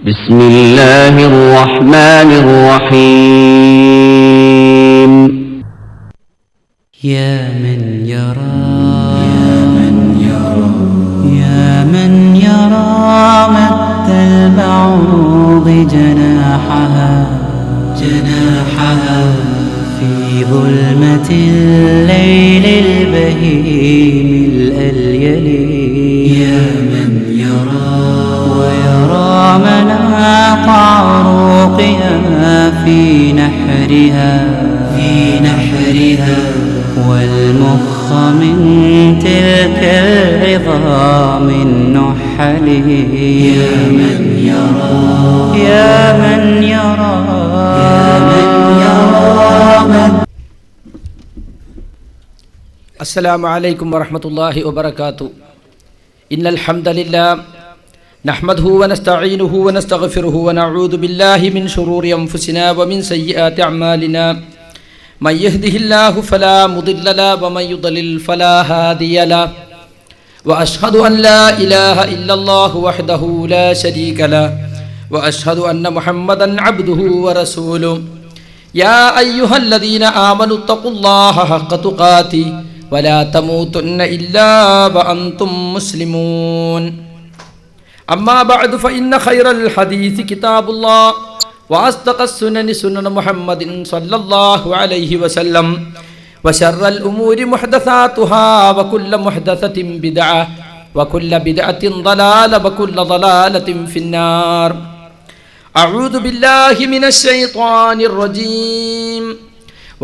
بسم الله الرحمن الرحيم يا من يرى يا من يرى مد البعوض جناحها في ظلمة الليل البهيم الأليل. يا من يرى ويرى مناط عروقها في نحرها والمخ من تلك العظام النحل. يا من يرى يا من يرى السلام عليكم ورحمة الله وبركاته. إن الحمد لله نحمده ونستعينه ونستغفره ونعوذ بالله من شرور أنفسنا ومن سيئات أعمالنا. من يهده الله فلا مضل له ومن يضلل فلا هادي له. وأشهد أن لا إله إلا الله وحده لا شريك له وأشهد أن محمدا عبده ورسوله. يا أيها الذين آمنوا اتقوا الله حق تقاته ولا تموتن إلا وأنتم مسلمون. أما بعد فإن خير الحديث كتاب الله وأصدق السنن سنن محمد صلى الله عليه وسلم وشر الأمور محدثاتها وكل محدثة بدعة وكل بدعة ضلالة وكل ضلالة في النار. أعوذ بالله من الشيطان الرجيم.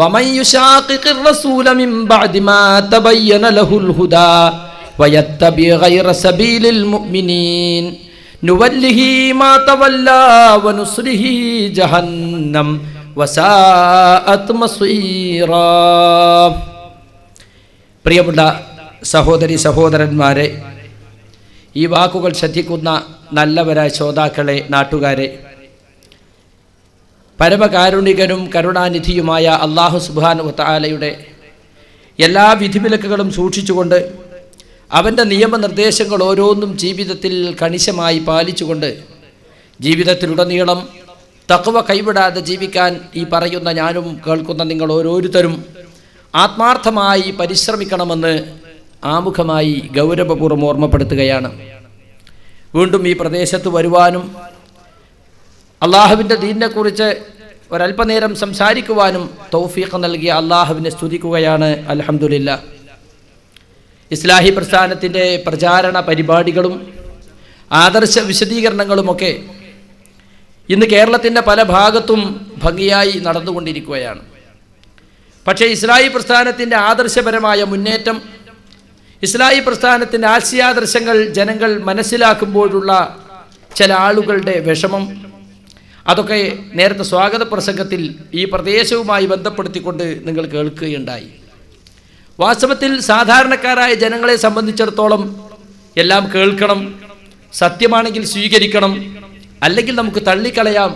ومن يشاقق الرسول من بعد ما تبين له الهدى ويتبع غير سبيل المؤمنين نوله ما تولى ونصره جهنم وساءت مصيرا. പ്രിയമുള്ള സഹോദരി സഹോദരന്മാരെ, ഈ വാക്കുകൾ ശ്രദ്ധിക്കുന്ന നല്ലവരായ ശ്രോതാക്കളെ, നാട്ടുകാരെ, പരമകാരുണികനും കരുണാനിധിയുമായ അല്ലാഹു സുബ്ഹാനഹു വ തആലയുടെ എല്ലാ വിധിവിലക്കുകളും സൂക്ഷിച്ചുകൊണ്ട് അവൻ്റെ നിയമനിർദ്ദേശങ്ങൾ ഓരോന്നും ജീവിതത്തിൽ കണിശമായി പാലിച്ചുകൊണ്ട് ജീവിതത്തിലുടനീളം തഖ്വ കൈവിടാതെ ജീവിക്കാൻ ഈ പറയുന്ന ഞാനും കേൾക്കുന്ന നിങ്ങൾ ഓരോരുത്തരും ആത്മാർത്ഥമായി പരിശ്രമിക്കണമെന്ന് ആമുഖമായി ഗൗരവപൂർവ്വം ഓർമ്മപ്പെടുത്തുകയാണ്. വീണ്ടും ഈ പ്രദേശത്ത് വരുവാനും അള്ളാഹുവിൻ്റെ ദീനിനെക്കുറിച്ച് ഒരല്പനേരം സംസാരിക്കുവാനും തൗഫീഖ് നൽകിയ അള്ളാഹുവിനെ സ്തുതിക്കുകയാണ്. അൽഹംദുലില്ലാഹ്. ഇസ്ലാഹി പ്രസ്ഥാനത്തിൻ്റെ പ്രചാരണ പരിപാടികളും ആദർശ വിശദീകരണങ്ങളുമൊക്കെ ഇന്ന് കേരളത്തിൻ്റെ പല ഭാഗത്തും ഭംഗിയായി നടന്നുകൊണ്ടിരിക്കുകയാണ്. പക്ഷേ ഇസ്ലാഹി പ്രസ്ഥാനത്തിൻ്റെ ആദർശപരമായ മുന്നേറ്റം, ഇസ്ലാഹി പ്രസ്ഥാനത്തിൻ്റെ ആശയാദർശങ്ങൾ ജനങ്ങൾ മനസ്സിലാക്കുമ്പോഴുള്ള ചില ആളുകളുടെ വിഷമം, അതൊക്കെ നേരത്തെ സ്വാഗത പ്രസംഗത്തിൽ ഈ പ്രദേശവുമായി ബന്ധപ്പെടുത്തിക്കൊണ്ട് നിങ്ങൾ കേൾക്കുകയുണ്ടായി. വാസ്തവത്തിൽ സാധാരണക്കാരായ ജനങ്ങളെ സംബന്ധിച്ചിടത്തോളം എല്ലാം കേൾക്കണം, സത്യമാണെങ്കിൽ സ്വീകരിക്കണം, അല്ലെങ്കിൽ നമുക്ക് തള്ളിക്കളയാം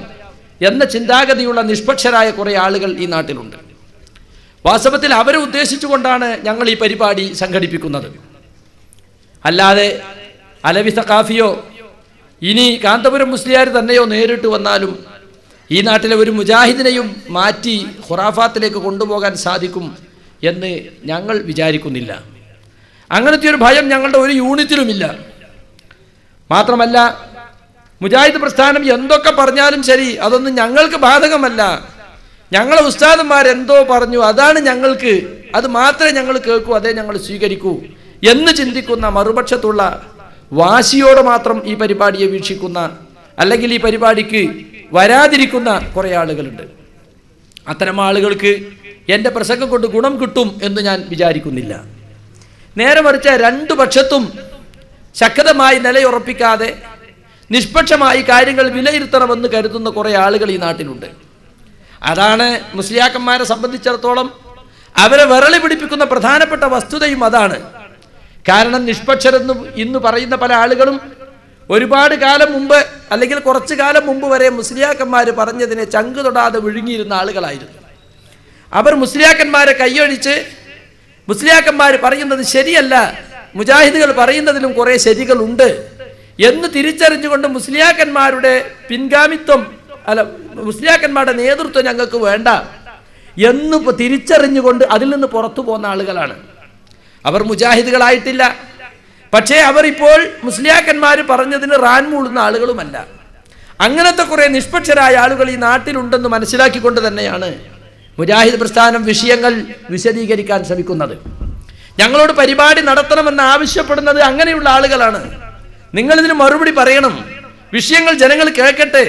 എന്ന ചിന്താഗതിയുള്ള നിഷ്പക്ഷരായ കുറേ ആളുകൾ ഈ നാട്ടിലുണ്ട്. വാസ്തവത്തിൽ അവരെ ഉദ്ദേശിച്ചുകൊണ്ടാണ് ഞങ്ങൾ ഈ പരിപാടി സംഘടിപ്പിക്കുന്നത്. അല്ലാതെ അലവി സഖാഫിയോ ഇനി കാന്തപുരം മുസ്ലിയാർ തന്നെയോ നേരിട്ട് വന്നാലും ഈ നാട്ടിലെ ഒരു മുജാഹിദിനെയും മാറ്റി ഖുറാഫാത്തിലേക്ക് കൊണ്ടുപോകാൻ സാധിക്കും എന്ന് ഞങ്ങൾ വിചാരിക്കുന്നില്ല. അങ്ങനത്തെ ഒരു ഭയം ഞങ്ങളുടെ ഒരു യൂണിറ്റിലുമില്ല. മാത്രമല്ല, മുജാഹിദ് പ്രസ്ഥാനം എന്തൊക്കെ പറഞ്ഞാലും ശരി, അതൊന്നും ഞങ്ങൾക്ക് ബാധകമല്ല. ഞങ്ങളെ ഉസ്താദന്മാരെന്തോ പറഞ്ഞു, അതാണ് ഞങ്ങൾക്ക്, അത് മാത്രമേ ഞങ്ങൾ കേൾക്കൂ, അതേ ഞങ്ങൾ സ്വീകരിക്കൂ എന്ന് ചിന്തിക്കുന്ന, മറുപക്ഷത്തുള്ള വാശിയോടെ മാത്രം ഈ പരിപാടിയെ വീക്ഷിക്കുന്ന, അല്ലെങ്കിൽ ഈ പരിപാടിക്ക് വരാതിരിക്കുന്ന കുറേ ആളുകളുണ്ട്. അത്തരം ആളുകൾക്ക് എൻ്റെ പ്രസംഗം കൊണ്ട് ഗുണം കിട്ടും എന്ന് ഞാൻ വിചാരിക്കുന്നില്ല. നേരെ മറിച്ച് രണ്ടു പക്ഷത്തും ശക്തമായി നിലയുറപ്പിക്കാതെ നിഷ്പക്ഷമായി കാര്യങ്ങൾ വിലയിരുത്തണമെന്ന് കരുതുന്ന കുറേ ആളുകൾ ഈ നാട്ടിലുണ്ട്. അതാണ് മുസ്ലിയാക്കന്മാരെ സംബന്ധിച്ചിടത്തോളം അവരെ വിരളി പിടിപ്പിക്കുന്ന പ്രധാനപ്പെട്ട വസ്തുതയും അതാണ്. കാരണം നിഷ്പക്ഷരെന്ന് ഇന്ന് പറയുന്ന പല ആളുകളും ഒരുപാട് കാലം മുമ്പ്, അല്ലെങ്കിൽ കുറച്ചു കാലം മുമ്പ് വരെ മുസ്ലിയാക്കന്മാർ പറഞ്ഞതിനെ ചങ്ക് തൊടാതെ വിഴുങ്ങിയിരുന്ന ആളുകളായിരുന്നു. അവർ മുസ്ലിയാക്കന്മാരെ കൈയൊഴിച്ച് മുസ്ലിയാക്കന്മാർ പറയുന്നത് ശരിയല്ല, മുജാഹിദുകൾ പറയുന്നതിലും കുറേ ശരികളുണ്ട് എന്ന് തിരിച്ചറിഞ്ഞുകൊണ്ട് മുസ്ലിയാക്കന്മാരുടെ പിൻഗാമിത്വം മുസ്ലിയാക്കന്മാരുടെ നേതൃത്വം ഞങ്ങൾക്ക് വേണ്ട എന്ന് തിരിച്ചറിഞ്ഞുകൊണ്ട് അതിൽ നിന്ന് പുറത്തു പോകുന്ന ആളുകളാണ്. അവർ മുജാഹിദുകളായിട്ടില്ല. പക്ഷേ അവർ ഇപ്പോൾ മുസ്ലിയാക്കന്മാർ പറഞ്ഞതിന് റാൻ മൂളുന്ന ആളുകളുമല്ല. അങ്ങനത്തെ കുറെ നിഷ്പക്ഷരായ ആളുകൾ ഈ നാട്ടിലുണ്ടെന്ന് മനസ്സിലാക്കിക്കൊണ്ട് തന്നെയാണ് മുജാഹിദ് പ്രസ്ഥാനം വിഷയങ്ങൾ വിശദീകരിക്കാൻ ശ്രമിക്കുന്നത്. ഞങ്ങളോട് പരിപാടി നടത്തണമെന്ന് ആവശ്യപ്പെടുന്നത് അങ്ങനെയുള്ള ആളുകളാണ്. നിങ്ങളിതിന് മറുപടി പറയണം, വിഷയങ്ങൾ ജനങ്ങൾ കേൾക്കട്ടെ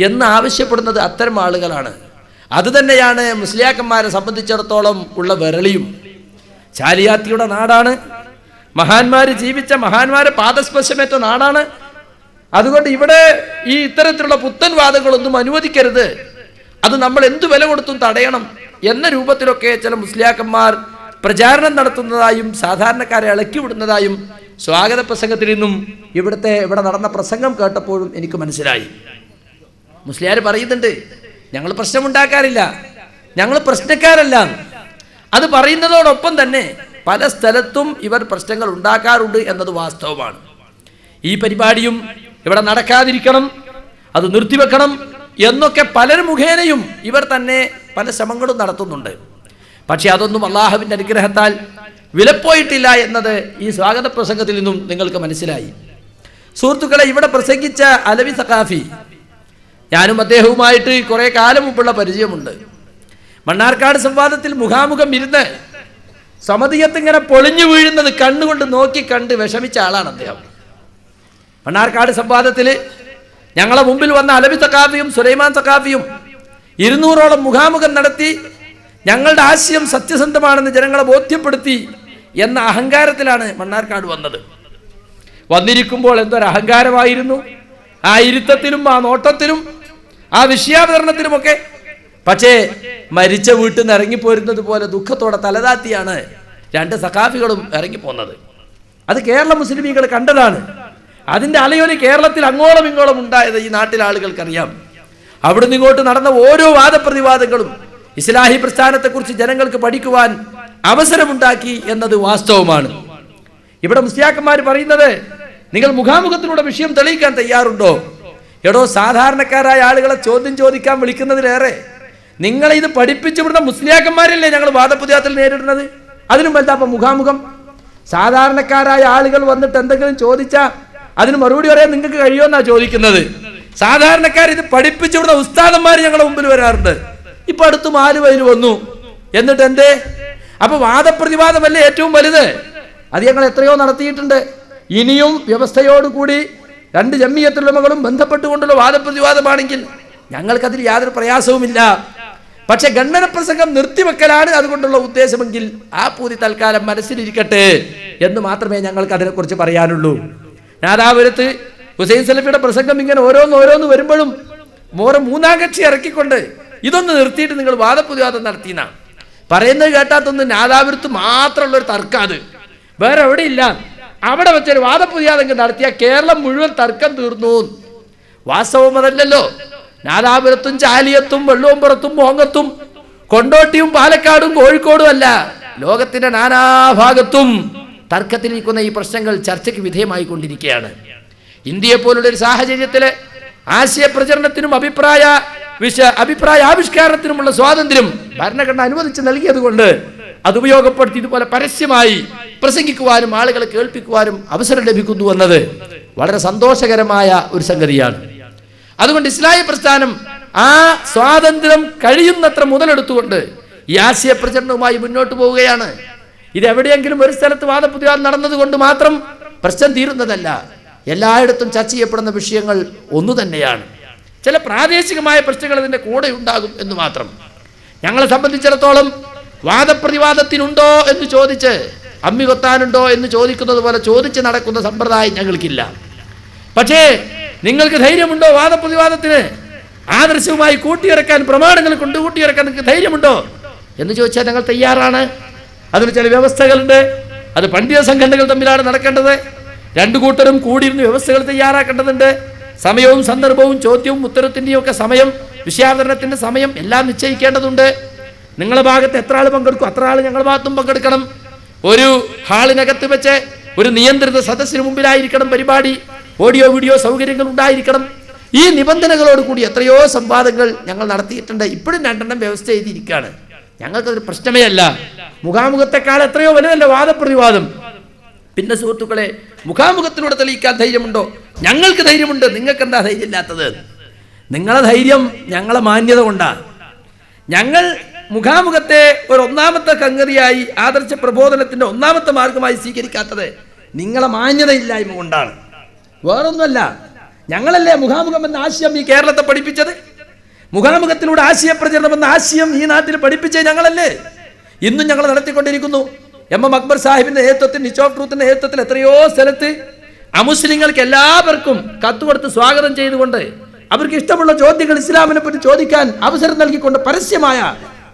എന്ന് ആവശ്യപ്പെടുന്നത് അത്തരം ആളുകളാണ്. അതുതന്നെയാണ് മുസ്ലിയാക്കന്മാരെ സംബന്ധിച്ചിടത്തോളം ഉള്ള വിരളിയും. ചാലിയാത്തിയുടെ നാടാണ്, മഹാന്മാര് ജീവിച്ച മഹാന്മാരെ പാദസ്പർശമേറ്റ നാടാണ്. അതുകൊണ്ട് ഇവിടെ ഈ ഇത്തരത്തിലുള്ള പുത്തൻ വാദങ്ങളൊന്നും അനുവദിക്കരുത്, അത് നമ്മൾ എന്തു വില കൊടുത്തും തടയണം എന്ന രൂപത്തിലൊക്കെ ചില മുസ്ലിയാക്കന്മാർ പ്രചാരണം നടത്തുന്നതായും സാധാരണക്കാരെ ഇളക്കി വിടുന്നതായും സ്വാഗത പ്രസംഗത്തിൽ നിന്നും ഇവിടെ നടന്ന പ്രസംഗം കേട്ടപ്പോഴും എനിക്ക് മനസ്സിലായി. മുസ്ലിയാർ പറയുന്നുണ്ട്, ഞങ്ങൾ പ്രശ്നമുണ്ടാക്കാറില്ല, ഞങ്ങൾ പ്രശ്നക്കാരല്ല. അത് പറയുന്നതോടൊപ്പം തന്നെ പല സ്ഥലത്തും ഇവർ പ്രശ്നങ്ങൾ ഉണ്ടാക്കാറുണ്ട് എന്നത് വാസ്തവമാണ്. ഈ പരിപാടിയും ഇവിടെ നടക്കാതിരിക്കണം, അത് നിർത്തിവെക്കണം എന്നൊക്കെ പലരും മുഖേനയും ഇവർ തന്നെ പല ശ്രമങ്ങളും നടത്തുന്നുണ്ട്. പക്ഷെ അതൊന്നും അള്ളാഹുവിൻ്റെ അനുഗ്രഹത്താൽ വിലപ്പോയിട്ടില്ല എന്നത് ഈ സ്വാഗത പ്രസംഗത്തിൽ നിന്നും നിങ്ങൾക്ക് മനസ്സിലായി. സുഹൃത്തുക്കളെ, ഇവിടെ പ്രസംഗിച്ച അലവി സഖാഫി, ഞാനും അദ്ദേഹവുമായിട്ട് കുറെ കാലം മുമ്പുള്ള പരിചയമുണ്ട്. മണ്ണാർക്കാട് സംവാദത്തിൽ മുഖാമുഖം ഇരുന്ന് സമതിയത്ത് ഇങ്ങനെ പൊളിഞ്ഞു വീഴുന്നത് കണ്ണുകൊണ്ട് നോക്കി കണ്ട് വിഷമിച്ച ആളാണ് അദ്ദേഹം. മണ്ണാർക്കാട് സംവാദത്തിൽ ഞങ്ങളെ മുമ്പിൽ വന്ന അലവി സഖാഫിയും സുലൈമാൻ സഖാഫിയും 200ഓളം മുഖാമുഖം നടത്തി ഞങ്ങളുടെ ആശയം സത്യസന്ധമാണെന്ന് ജനങ്ങളെ ബോധ്യപ്പെടുത്തി എന്ന അഹങ്കാരത്തിലാണ് മണ്ണാർക്കാട് വന്നത്. വന്നിരിക്കുമ്പോൾ എന്തൊരു അഹങ്കാരമായിരുന്നു ആ ഇരുത്തത്തിലും ആ നോട്ടത്തിലും ആ വിഷയാവതരണത്തിലുമൊക്കെ. പക്ഷേ മരിച്ച വീട്ടിൽ നിന്ന് ഇറങ്ങിപ്പോരുന്നത് പോലെ ദുഃഖത്തോടെ തലതാത്തിയാണ് രണ്ട് സഖാഫികളും ഇറങ്ങിപ്പോന്നത്. അത് കേരള മുസ്ലിമീങ്ങൾ കണ്ടതാണ്. അതിന്റെ അലയൊലി കേരളത്തിൽ അങ്ങോളം ഇങ്ങോളം ഉണ്ടായത് ഈ നാട്ടിലെ ആളുകൾക്കറിയാം. അവിടുന്ന് ഇങ്ങോട്ട് നടന്ന ഓരോ വാദപ്രതിവാദങ്ങളും ഇസ്ലാഹി പ്രസ്ഥാനത്തെക്കുറിച്ച് ജനങ്ങൾക്ക് പഠിക്കുവാൻ അവസരമുണ്ടാക്കി എന്നത് വാസ്തവമാണ്. ഇവിടെ മുസ്ലിയാക്കന്മാർ പറയുന്നത്, നിങ്ങൾ മുഖാമുഖത്തിലൂടെ വിഷയം തെളിയിക്കാൻ തയ്യാറുണ്ടോ? എടോ, സാധാരണക്കാരായ ആളുകളെ ചോദ്യം ചോദിക്കാൻ വിളിക്കുന്നതിലേറെ നിങ്ങളെ ഇത് പഠിപ്പിച്ചു വിടുന്ന മുസ്ലിയാക്കന്മാരല്ലേ ഞങ്ങൾ വാദപ്രതിവാദത്തിൽ നേരിടുന്നത്. അതിനും വലുതാപ്പം മുഖാമുഖം. സാധാരണക്കാരായ ആളുകൾ വന്നിട്ട് എന്തെങ്കിലും ചോദിച്ചാൽ അതിന് മറുപടി പറയാൻ നിങ്ങൾക്ക് കഴിയുമെന്നാ ചോദിക്കുന്നത്. സാധാരണക്കാർ ഇത് പഠിപ്പിച്ചു വിടുന്ന ഉസ്താദന്മാർ ഞങ്ങളുടെ മുമ്പിൽ വരാറുണ്ട്. ഇപ്പൊ അടുത്ത് ആലുവയിൽ വന്നു, എന്നിട്ട് എന്തേ? അപ്പൊ വാദപ്രതിവാദമല്ലേ ഏറ്റവും വലുത്? അത് ഞങ്ങൾ എത്രയോ നടത്തിയിട്ടുണ്ട്. ഇനിയും വ്യവസ്ഥയോടുകൂടി രണ്ട് ജമിയത്തുലമകളും ബന്ധപ്പെട്ടുകൊണ്ടുള്ള വാദപ്രതിവാദമാണെങ്കിൽ ഞങ്ങൾക്കതിൽ യാതൊരു പ്രയാസവുമില്ല. പക്ഷെ ഗണ്ഡന പ്രസംഗം നിർത്തിവെക്കലാണ് അതുകൊണ്ടുള്ള ഉദ്ദേശമെങ്കിൽ ആ പൂതി തൽക്കാലം മനസ്സിലിരിക്കട്ടെ എന്ന് മാത്രമേ ഞങ്ങൾക്ക് അതിനെക്കുറിച്ച് പറയാനുള്ളൂ. നാദാപുരത്ത് ഹുസൈൻ സലഫിയുടെ പ്രസംഗം ഇങ്ങനെ ഓരോന്ന് വരുമ്പോഴും മൂന്നാം കക്ഷി ഇറക്കിക്കൊണ്ട് ഇതൊന്ന് നിർത്തിയിട്ട് നിങ്ങൾ വാദപ്രതിവാദം നടത്തിയെന്ന പറയുന്നത് കേട്ടാത്തൊന്ന് നാദാപുരത്ത് മാത്രമുള്ള ഒരു തർക്കം, അത് വേറെ എവിടെ ഇല്ല. അവിടെ വെച്ചൊരു വാദപ്രതിവാദം നടത്തിയ കേരളം മുഴുവൻ തർക്കം തീർന്നു. വാസ്തവം അതല്ലല്ലോ. നാദാപുരത്തും ചാലിയത്തും വെള്ളോമ്പുറത്തും മോങ്ങത്തും കൊണ്ടോട്ടിയും പാലക്കാടും കോഴിക്കോടും അല്ല, ലോകത്തിന്റെ നാനാഭാഗത്തും തർക്കത്തിലിരിക്കുന്ന ഈ പ്രശ്നങ്ങൾ ചർച്ചയ്ക്ക് വിധേയമായിക്കൊണ്ടിരിക്കുകയാണ്. ഇന്ത്യയെ പോലുള്ള ഒരു സാഹചര്യത്തില് ആശയപ്രചരണത്തിനും അഭിപ്രായ ആവിഷ്കാരത്തിനുമുള്ള സ്വാതന്ത്ര്യം ഭരണഘടന അനുവദിച്ച് നൽകിയത് കൊണ്ട് അത് ഉപയോഗപ്പെടുത്തി ഇതുപോലെ പരസ്യമായി പ്രസംഗിക്കുവാനും ആളുകളെ കേൾപ്പിക്കുവാനും അവസരം ലഭിക്കുന്നു എന്നത് വളരെ സന്തോഷകരമായ ഒരു സംഗതിയാണ്. അതുകൊണ്ട് ഇസ്ലാഹി പ്രസ്ഥാനം ആ സ്വാതന്ത്ര്യം കഴിയുന്നത്ര മുതലെടുത്തുകൊണ്ട് ഈ ആശയപ്രചരണവുമായി മുന്നോട്ട് പോവുകയാണ്. ഇതെവിടെയെങ്കിലും ഒരു സ്ഥലത്ത് വാദപ്രതിവാദം നടന്നതുകൊണ്ട് മാത്രം പ്രശ്നം തീരുന്നതല്ല. എല്ലായിടത്തും ചർച്ച ചെയ്യപ്പെടുന്ന വിഷയങ്ങൾ ഒന്നു തന്നെയാണ്. ചില പ്രാദേശികമായ പ്രശ്നങ്ങൾ അതിൻ്റെ കൂടെ ഉണ്ടാകും എന്ന് മാത്രം. ഞങ്ങളെ സംബന്ധിച്ചിടത്തോളം വാദപ്രതിവാദത്തിനുണ്ടോ എന്ന് ചോദിച്ച് അമ്മി കൊത്താനുണ്ടോ എന്ന് ചോദിക്കുന്നത് പോലെ ചോദിച്ച് നടക്കുന്ന സമ്പ്രദായം ഞങ്ങൾക്കില്ല. പക്ഷേ നിങ്ങൾക്ക് ധൈര്യമുണ്ടോ വാദപ്രതിവാദത്തിന് ആദർശവുമായി കൂട്ടിയിറക്കാൻ, പ്രമാണങ്ങൾ കൊണ്ട് കൂട്ടിയിറക്കാൻ നിങ്ങൾക്ക് ധൈര്യമുണ്ടോ എന്ന് ചോദിച്ചാൽ ഞങ്ങൾ തയ്യാറാണ്. അതിന് ചില വ്യവസ്ഥകളുണ്ട്. അത് പണ്ഡിത സംഘടനകൾ തമ്മിലാണ് നടക്കേണ്ടത്. രണ്ടു കൂട്ടരും കൂടിയിരുന്ന് വ്യവസ്ഥകൾ തയ്യാറാക്കേണ്ടതുണ്ട്. സമയവും സന്ദർഭവും ചോദ്യവും ഉത്തരത്തിൻ്റെയും ഒക്കെ സമയം, വിഷയാവതരണത്തിൻ്റെ സമയം എല്ലാം നിശ്ചയിക്കേണ്ടതുണ്ട്. നിങ്ങളുടെ ഭാഗത്ത് എത്ര ആൾ പങ്കെടുക്കും അത്ര ആൾ ഞങ്ങളുടെ ഭാഗത്തും പങ്കെടുക്കണം. ഒരു ഹാളിനകത്ത് വെച്ച് ഒരു നിയന്ത്രിത സദസ്സിന് മുമ്പിലായിരിക്കണം പരിപാടി. ഓഡിയോ വീഡിയോ സൗകര്യങ്ങൾ ഉണ്ടായിരിക്കണം. ഈ നിബന്ധനകളോട് കൂടി എത്രയോ സംവാദങ്ങൾ ഞങ്ങൾ നടത്തിയിട്ടുണ്ട്. ഇപ്പോഴും 2 വ്യവസ്ഥ ചെയ്തിരിക്കുകയാണ്. ഞങ്ങൾക്കതൊരു പ്രശ്നമേ അല്ല. മുഖാമുഖത്തെക്കാൾ എത്രയോ വലുതല്ല വാദപ്രതിവാദം. പിന്നെ സുഹൃത്തുക്കളെ, മുഖാമുഖത്തിലൂടെ തെളിയിക്കാൻ ധൈര്യമുണ്ടോ? ഞങ്ങൾക്ക് ധൈര്യമുണ്ട്. നിങ്ങൾക്ക് എന്താ ധൈര്യമില്ലാത്തത്? നിങ്ങളെ ധൈര്യം ഞങ്ങളെ മാന്യത കൊണ്ടാണ്. ഞങ്ങൾ മുഖാമുഖത്തെ ഒരു ഒന്നാമത്തെ കങ്ങറിയായി ആദർശ പ്രബോധനത്തിന്റെ ഒന്നാമത്തെ മാർഗമായി സ്വീകരിക്കാത്തത് നിങ്ങളെ മാന്യതയില്ലായ്മ കൊണ്ടാണ്, വേറൊന്നുമല്ല. ഞങ്ങളല്ലേ മുഖാമുഖം എന്ന ആശയം ഈ കേരളത്തെ പഠിപ്പിച്ചത്? മുഖാമുഖത്തിലൂടെ ആശയപ്രചരണം എന്ന ആശയം ഈ നാട്ടിൽ പഠിപ്പിച്ചേ ഞങ്ങളല്ലേ? ഇന്നും ഞങ്ങൾ നടത്തിക്കൊണ്ടിരിക്കുന്നു. MM അക്ബർ സാഹിബിന്റെ നേതൃത്വത്തിൽ, നിച്ച് ഓഫ് ട്രൂത്തിന്റെ നേതൃത്വത്തിൽ എത്രയോ സ്ഥലത്ത് അമുസ്ലിങ്ങൾക്ക് എല്ലാവർക്കും കത്തുകൊടുത്ത് സ്വാഗതം ചെയ്തുകൊണ്ട് അവർക്ക് ഇഷ്ടമുള്ള ചോദ്യങ്ങൾ ഇസ്ലാമിനെ പറ്റി ചോദിക്കാൻ അവസരം നൽകിക്കൊണ്ട് പരസ്യമായ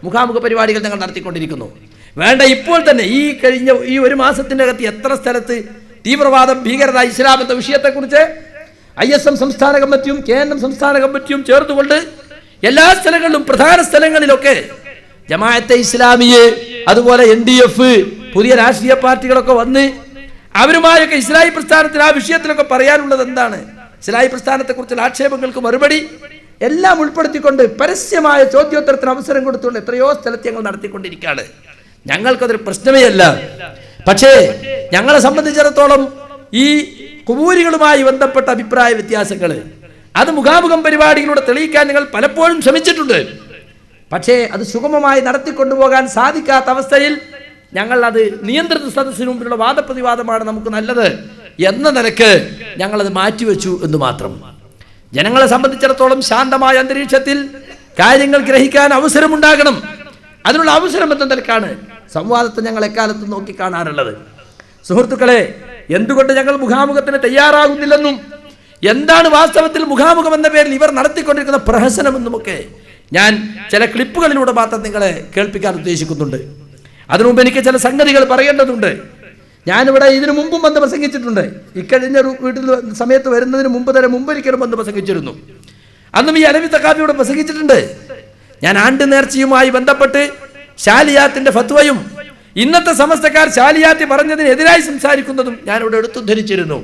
മുഖാമുഖ പരിപാടികൾ ഞങ്ങൾ നടത്തിക്കൊണ്ടിരിക്കുന്നു. വേണ്ട, ഇപ്പോൾ തന്നെ ഈ ഒരു മാസത്തിന്റെ അകത്ത് എത്ര സ്ഥലത്ത് തീവ്രവാദം, ഭീകരത, ഇസ്ലാം എന്ന വിഷയത്തെക്കുറിച്ച് ISM സംസ്ഥാന കമ്മിറ്റിയും KNM സംസ്ഥാന കമ്മിറ്റിയും ചേർത്തുകൊണ്ട് എല്ലാ സ്ഥലങ്ങളിലും, പ്രധാന സ്ഥലങ്ങളിലൊക്കെ ജമാഅത്തെ ഇസ്ലാമിയെ, അതുപോലെ NDF, പുതിയ രാഷ്ട്രീയ പാർട്ടികളൊക്കെ വന്ന് അവരുമായൊക്കെ ഇസ്ലാഹി പ്രസ്ഥാനത്തിന് ആ വിഷയത്തിലൊക്കെ പറയാനുള്ളത് എന്താണ്, ഇസ്ലാഹി പ്രസ്ഥാനത്തെക്കുറിച്ചുള്ള ആക്ഷേപങ്ങൾക്ക് മറുപടി എല്ലാം ഉൾപ്പെടുത്തിക്കൊണ്ട് പരസ്യമായ ചോദ്യോത്തരത്തിന് അവസരം കൊടുത്തുകൊണ്ട് എത്രയോ സ്ഥലത്ത് ഞങ്ങൾ നടത്തിക്കൊണ്ടിരിക്കുകയാണ്. ഞങ്ങൾക്കതൊരു പ്രശ്നമേ അല്ല. പക്ഷേ ഞങ്ങളെ സംബന്ധിച്ചിടത്തോളം ഈ കുബൂരികളുമായി ബന്ധപ്പെട്ട അഭിപ്രായ വ്യത്യാസങ്ങൾ അത് മുഖാമുഖം പരിപാടികളിലൂടെ തെളിയിക്കാൻ ഞങ്ങൾ പലപ്പോഴും ശ്രമിച്ചിട്ടുണ്ട്. പക്ഷേ അത് സുഗമമായി നടത്തിക്കൊണ്ടുപോകാൻ സാധിക്കാത്ത അവസ്ഥയിൽ ഞങ്ങൾ അത് നിയന്ത്രിത സദസ്സിന് മുമ്പിലുള്ള വാദപ്രതിവാദമാണ് നമുക്ക് നല്ലത് എന്ന നിലക്ക് ഞങ്ങളത് മാറ്റിവെച്ചു എന്ന് മാത്രം. ജനങ്ങളെ സംബന്ധിച്ചിടത്തോളം ശാന്തമായ അന്തരീക്ഷത്തിൽ കാര്യങ്ങൾ ഗ്രഹിക്കാൻ അവസരമുണ്ടാകണം. അതിനുള്ള അവസരം എന്ന നിലക്കാണ് സംവാദത്തെ ഞങ്ങൾ എക്കാലത്തും നോക്കിക്കാണാറുള്ളത്. സുഹൃത്തുക്കളെ, എന്തുകൊണ്ട് ഞങ്ങൾ മുഖാമുഖത്തിന് തയ്യാറാകുന്നില്ലെന്നും എന്താണ് വാസ്തവത്തിൽ മുഖാമുഖം എന്ന പേരിൽ ഇവർ നടത്തിക്കൊണ്ടിരിക്കുന്ന പ്രഹസനമെന്നുമൊക്കെ ഞാൻ ചില ക്ലിപ്പുകളിലൂടെ മാത്രം നിങ്ങളെ കേൾപ്പിക്കാൻ ഉദ്ദേശിക്കുന്നുണ്ട്. അതിനു മുമ്പ് എനിക്ക് ചില സംഗതികൾ പറയേണ്ടതുണ്ട്. ഞാനിവിടെ ഇതിനു മുമ്പും വന്ന് പ്രസംഗിച്ചിട്ടുണ്ട്. ഇക്കഴിഞ്ഞ വീട്ടിൽ സമയത്ത് വരുന്നതിന് മുമ്പൊരിക്കലും വന്ന് പ്രസംഗിച്ചിരുന്നു. അന്നും ഈ അലവി തക്കാഫിയോട് പ്രസംഗിച്ചിട്ടുണ്ട്. ഞാൻ ആണ്ട് നേർച്ചയുമായി ബന്ധപ്പെട്ട് ശാലിയാത്തിന്റെ ഫത്വയും ഇന്നത്തെ സമസ്തക്കാർ ശാലിയാത്തി പറഞ്ഞതിനെതിരായി സംസാരിക്കുന്നതും ഞാനിവിടെ എടുത്തുദ്ധരിച്ചിരുന്നു.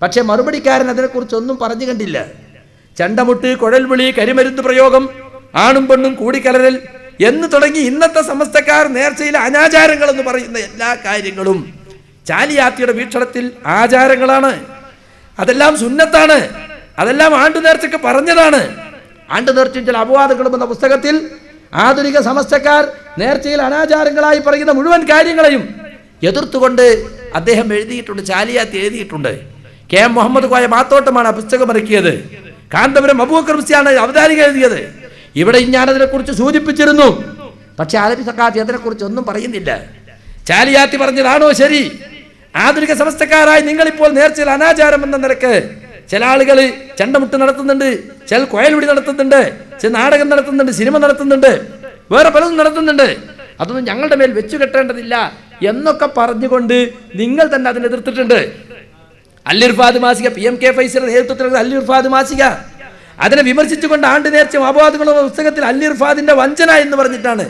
പക്ഷെ മറുപടിക്കാരൻ അതിനെക്കുറിച്ചൊന്നും പറഞ്ഞു കണ്ടില്ല. ചണ്ടമുട്ട്, കുഴൽവിളി, കരിമരുന്ന് പ്രയോഗം, ആണും പെണ്ണും കൂടിക്കലരൽ എന്ന് തുടങ്ങി ഇന്നത്തെ സമസ്തക്കാർ നേർച്ചയിലെ അനാചാരങ്ങൾ എന്ന് പറയുന്ന എല്ലാ കാര്യങ്ങളും ചാലിയാത്തിയുടെ വീക്ഷണത്തിൽ ആചാരങ്ങളാണ്. അതെല്ലാം സുന്നത്താണ്. അതെല്ലാം ആണ്ടു നേർച്ചയ്ക്ക് പറഞ്ഞതാണ്. ആണ്ടു നേർച്ചയും ചില അപവാദങ്ങളും എന്ന പുസ്തകത്തിൽ ആധുനിക സമസ്തക്കാർ നേർച്ചയിൽ അനാചാരങ്ങളായി പറയുന്ന മുഴുവൻ കാര്യങ്ങളെയും എതിർത്തുകൊണ്ട് അദ്ദേഹം എഴുതിയിട്ടുണ്ട്, ചാലിയാത്തി എഴുതിയിട്ടുണ്ട്. KM മുഹമ്മദ് കോയ മാത്തോട്ടമാണ് ആ പുസ്തകം ഇറക്കിയത്. കാന്തപുരം അബൂബക്കർ മുസ്ലിയാണ് അവതാരിക എഴുതിയത്. ഇവിടെ ഞാനതിനെക്കുറിച്ച് സൂചിപ്പിച്ചിരുന്നു. പക്ഷെ അലവി സഖാഫി അതിനെക്കുറിച്ച് ഒന്നും പറയുന്നില്ല. ചാലിയാത്തി പറഞ്ഞതാണോ ശരി? ആധുനിക സമസ്തക്കാരായി നിങ്ങളിപ്പോൾ നേർച്ചയിൽ അനാചാരം എന്ന നിലക്ക് ചില ആളുകൾ ചണ്ടമുട്ട് നടത്തുന്നുണ്ട്, ചില കോയൽവിടി നടത്തുന്നുണ്ട്, ചില നാടകം നടത്തുന്നുണ്ട്, സിനിമ നടത്തുന്നുണ്ട്, വേറെ പലതും നടത്തുന്നുണ്ട്. അതൊന്നും ഞങ്ങളുടെ മേൽ വെച്ചു കെട്ടേണ്ടതില്ല എന്നൊക്കെ പറഞ്ഞുകൊണ്ട് നിങ്ങൾ തന്നെ അതിനെതിർത്തിട്ടുണ്ട്. അൽ-ഇർഫാദ് മാസിക, PMK ഫൈസൽ നേതൃത്വത്തിലുള്ള അൽ-ഇർഫാദ് മാസിക അതിനെ വിമർശിച്ചുകൊണ്ട് ആണ്ട് നേർച്ചയും അപവാദങ്ങളും പുസ്തകത്തിൽ അൽ-ഇർഫാദിന്റെ വഞ്ചന എന്ന് പറഞ്ഞിട്ടാണ്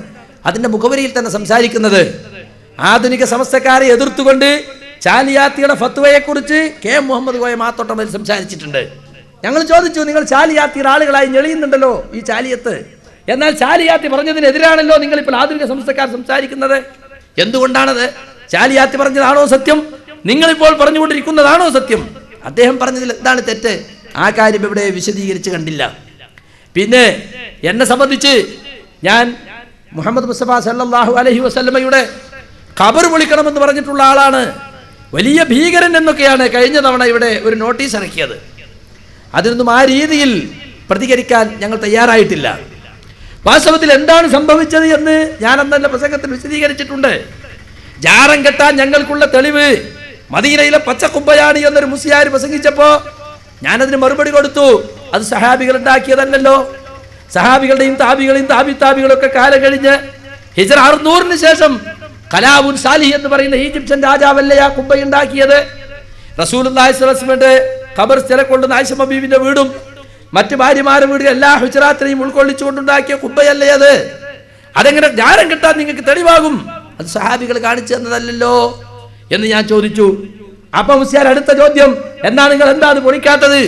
അതിന്റെ മുഖവരിയിൽ തന്നെ സംസാരിക്കുന്നത്. ആധുനിക സമസ്തക്കാരെ എതിർത്തുകൊണ്ട് ചാലിയാത്തിയുടെ ഫത്വയെക്കുറിച്ച് KM മുഹമ്മദ് കോയ മാത്തോട്ടം സംസാരിച്ചിട്ടുണ്ട്. ഞങ്ങൾ ചോദിച്ചു, നിങ്ങൾ ചാലിയാത്തിയുടെ ആളുകളായി ഞെളിയുന്നുണ്ടല്ലോ ഈ ചാലിയത്ത്, എന്നാൽ ചാലിയാത്തി പറഞ്ഞതിനെതിരാണല്ലോ നിങ്ങൾ ഇപ്പോൾ ആധുനിക സമസ്തക്കാർ സംസാരിക്കുന്നത്. എന്തുകൊണ്ടാണത്? ചാലിയാത്തി പറഞ്ഞതാണോ സത്യം? നിങ്ങളിപ്പോൾ പറഞ്ഞുകൊണ്ടിരിക്കുന്നതാണോ സത്യം? അദ്ദേഹം പറഞ്ഞതിൽ എന്താണ് തെറ്റ്? ആ കാര്യം ഇവിടെ വിശദീകരിച്ച് കണ്ടില്ല. പിന്നെ എന്നെ സംബന്ധിച്ച് ഞാൻ മുഹമ്മദ് മുസ്തഫ സല്ലല്ലാഹു അലൈഹി വസല്ലമയുടെ ഖബർ വിളിക്കണമെന്ന് പറഞ്ഞിട്ടുള്ള ആളാണ്. വലിയ ഭീകരൻ എന്നൊക്കെയാണ് കഴിഞ്ഞ തവണ ഇവിടെ ഒരു നോട്ടീസ് ഇറക്കിയത്. അതിനൊന്നും ആ രീതിയിൽ പ്രതികരിക്കാൻ ഞങ്ങൾ തയ്യാറായിട്ടില്ല. വാസ്തവത്തിൽ എന്താണ് സംഭവിച്ചത് എന്ന് ഞാൻ അന്നെ പ്രസംഗത്തിൽ വിശദീകരിച്ചിട്ടുണ്ട്. ജാറം കെട്ടാൻ ഞങ്ങൾക്കുള്ള തെളിവ് മദീനയിലെ പച്ചക്കുമ്പയാണ് എന്നൊരു മുസ്ലിയാർ പ്രസംഗിച്ചപ്പോൾ ഞാനതിന് മറുപടി കൊടുത്തു. അത് സഹാബികൾ ഉണ്ടാക്കിയതല്ലല്ലോ. സഹാബികളുടെയും താബികളൊക്കെ കാലം കഴിഞ്ഞ് ഹിജ്റ 600 ശേഷം കലാവുൻ സാലിഹ് എന്ന് പറയുന്ന ഈജിപ്ഷ്യൻ രാജാവല്ലേ ആ കുബ്ബയുണ്ടാക്കിയത്. റസൂലുള്ളാഹി സ്വല്ലല്ലാഹു അലൈഹി വസല്ലമയുടെ ഖബർ സ്ഥലക്കൊണ്ടുന്ന ആയിഷ ബീവിന്റെ വീടും മറ്റു ഭാര്യമാരുടെ വീടും എല്ലാ ഹുജറാത്തിനെയും ഉൾക്കൊള്ളിച്ചുകൊണ്ടുണ്ടാക്കിയ കുബ്ബയല്ലേ അത്? അതെങ്ങനെ ജാരം കിട്ടാൻ നിങ്ങൾക്ക് തെളിവാകും? അത് സഹാബികൾ കാണിച്ചു തന്നതല്ലല്ലോ എന്ന് ഞാൻ ചോദിച്ചു. അപ്പൊ മുസ്ലിയാർ അടുത്ത ചോദ്യം, നിങ്ങൾ എന്താ അത് പൊളിക്കാത്തത്?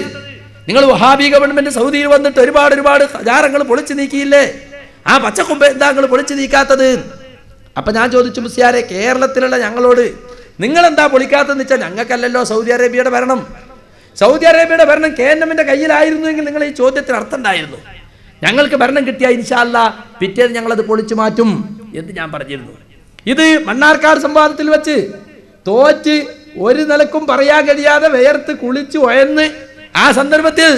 നിങ്ങൾ വഹാബി ഗവൺമെന്റ് സൗദിയിൽ വന്നിട്ട് ഒരുപാട് ജാറങ്ങൾ പൊളിച്ചു നീക്കിയില്ലേ? ആ പച്ചക്കൊമ്പ് എന്താ നിങ്ങൾ പൊളിച്ചു നീക്കാത്തത്? അപ്പൊ ഞാൻ ചോദിച്ചു, മുസ്ലിയാരെ, കേരളത്തിലുള്ള ഞങ്ങളോട് നിങ്ങൾ എന്താ പൊളിക്കാത്തതെന്ന് വെച്ചാൽ ഞങ്ങൾക്കല്ലല്ലോ സൗദി അറേബ്യയുടെ ഭരണം. സൗദി അറേബ്യയുടെ ഭരണം KNMന്റെ കയ്യിലായിരുന്നുവെങ്കിൽ നിങ്ങൾ ഈ ചോദ്യത്തിന് അർത്ഥം ഉണ്ടായിരുന്നു. ഞങ്ങൾക്ക് ഭരണം കിട്ടിയാൽ ഇൻഷാ അല്ലാ പിറ്റേന്ന് ഞങ്ങളത് പൊളിച്ചു മാറ്റും എന്ന് ഞാൻ പറഞ്ഞിരുന്നു. ഇത് മണ്ണാർക്കാട് സംവാദത്തിൽ വെച്ച് തോറ്റ് ഒരു നിലക്കും പറയാൻ കഴിയാതെ വേർത്ത് കുളിച്ച് ഒയന്ന് ആ സന്ദർഭത്തിൽ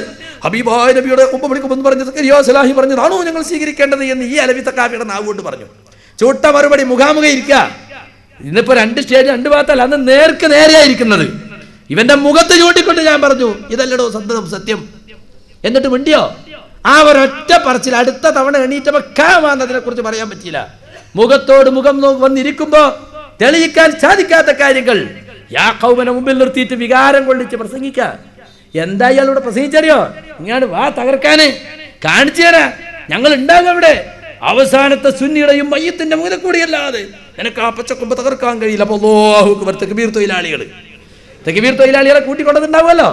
ഹബീബായ നബിയുടെ കുമ്പ വിളിക്കുമെന്ന് പറഞ്ഞത് സലാഹി പറഞ്ഞതാണോ ഞങ്ങൾ സ്വീകരിക്കേണ്ടത് എന്ന് ഈ അലവി തക്കാഫിയുടെ നാവ് കൊണ്ട് പറഞ്ഞു. ചൂട്ട മറുപടി മുഖാമുഖ ഇരിക്കുക. ഇന്നിപ്പോ 2 സ്റ്റേജ് 2 ഭാഗത്തല്ല, അന്ന് നേർക്ക് നേരെയായിരിക്കുന്നത്. ഇവന്റെ മുഖത്ത് ചൂണ്ടിക്കൊണ്ട് ഞാൻ പറഞ്ഞു, ഇതല്ലടോ സത്യം. എന്നിട്ട് മിണ്ടിയോ? ആ ഒരൊറ്റ പറച്ചിൽ അടുത്ത തവണ എണീറ്റപ്പോ കാമാന്നതിനെ കുറിച്ച് പറയാൻ പറ്റിയില്ല. മുഖത്തോട് മുഖം വന്നിരിക്കുമ്പോ തെളിയിക്കാൻ സാധിക്കാത്ത കാര്യങ്ങൾ യാ ഖൗമനെ മുമ്പിൽ നിർത്തിയിട്ട് വികാരം കൊള്ളിച്ച് പ്രസംഗിക്ക. എന്താ ഇയാളോട് പ്രസംഗിച്ചറിയോ? ഇങ്ങാട് വാ തകർക്കാന് കാണിച്ചു തരാ, ഞങ്ങൾ ഉണ്ടാകും അവിടെ. അവസാനത്തെ സുന്നിയുടെയും മയ്യത്തിന്റെ മുഖം കൂടിയല്ലാതെ നിനക്ക് ആ പച്ചക്കൊമ്പ് തകർക്കാൻ കഴിയില്ല. അപ്പൊ അല്ലാഹു അക്ബർ. തക്ബീർ തൊഴിലാളികളെ കൂട്ടിക്കൊണ്ടതുണ്ടാവുമല്ലോ.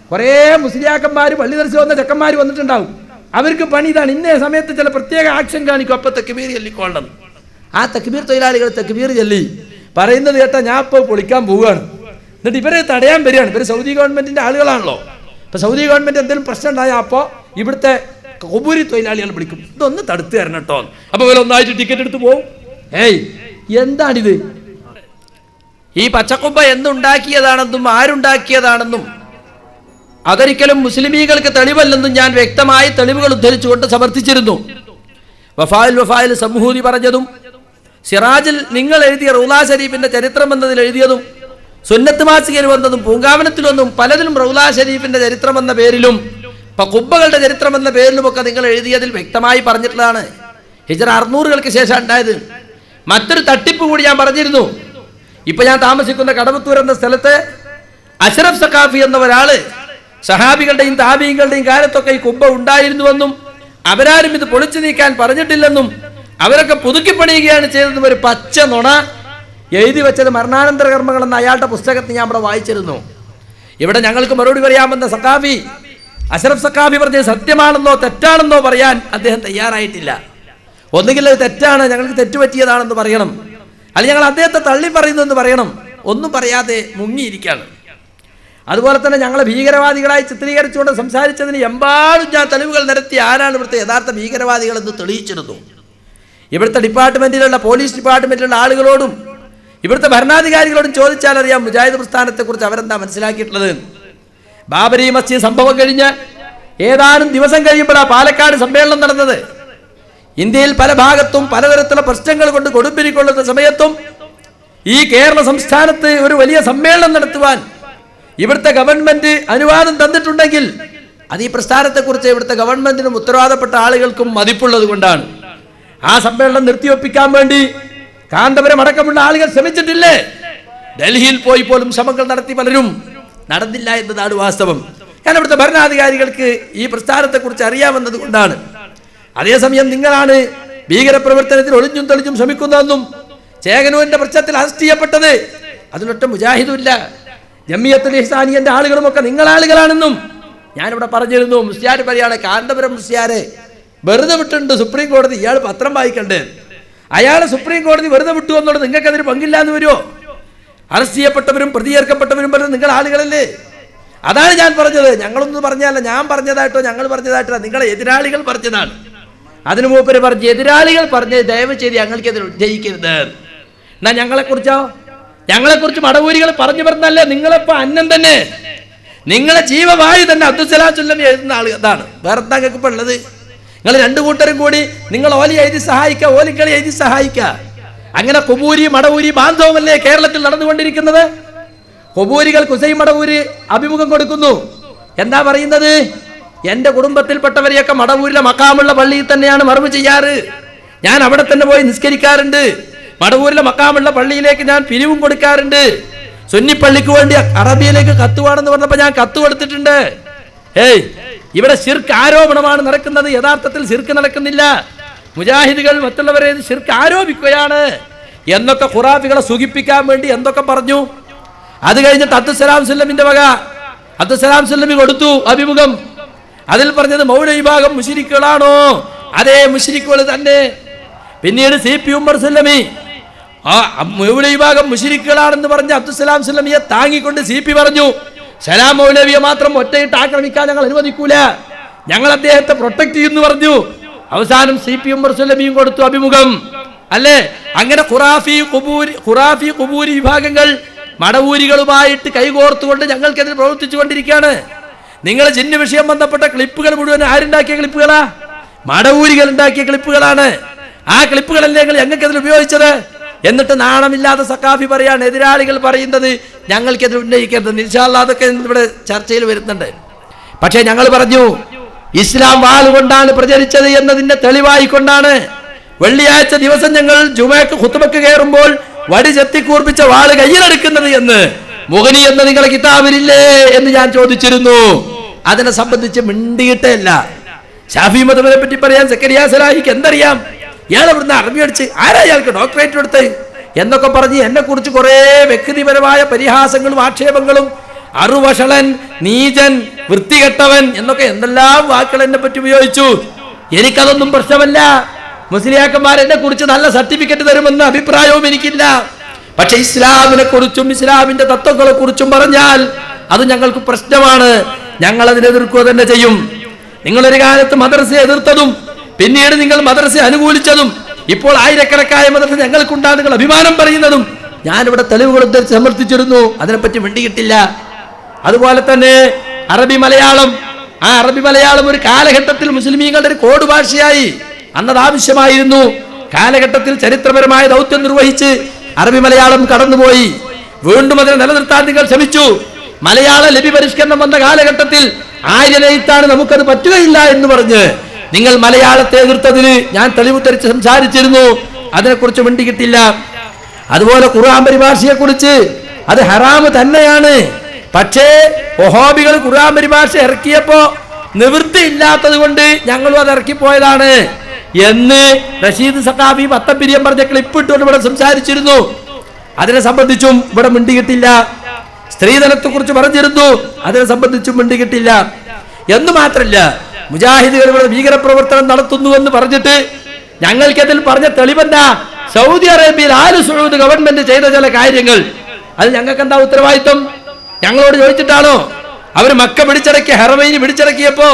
കുറേ മുസ്ലിയാക്കന്മാർ പള്ളി ദർശനം വന്ന ചെക്കന്മാർ വന്നിട്ടുണ്ടാവും. അവർക്ക് പണി ഇതാണ്, ഇന്നേ സമയത്ത് ചില പ്രത്യേക ആക്ഷൻ കാണിക്കും, അപ്പൊ തക്ബീർ ചൊല്ലിക്കൊള്ളണം. ആ തക്ബീർ തൊഴിലാളികൾ തക്ബീർ ചൊല്ലി പറയുന്നത് കേട്ടാ ഞാൻ ഇപ്പോൾ പൊളിക്കാൻ പോവുകയാണ്. എന്നിട്ട് ഇവരെ തടയാൻ വരികയാണ്. ഇവർ സൗദി ഗവൺമെന്റിന്റെ ആളുകളാണല്ലോ. അപ്പൊ സൗദി ഗവൺമെന്റ് എന്തെങ്കിലും പ്രശ്നം ഉണ്ടായാൽ അപ്പോൾ ഇവിടുത്തെ കൊബൂരി തൊഴിലാളികൾ വിളിക്കും, ഇതൊന്ന് തടുത്തു തരണം കേട്ടോ. അപ്പൊ ഇവർ ഒന്നായിട്ട് ടിക്കറ്റ് എടുത്ത് പോകും. എന്താണിത്? ഈ പച്ചക്കൊമ്പ എന്തുണ്ടാക്കിയതാണെന്നും ആരുണ്ടാക്കിയതാണെന്നും അതൊരിക്കലും മുസ്ലിമീകൾക്ക് തെളിവല്ലെന്നും ഞാൻ വ്യക്തമായി തെളിവുകൾ ഉദ്ധരിച്ചുകൊണ്ട് സമർത്ഥിച്ചിരുന്നു. വഫായിൽ സമൂഹൂതി പറഞ്ഞതും സിറാജിൽ നിങ്ങൾ എഴുതിയ റൗലാ ഷരീഫിന്റെ ചരിത്രം എന്നതിൽ എഴുതിയതും സുന്നത്ത് മാസികയിൽ വന്നതും പൂങ്കാവനത്തിൽ വന്നതും പലതിലും റൗലാ ഷരീഫിന്റെ ചരിത്രം എന്ന പേരിലും കുബ്ബകളുടെ ചരിത്രം എന്ന പേരിലുമൊക്കെ നിങ്ങൾ എഴുതിയതിൽ വ്യക്തമായി പറഞ്ഞിട്ടുള്ളതാണ്. ഹിജ്റ 600-കൾക്ക് ശേഷം ഉണ്ടായത്. മറ്റൊരു തട്ടിപ്പ് കൂടി ഞാൻ പറഞ്ഞിരുന്നു. ഇപ്പൊ ഞാൻ താമസിക്കുന്ന കടവത്തൂർ എന്ന സ്ഥലത്ത് അഷ്റഫ് സഖാഫി എന്ന ഒരാള് സഹാബികളുടെയും താബീങ്ങളുടെയും കാലത്തൊക്കെ ഈ കുബ്ബ ഉണ്ടായിരുന്നുവെന്നും അവരാരും ഇത് പൊളിച്ചു നീക്കാൻ പറഞ്ഞിട്ടില്ലെന്നും അവരൊക്കെ പുതുക്കി പണിയുകയാണ് ചെയ്തതെന്നും ഒരു പച്ച നുണ എഴുതി വെച്ചത് മരണാനന്തര കർമ്മങ്ങൾ എന്ന അയാളുടെ പുസ്തകത്തിൽ ഞാൻ ഇവിടെ വായിച്ചിരുന്നു. ഇവിടെ ഞങ്ങൾക്ക് മറുപടി പറയാമെന്ന സഖാഫി അഷ്റഫ് സഖാഫി പറഞ്ഞത് സത്യമാണെന്നോ തെറ്റാണെന്നോ പറയാൻ അദ്ദേഹം തയ്യാറായിട്ടില്ല. ഒന്നുകിൽ അത് തെറ്റാണ്, ഞങ്ങൾക്ക് തെറ്റുപറ്റിയതാണെന്ന് പറയണം, അല്ലെങ്കിൽ ഞങ്ങൾ അദ്ദേഹത്തെ തള്ളി പറയുന്നെന്ന് പറയണം. ഒന്നും പറയാതെ മുങ്ങിയിരിക്കുകയാണ്. അതുപോലെ തന്നെ ഞങ്ങളെ ഭീകരവാദികളായി ചിത്രീകരിച്ചുകൊണ്ട് സംസാരിച്ചതിന് എമ്പാടും ഞാൻ തെളിവുകൾ നിരത്തി ആരാണ് ഇവിടുത്തെ യഥാർത്ഥ ഭീകരവാദികളെന്ന് തെളിയിച്ചിരുന്നു. ഇവിടുത്തെ ഡിപ്പാർട്ട്മെന്റിലുള്ള പോലീസ് ഡിപ്പാർട്ട്മെന്റിലുള്ള ആളുകളോടും ഇവിടുത്തെ ഭരണാധികാരികളോടും ചോദിച്ചാൽ അറിയാം മുജാഹിദ് പ്രസ്ഥാനത്തെക്കുറിച്ച് അവരെന്താ മനസ്സിലാക്കിയിട്ടുള്ളത്. ബാബരി മസ്ജിദ് സംഭവം കഴിഞ്ഞ് ഏതാനും ദിവസം കഴിയുമ്പോഴാണ് പാലക്കാട് സമ്മേളനം നടന്നത്. ഇന്ത്യയിൽ പല ഭാഗത്തും പലതരത്തിലുള്ള പ്രശ്നങ്ങൾ കൊണ്ട് കൊടുമ്പിരിക്കൊള്ളുന്ന സമയത്തും ഈ കേരള സംസ്ഥാനത്ത് ഒരു വലിയ സമ്മേളനം നടത്തുവാൻ ഇവിടുത്തെ ഗവൺമെന്റ് അനുവാദം തന്നിട്ടുണ്ടെങ്കിൽ അത് ഈ പ്രസ്ഥാനത്തെക്കുറിച്ച് ഇവിടുത്തെ ഗവൺമെന്റിനും ഉത്തരവാദപ്പെട്ട ആളുകൾക്കും മതിപ്പുള്ളത് കൊണ്ടാണ്. ആ സമ്മേളനം നിർത്തിവെപ്പിക്കാൻ വേണ്ടി കാന്തപുരം അടക്കമുള്ള ആളുകൾ ശ്രമിച്ചിട്ടില്ലേ? ഡൽഹിയിൽ പോയി പോലും ശ്രമങ്ങൾ നടത്തി, പലരും നടന്നില്ല എന്നതാണ് വാസ്തവം. കാരണം ഇവിടുത്തെ ഭരണാധികാരികൾക്ക് ഈ പ്രസ്ഥാനത്തെക്കുറിച്ച് അറിയാമെന്നത് കൊണ്ടാണ്. അതേസമയം നിങ്ങളാണ് ഭീകരപ്രവർത്തനത്തിൽ ഒളിഞ്ഞും തെളിഞ്ഞും ശ്രമിക്കുന്നതെന്നും ചേകനൂരിന്റെ പ്രശ്നത്തിൽ അറസ്റ്റ് ചെയ്യപ്പെട്ടത് അതിലൊട്ട മുജാഹിദുമില്ല, ജമിയത്തുൽ ഇഹ്സാനിയന്റെ ആളുകളുമൊക്കെ നിങ്ങളാളുകളാണെന്നും ഞാനിവിടെ പറഞ്ഞിരുന്നു. മുസ്ലിയാർ പറയാണ്, കാന്തപുരം മുസ്ലിയാരെ വെറുതെ വിട്ടിട്ടുണ്ട് സുപ്രീം കോടതി, ഇയാൾ പത്രം വായിക്കണ്ടേ, അയാളെ സുപ്രീം കോടതി വെറുതെ വിട്ടു എന്നുള്ളത് നിങ്ങൾക്ക് അതിന് പങ്കില്ല എന്ന് വരുമോ? അറസ്റ്റ് ചെയ്യപ്പെട്ടവരും പ്രതിചേർക്കപ്പെട്ടവരും പറഞ്ഞത് നിങ്ങൾ ആളുകളല്ലേ? അതാണ് ഞാൻ പറഞ്ഞത്. ഞങ്ങളൊന്നും പറഞ്ഞല്ല, ഞാൻ പറഞ്ഞതായിട്ടോ ഞങ്ങൾ പറഞ്ഞതായിട്ടോ നിങ്ങളെ എതിരാളികൾ പറഞ്ഞതാണ്. അതിനു മൂപ്പര് പറഞ്ഞ് എതിരാളികൾ പറഞ്ഞത് ദയവ് ചെയ്ത് ഞങ്ങൾക്കെതിരെ ഉന്നയിക്കരുത്. എന്നാ ഞങ്ങളെക്കുറിച്ച് മടവൂരികൾ പറഞ്ഞു പറഞ്ഞല്ലേ? നിങ്ങളിപ്പോ അന്നം തന്നെ, നിങ്ങളെ ജീവവായു തന്നെ അബ്ദുസ്സലാം ചുല്ലമി എഴുതുന്ന ആൾ അതാണ്. വേറെ എന്താ നിങ്ങൾക്ക് ഇപ്പൊ ഉള്ളത്? നിങ്ങൾ രണ്ടു കൂട്ടരും കൂടി നിങ്ങൾ ഓലി എഴുതി സഹായിക്കുക, ഓലിക്കളി എഴുതി സഹായിക്കുക. അങ്ങനെ കൊബൂരി മടവൂരി ബാന്ധവമല്ലേ കേരളത്തിൽ നടന്നുകൊണ്ടിരിക്കുന്നത്? കൊബൂരികൾ കുസൈ മടവൂര് അഭിമുഖം കൊടുക്കുന്നു. എന്താ പറയുന്നത്? എന്റെ കുടുംബത്തിൽപ്പെട്ടവരെയൊക്കെ മടവൂരിലെ മക്കാമുള്ള പള്ളിയിൽ തന്നെയാണ് മറവ് ചെയ്യാറ്. ഞാൻ അവിടെ തന്നെ പോയി നിസ്കരിക്കാറുണ്ട്. മടവൂരിലെ മക്കാമുള്ള പള്ളിയിലേക്ക് ഞാൻ പിരിവും കൊടുക്കാറുണ്ട്. സുന്നിപ്പള്ളിക്ക് വേണ്ടി അറബിയിലേക്ക് കത്തുവാണെന്ന് പറഞ്ഞപ്പോൾ ഞാൻ കത്ത് കൊടുത്തിട്ടുണ്ട്. ഇവിടെ ശിർക്ക് ആരോപണമാണ് നടക്കുന്നത്, യഥാർത്ഥത്തിൽ ശിർക്ക് നടക്കുന്നില്ല. മുജാഹിദുകൾ മറ്റുള്ളവരെ ശിർക്ക് ആരോപിക്കുകയാണ് എന്നൊക്കെ ഖുറാഫികളെ സുഖിപ്പിക്കാൻ വേണ്ടി എന്തൊക്കെ പറഞ്ഞു. അത് കഴിഞ്ഞിട്ട് അബ്ദുസ്സലാം സുല്ലമിന്റെ വക അബ്ദുസ്സലാം സുല്ലമി കൊടുത്തു അഭിമുഖം. അതിൽ പറഞ്ഞത് മൗലവി വിഭാഗം മുശ്രിക്കുകളാണോ? അതേ മുശ്രിക്കുകൾ തന്നെ. പിന്നീട് CP ഉമർ സുല്ലമി മൗലവി വിഭാഗം മുശ്രിക്കുകളാണെന്ന് പറഞ്ഞ് അബ്ദുസ്സലാം സുല്ലമിയെ താങ്ങിക്കൊണ്ട് CP പറഞ്ഞു, സലാം മൗലവിയെ മാത്രം ഒറ്റയിട്ട് ആക്രമിക്കാൻ ഞങ്ങൾ അനുവദിക്കൂല, ഞങ്ങൾ അദ്ദേഹത്തെ പ്രൊട്ടക്ട് ചെയ്യുന്നു പറഞ്ഞു. അവസാനം CP ഉമർ സുല്ലമിയും കൊടുത്തു അഭിമുഖം. അല്ലേ? അങ്ങനെ ഖുറാഫി ഖുബൂരി വിഭാഗങ്ങൾ മടവൂരികളുമായിട്ട് കൈകോർത്തുകൊണ്ട് ഞങ്ങൾക്കെതിരെ പ്രവർത്തിച്ചു കൊണ്ടിരിക്കുകയാണ്. നിങ്ങൾ ജിന്ന് വിഷയം ബന്ധപ്പെട്ട ക്ലിപ്പുകൾ മുഴുവൻ ആരുണ്ടാക്കിയ ക്ലിപ്പുകളാ? മടവൂരികൾ ഉണ്ടാക്കിയ ക്ലിപ്പുകളാണ്. ആ ക്ലിപ്പുകളല്ലേ ഞങ്ങൾ ഞങ്ങൾക്കെതിരെ ഉപയോഗിച്ചത്? എന്നിട്ട് നാണമില്ലാതെ സഖാഫി പറയാണ്, എതിരാളികൾ പറയുന്നത് ഞങ്ങൾക്കെതിരെ ഉന്നയിക്കരുത്. ഇൻഷാ അല്ലാഹ് അതൊക്കെ ഇവിടെ ചർച്ചയിൽ വരുന്നുണ്ട്. പക്ഷേ ഞങ്ങൾ പറഞ്ഞു, ഇസ്ലാം വാളുകൊണ്ടാണ് പ്രചരിച്ചത് എന്നതിന്റെ തെളിവായിക്കൊണ്ടാണ് വെള്ളിയാഴ്ച ദിവസം ഞങ്ങൾ ജുമയ്ക്ക് ഖുത്ബക്ക് കയറുമ്പോൾ വടി ചെത്തിക്കൂർപ്പിച്ച വാള് കയ്യിലെടുക്കുന്നത് എന്ന് മുഗനി എന്ന നിങ്ങളെ കിതാബിലില്ലേ എന്ന് ഞാൻ ചോദിച്ചിരുന്നു. അതിനെ സംബന്ധിച്ച് മിണ്ടിയിട്ടേ ഇല്ല. ഷാഫി മദ്ഹബിനെ പറ്റി പറയാൻ സക്കരിയ സലാഹിക്ക് എന്തറിയാം? ഇയാൾ ഇവിടുന്ന് അറബി അടിച്ച് ആരാ ഇയാൾക്ക് ഡോക്ടറേറ്റ് എടുത്ത് എന്നൊക്കെ പറഞ്ഞ് എന്നെ കുറിച്ച് കുറെ വ്യക്തിപരമായ പരിഹാസങ്ങളും ആക്ഷേപങ്ങളും, അറുവഷളൻ, നീചൻ, വൃത്തികെട്ടവൻ എന്നൊക്കെ എന്തെല്ലാം വാക്കുകൾ എന്നെ പറ്റി ഉപയോഗിച്ചു. എനിക്കതൊന്നും പ്രശ്നമല്ല. മുസ്ലിയാക്കന്മാർ എന്നെ കുറിച്ച് നല്ല സർട്ടിഫിക്കറ്റ് തരുമെന്ന അഭിപ്രായവും എനിക്കില്ല. പക്ഷെ ഇസ്ലാമിനെ കുറിച്ചും ഇസ്ലാമിന്റെ തത്വങ്ങളെ കുറിച്ചും പറഞ്ഞാൽ അത് ഞങ്ങൾക്ക് പ്രശ്നമാണ്. ഞങ്ങൾ അതിനെ എതിർക്കുക തന്നെ ചെയ്യും. നിങ്ങളൊരു കാലത്ത് മദ്രസയെ എതിർത്തതും പിന്നീട് നിങ്ങൾ മദ്രസയെ അനുകൂലിച്ചതും ഇപ്പോൾ ആയിരക്കണക്കായ മദ്രസ ഞങ്ങൾക്കുണ്ടാകുന്ന നിങ്ങൾ അഭിമാനം പറയുന്നതും ഞാനിവിടെ തെളിവുകൾ സമർത്ഥിച്ചിരുന്നു. അതിനെപ്പറ്റി മിണ്ടിയിട്ടില്ല. അതുപോലെ തന്നെ അറബി മലയാളം, ആ അറബി മലയാളം ഒരു കാലഘട്ടത്തിൽ മുസ്ലിമീങ്ങളുടെ ഒരു കോഡ് ഭാഷയായി. അന്നത് ആവശ്യമായിരുന്നു. കാലഘട്ടത്തിൽ ചരിത്രപരമായ ദൗത്യം നിർവഹിച്ച് അറബി മലയാളം കടന്നുപോയി. വീണ്ടും അതിനെ നിലനിർത്താൻ നിങ്ങൾ ശ്രമിച്ചു. മലയാള ലിപി പരിഷ്കരണം വന്ന കാലഘട്ടത്തിൽ ആര്യനെഴുത്താണ്, നമുക്കത് പറ്റുകയില്ല എന്ന് പറഞ്ഞ് നിങ്ങൾ മലയാളത്തെ എതിർത്തതിന് ഞാൻ തെളിവ് തെളിച്ച് സംസാരിച്ചിരുന്നു. അതിനെക്കുറിച്ച് മിണ്ടിക്കിട്ടില്ല. അതുപോലെ ഖുർആൻ പരിഭാഷയെ കുറിച്ച് അത് ഹറാമ് തന്നെയാണ്. പക്ഷേ വഹാബികൾ ഖുർആൻ പരിഭാഷ ഇറക്കിയപ്പോ നിവൃത്തി ഇല്ലാത്തത് കൊണ്ട് ഞങ്ങളും അത് ഇറക്കിപ്പോയതാണ് എന്ന് റഷീദ് സഖാഫി വത്തപ്പിരിയം പറഞ്ഞ ക്ലിപ്പ് ഇട്ടുകൊണ്ട് ഇവിടെ സംസാരിച്ചിരുന്നു. അതിനെ സംബന്ധിച്ചും ഇവിടെ മിണ്ടിക്കിട്ടില്ല. സ്ത്രീധനത്തെ കുറിച്ച് പറഞ്ഞിരുന്നു. അതിനെ സംബന്ധിച്ചും മിണ്ടിക്കിട്ടില്ല. എന്ന് മാത്രല്ല, മുജാഹിദുകൾ ഇവിടെ ഭീകരപ്രവർത്തനം നടത്തുന്നു എന്ന് പറഞ്ഞിട്ട് ഞങ്ങൾക്കതിൽ പറഞ്ഞ തെളിവെന്താ? സൗദി അറേബ്യയിൽ ആല് സഊദ് ഗവൺമെന്റ് ചെയ്ത ചില കാര്യങ്ങൾ. അത് ഞങ്ങൾക്ക് എന്താ ഉത്തരവാദിത്വം? ഞങ്ങളോട് ചോദിച്ചിട്ടാണോ? അവർ മക്ക പിടിച്ചടക്കിയ ഹറമൈനി പിടിച്ചടക്കിയപ്പോ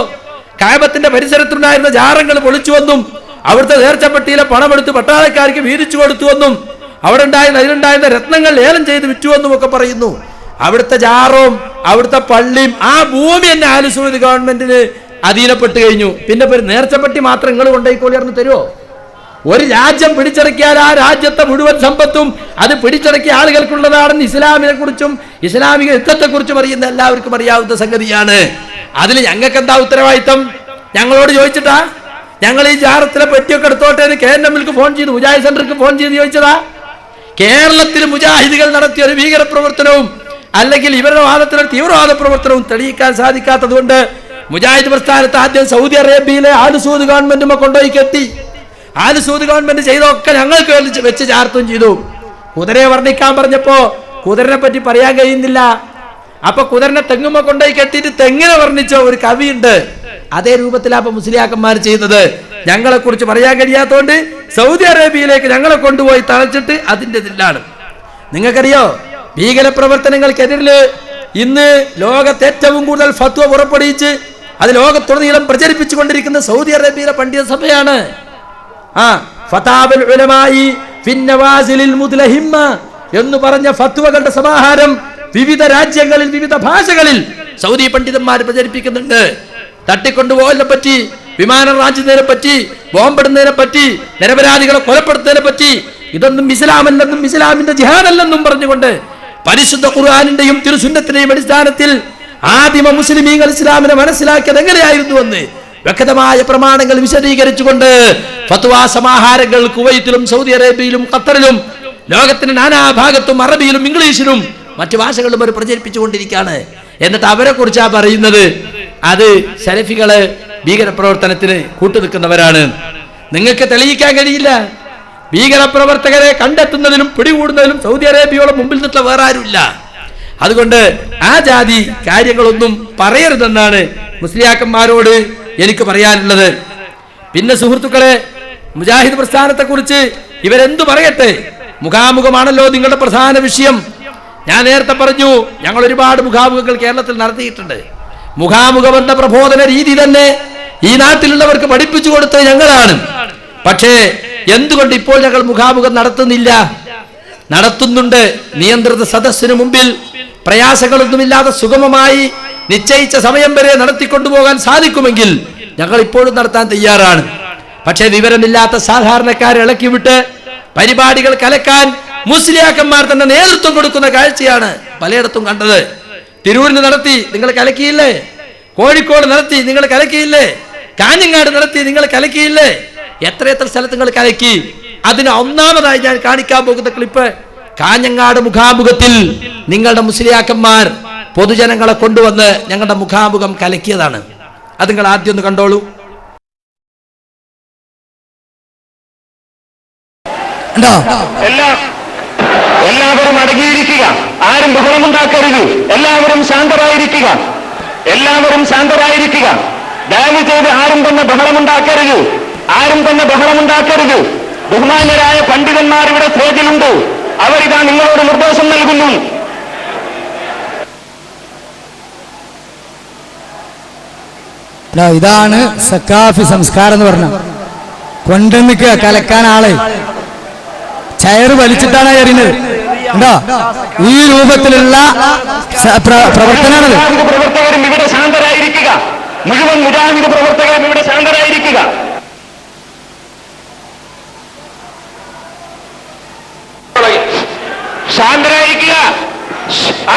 കഅബത്തിന്റെ പരിസരത്തുണ്ടായിരുന്ന ജാറങ്ങൾ പൊളിച്ചുവെന്നും അവിടുത്തെ നേർച്ചപ്പെട്ടിയിലെ പണമെടുത്ത് പട്ടാളക്കാർക്ക് വീതിച്ചു കൊടുത്തുവെന്നും അതിലുണ്ടായിരുന്ന രത്നങ്ങൾ ലേലം ചെയ്ത് വിറ്റുവെന്നും ഒക്കെ പറയുന്നു. അവിടുത്തെ ജാറും അവിടുത്തെ പള്ളിയും ആ ഭൂമി തന്നെ ആല് സഊദ് ഗവൺമെന്റിന് അധീനപ്പെട്ട് കഴിഞ്ഞു. പിന്നെ നേർച്ചപ്പെട്ടി മാത്രം നിങ്ങൾ കൊണ്ടുപോയിക്കോളിയാർന്ന് തരുമോ? ഒരു രാജ്യം പിടിച്ചടക്കിയാൽ ആ രാജ്യത്തെ മുഴുവൻ സമ്പത്തും അത് പിടിച്ചടക്കിയ ആളുകൾക്കുള്ളതാണെന്ന് ഇസ്ലാമിനെ കുറിച്ചും ഇസ്ലാമിക യുദ്ധത്തെ കുറിച്ചും അറിയുന്ന എല്ലാവർക്കും അറിയാവുന്ന സംഗതിയാണ്. അതിൽ ഞങ്ങൾക്ക് എന്താ ഉത്തരവാദിത്തം? ഞങ്ങളോട് ചോദിച്ചിട്ടാ? ഞങ്ങൾ ഈ ജാറത്തിലെ പെട്ടിയൊക്കെ എടുത്തോട്ടെ എന്ന് KNMക്ക് ഫോൺ ചെയ്ത്, മുജാഹിദ് സെന്റർക്ക് ഫോൺ ചെയ്ത് ചോദിച്ചതാ? കേരളത്തിൽ മുജാഹിദുകൾ നടത്തിയ ഒരു ഭീകര പ്രവർത്തനവും അല്ലെങ്കിൽ ഇവരുടെ വാദത്തിലൊരു തീവ്രവാദ പ്രവർത്തനവും തെളിയിക്കാൻ സാധിക്കാത്തത് കൊണ്ട് മുജാഹിദ് പ്രസ്ഥാനത്ത് ആദ്യം സൗദി അറേബ്യയിലെ ആല് സഊദ് ഗവൺമെന്റുമെ കൊണ്ടുപോയി കെട്ടി. ആല് സഊദ് ഗവൺമെന്റ് ചെയ്തൊക്കെ ഞങ്ങൾക്ക് വെച്ച് ചാർത്തും ചെയ്തു. കുതിരയെ വർണ്ണിക്കാൻ പറഞ്ഞപ്പോ കുതിരനെ പറ്റി പറയാൻ കഴിയുന്നില്ല. അപ്പൊ കുതിരനെ തെങ്ങുമ്മ കൊണ്ടുപോയി കെട്ടിയിട്ട് തെങ്ങിനെ വർണ്ണിച്ച ഒരു കവിയുണ്ട്. അതേ രൂപത്തിലാണ് അപ്പൊ മുസ്ലിയാക്കന്മാർ ചെയ്യുന്നത്. ഞങ്ങളെ കുറിച്ച് പറയാൻ കഴിയാത്തതുകൊണ്ട് സൗദി അറേബ്യയിലേക്ക് ഞങ്ങളെ കൊണ്ടുപോയി തളച്ചിട്ട് അതിൻ്റെ ഇതിലാണ്. നിങ്ങൾക്കറിയോ, ഭീകര പ്രവർത്തനങ്ങൾക്കെതിരിൽ ഇന്ന് ലോകത്ത് ഏറ്റവും കൂടുതൽ ഫത്വ പുറപ്പെടുവിച്ച് അത് ലോകത്തുടനീളം പ്രചരിപ്പിച്ചു കൊണ്ടിരിക്കുന്ന സൗദി അറേബ്യയിലെ പണ്ഡിത സഭയാണ്. ഫതാവൽ ഉലമായി ഫിന്നവാസിലിൽ മുദ്ലഹിമ്മ എന്ന് പറഞ്ഞ ഫത്വകളുടെ സമാഹാരം വിവിധ രാജ്യങ്ങളിൽ വിവിധ ഭാഷകളിൽ സൗദി പണ്ഡിതന്മാർ പ്രചരിപ്പിക്കുന്നുണ്ട്. തട്ടിക്കൊണ്ടുപോകലിനെ പറ്റി, വിമാനം റാഞ്ചുന്നതിനെ പറ്റി, ബോംബിടുന്നതിനെ പറ്റി, നിരപരാധികളെ കൊലപ്പെടുത്തുന്നതിനെ പറ്റി, ഇതൊന്നും ഇസ്ലാമല്ലെന്നും ഇസ്ലാമിന്റെ ജിഹാദല്ലെന്നും പറഞ്ഞുകൊണ്ട് പരിശുദ്ധ ഖുർആനിന്റെയും തിരുസുന്നത്തിന്റെയും അടിസ്ഥാനത്തിൽ ആദിമ മുസ്ലിമീങ്ങൾ ഇസ്ലാമിനെ മനസ്സിലാക്കിയത് എങ്ങനെയായിരുന്നുവെന്ന് വ്യക്തമായ പ്രമാണങ്ങൾ വിശദീകരിച്ചുകൊണ്ട് ഫത്വാ സമാഹാരങ്ങൾ കുവൈത്തിലും സൗദി അറേബ്യയിലും ഖത്തറിലും ലോകത്തിന്റെ നാനാഭാഗത്തും അറബിയിലും ഇംഗ്ലീഷിലും മറ്റു ഭാഷകളിലും അവർ പ്രചരിപ്പിച്ചുകൊണ്ടിരിക്കുകയാണ്. എന്നിട്ട് അവരെ കുറിച്ചാ പറയുന്നത് അത് സലഫികള് ഭീകരപ്രവർത്തനത്തിന് കൂട്ടുനിൽക്കുന്നവരാണ്. നിങ്ങൾക്ക് തെളിയിക്കാൻ കഴിയില്ല. ഭീകരപ്രവർത്തകരെ കണ്ടെത്തുന്നതിലും പിടികൂടുന്നതിലും സൗദി അറേബ്യയോളം മുമ്പിൽ നിന്നുള്ള വേറെ ആരുമില്ല. അതുകൊണ്ട് ആ ജാതി കാര്യങ്ങളൊന്നും പറയരുതെന്നാണ് മുസ്ലിയാക്കന്മാരോട് എനിക്ക് പറയാനുള്ളത്. പിന്നെ സുഹൃത്തുക്കളെ, മുജാഹിദ് പ്രസ്ഥാനത്തെ കുറിച്ച് ഇവരെന്തു പറയട്ടെ, മുഖാമുഖമാണല്ലോ നിങ്ങളുടെ പ്രധാന വിഷയം. ഞാൻ നേരത്തെ പറഞ്ഞു, ഞങ്ങൾ ഒരുപാട് മുഖാമുഖങ്ങൾ കേരളത്തിൽ നടത്തിയിട്ടുണ്ട്. മുഖാമുഖം എന്ന പ്രബോധന രീതി തന്നെ ഈ നാട്ടിലുള്ളവർക്ക് പഠിപ്പിച്ചു കൊടുത്തത് ഞങ്ങളാണ്. പക്ഷേ എന്തുകൊണ്ട് ഇപ്പോൾ ഞങ്ങൾ മുഖാമുഖം നടത്തുന്നില്ല? നടത്തുന്നുണ്ട്. നിയന്ത്രിത സദസ്സിന് മുമ്പിൽ പ്രയാസങ്ങളൊന്നുമില്ലാതെ സുഗമമായി നിശ്ചയിച്ച സമയം വരെ നടത്തിക്കൊണ്ടുപോകാൻ സാധിക്കുമെങ്കിൽ ഞങ്ങൾ ഇപ്പോഴും നടത്താൻ തയ്യാറാണ്. പക്ഷേ വിവരമില്ലാത്ത സാധാരണക്കാരെ ഇളക്കിവിട്ട് പരിപാടികൾ കലക്കാൻ മുസ്ലിയാക്കന്മാർ തന്നെ നേതൃത്വം കൊടുക്കുന്ന കാഴ്ചയാണ് പലയിടത്തും കണ്ടത്. തിരൂരിന് നടത്തി, നിങ്ങൾ കലക്കിയില്ലേ? കോഴിക്കോട് നടത്തി, നിങ്ങൾ കലക്കിയില്ലേ? കാഞ്ഞങ്ങാട് നടത്തി, നിങ്ങൾ കലക്കിയില്ലേ? എത്ര സ്ഥലത്ത് നിങ്ങൾ കലക്കി. അതിന് ഒന്നാമതായി ഞാൻ കാണിക്കാൻ പോകുന്ന ക്ലിപ്പ്, കാഞ്ഞങ്ങാട് മുഖാമുഖത്തിൽ നിങ്ങളുടെ മുസ്ലിയാക്കന്മാർ പൊതുജനങ്ങളെ കൊണ്ടുവന്ന് ഞങ്ങളുടെ മുഖാമുഖം കലക്കിയതാണ്. അത് നിങ്ങൾ ആദ്യം ഒന്ന് കണ്ടോളൂ. എല്ലാവരും അടങ്ങിയിരിക്കുക, ആരും ബഹളമുണ്ടാക്കരുത്, എല്ലാവരും ശാന്തരായിരിക്കുക, എല്ലാവരും ശാന്തരായിരിക്കുക. ദയവ് ചെയ്ത് ആരും തന്നെ ബഹളമുണ്ടാക്കരുത്, ആരും തന്നെ ബഹളമുണ്ടാക്കരുത്. ബഹുമാന്യരായ പണ്ഡിതന്മാർ ഇവിടെ സ്റ്റേജിലുണ്ട്, അവരിതാ നിങ്ങളോട് നിർദ്ദേശം നൽകുന്നു. ഇതാണ് സക്കാഫി സംസ്കാരം എന്ന് പറഞ്ഞ. കൊണ്ടുനിൽക്കുക കലക്കാൻ ആളെ ചയറ് വലിച്ചിട്ടാണ് എറിയുന്നത്. ഉണ്ടോ? ഈ രൂപത്തിലുള്ള പ്രവർത്തനമാണത്. പ്രവർത്തകരും ഇവിടെ ശാന്തരായിരിക്കുക, മുഴുവൻ മുജാഹിദ് പ്രവർത്തകരും ഇവിടെ ശാന്തരായിരിക്കുക. ശാന്തരായിരിക്കുക.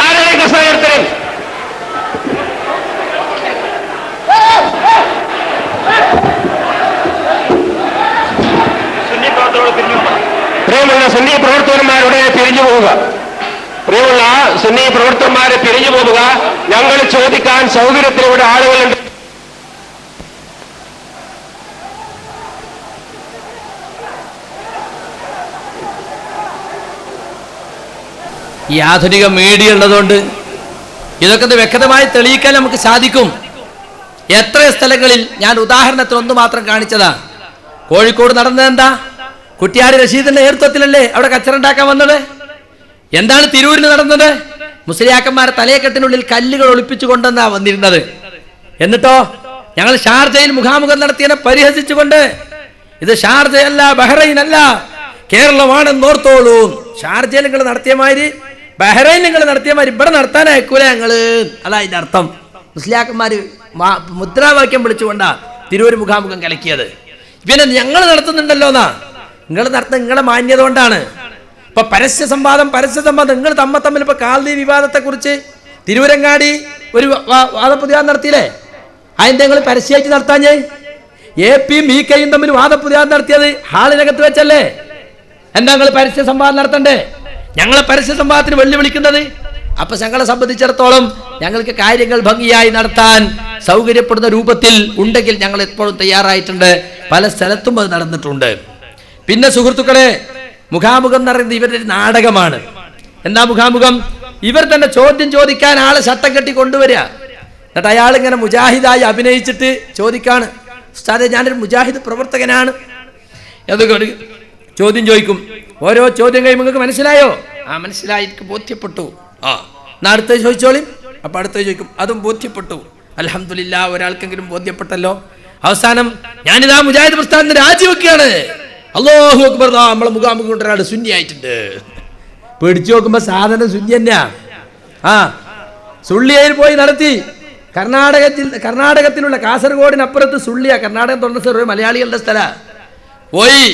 ആരായ കസായർത്തരൻ പ്രിയമുള്ള സുന്നി പ്രവർത്തകന്മാരുടെ പിരിഞ്ഞു പോവുക. പ്രിയമുള്ള സുന്നി പ്രവർത്തകന്മാരെ പിരിഞ്ഞു പോവുക. ഞങ്ങൾ ചോദിക്കാൻ സൗകര്യത്തിന് ഇവിടെ ആളുകളുണ്ട്. ഈ ആധുനിക മീഡിയ ഉള്ളതുകൊണ്ട് ഇതൊക്കെ വ്യക്തമായി തെളിയിക്കാൻ നമുക്ക് സാധിക്കും. എത്ര സ്ഥലങ്ങളിൽ ഞാൻ ഉദാഹരണത്തിന് ഒന്ന് മാത്രം കാണിച്ചതാ. കോഴിക്കോട് നടന്നത് എന്താ? കുറ്റ്യാടി റഷീദിന്റെ നേതൃത്വത്തിലല്ലേ അവിടെ കച്ചറുണ്ടാക്കാൻ വന്നത്? എന്താണ് തിരൂരിൽ നടന്നത്? മുസ്ലിയാക്കന്മാരെ തലയെക്കെട്ടിനുള്ളിൽ കല്ലുകൾ ഒളിപ്പിച്ചു കൊണ്ടെന്നാ വന്നിരുന്നത്. എന്നിട്ടോ ഞങ്ങൾ ഷാർജയിൽ മുഖാമുഖം നടത്തിയതിനെ പരിഹസിച്ചുകൊണ്ട്, ഇത് ഷാർജയല്ല, ബഹ്റൈൻ അല്ല, കേരളമാണെന്ന് ഓർത്തോളൂ. ഷാർജയിൽ നിങ്ങൾ നടത്തിയ മാതിരി, ബഹ്റൈൻ നിങ്ങൾ നടത്തിയ മാതിരി ഇവിടെ നടത്താൻ അയക്കൂല ഞങ്ങള്. അതാ ഇതിന്റെ അർത്ഥം. മുസ്ലിയാക്കന്മാര് മുദ്രാവാക്യം വിളിച്ചുകൊണ്ടാ തിരൂര് മുഖാമുഖം കലക്കിയത്. പിന്നെ ഞങ്ങൾ നടത്തുന്നുണ്ടല്ലോ എന്നാ. നിങ്ങൾ നടത്തുന്ന നിങ്ങളെ മാന്യത കൊണ്ടാണ്. ഇപ്പൊ പരസ്യ സംവാദം നിങ്ങൾ തമ്മിൽ ഇപ്പൊ കാൽദി വിവാദത്തെ കുറിച്ച് തിരൂരങ്ങാടി ഒരു വാദപ്രതിവാദം നടത്തിയില്ലേ? അതിന്റെ നിങ്ങൾ പരസ്യമായിട്ട് നടത്താഞ്ഞേ? AP-യും BK-യും തമ്മിൽ വാദപ്രതിവാദം നടത്തിയത് ഹാളിനകത്ത് വെച്ചല്ലേ? എന്താ നിങ്ങൾ പരസ്യ സംവാദം നടത്തണ്ടേ? ഞങ്ങളെ പരസ്യ സംവാദത്തിന് വെല്ലുവിളിക്കുന്നത്? അപ്പൊ ഞങ്ങളെ സംബന്ധിച്ചിടത്തോളം ഞങ്ങൾക്ക് കാര്യങ്ങൾ ഭംഗിയായി നടത്താൻ സൗകര്യപ്പെടുന്ന രൂപത്തിൽ ഉണ്ടെങ്കിൽ ഞങ്ങൾ എപ്പോഴും തയ്യാറായിട്ടുണ്ട്. പല സ്ഥലത്തും അത് നടന്നിട്ടുണ്ട്. പിന്നെ സുഹൃത്തുക്കളെ, മുഖാമുഖം എന്ന് പറയുന്നത് ഇവരുടെ ഒരു നാടകമാണ്. എന്താ മുഖാമുഖം? ഇവർ തന്നെ ചോദ്യം ചോദിക്കാൻ ആളെ ശട്ടം കെട്ടി കൊണ്ടുവരിക. എന്നിട്ട് അയാളിങ്ങനെ മുജാഹിദായി അഭിനയിച്ചിട്ട് ചോദിക്കാണ്, ഉസ്താദേ ഞാനൊരു മുജാഹിദ് പ്രവർത്തകനാണ്. അതുകൊണ്ട് ചോദ്യം ചോദിക്കും. ഓരോ ചോദ്യം കഴിയുമ്പോൾ നിങ്ങൾക്ക് മനസ്സിലായോ? മനസ്സിലായി, എനിക്ക് ബോധ്യപ്പെട്ടു. എന്നാ അടുത്ത ചോദിച്ചോളി. അപ്പൊ അടുത്ത ചോദിക്കും, അതും ബോധ്യപ്പെട്ടു. അൽഹംദുലില്ലാ, ഒരാൾക്കെങ്കിലും ബോധ്യപ്പെട്ടല്ലോ. അവസാനം ഞാനിതാ മുജാഹിദ് പ്രസ്ഥാനത്തിന് രാജിവെക്കുകയാണ്. അല്ലാഹു അക്ബർ. നമ്മളെ മുഖാമുഖം കൊണ്ട് ഒരാൾ സുന്നി ആയിട്ടുണ്ട്. പിടിച്ചു നോക്കുമ്പോ സാധനം സുന്നി തന്നെയാ. സുള്ളിയയിൽ പോയി നടത്തി. കർണാടകത്തിലുള്ള കാസർഗോഡിനപ്പുറത്ത് സുള്ളിയ, കർണാടകം തൊണ്ട മലയാളികളുടെ സ്ഥല. പോയി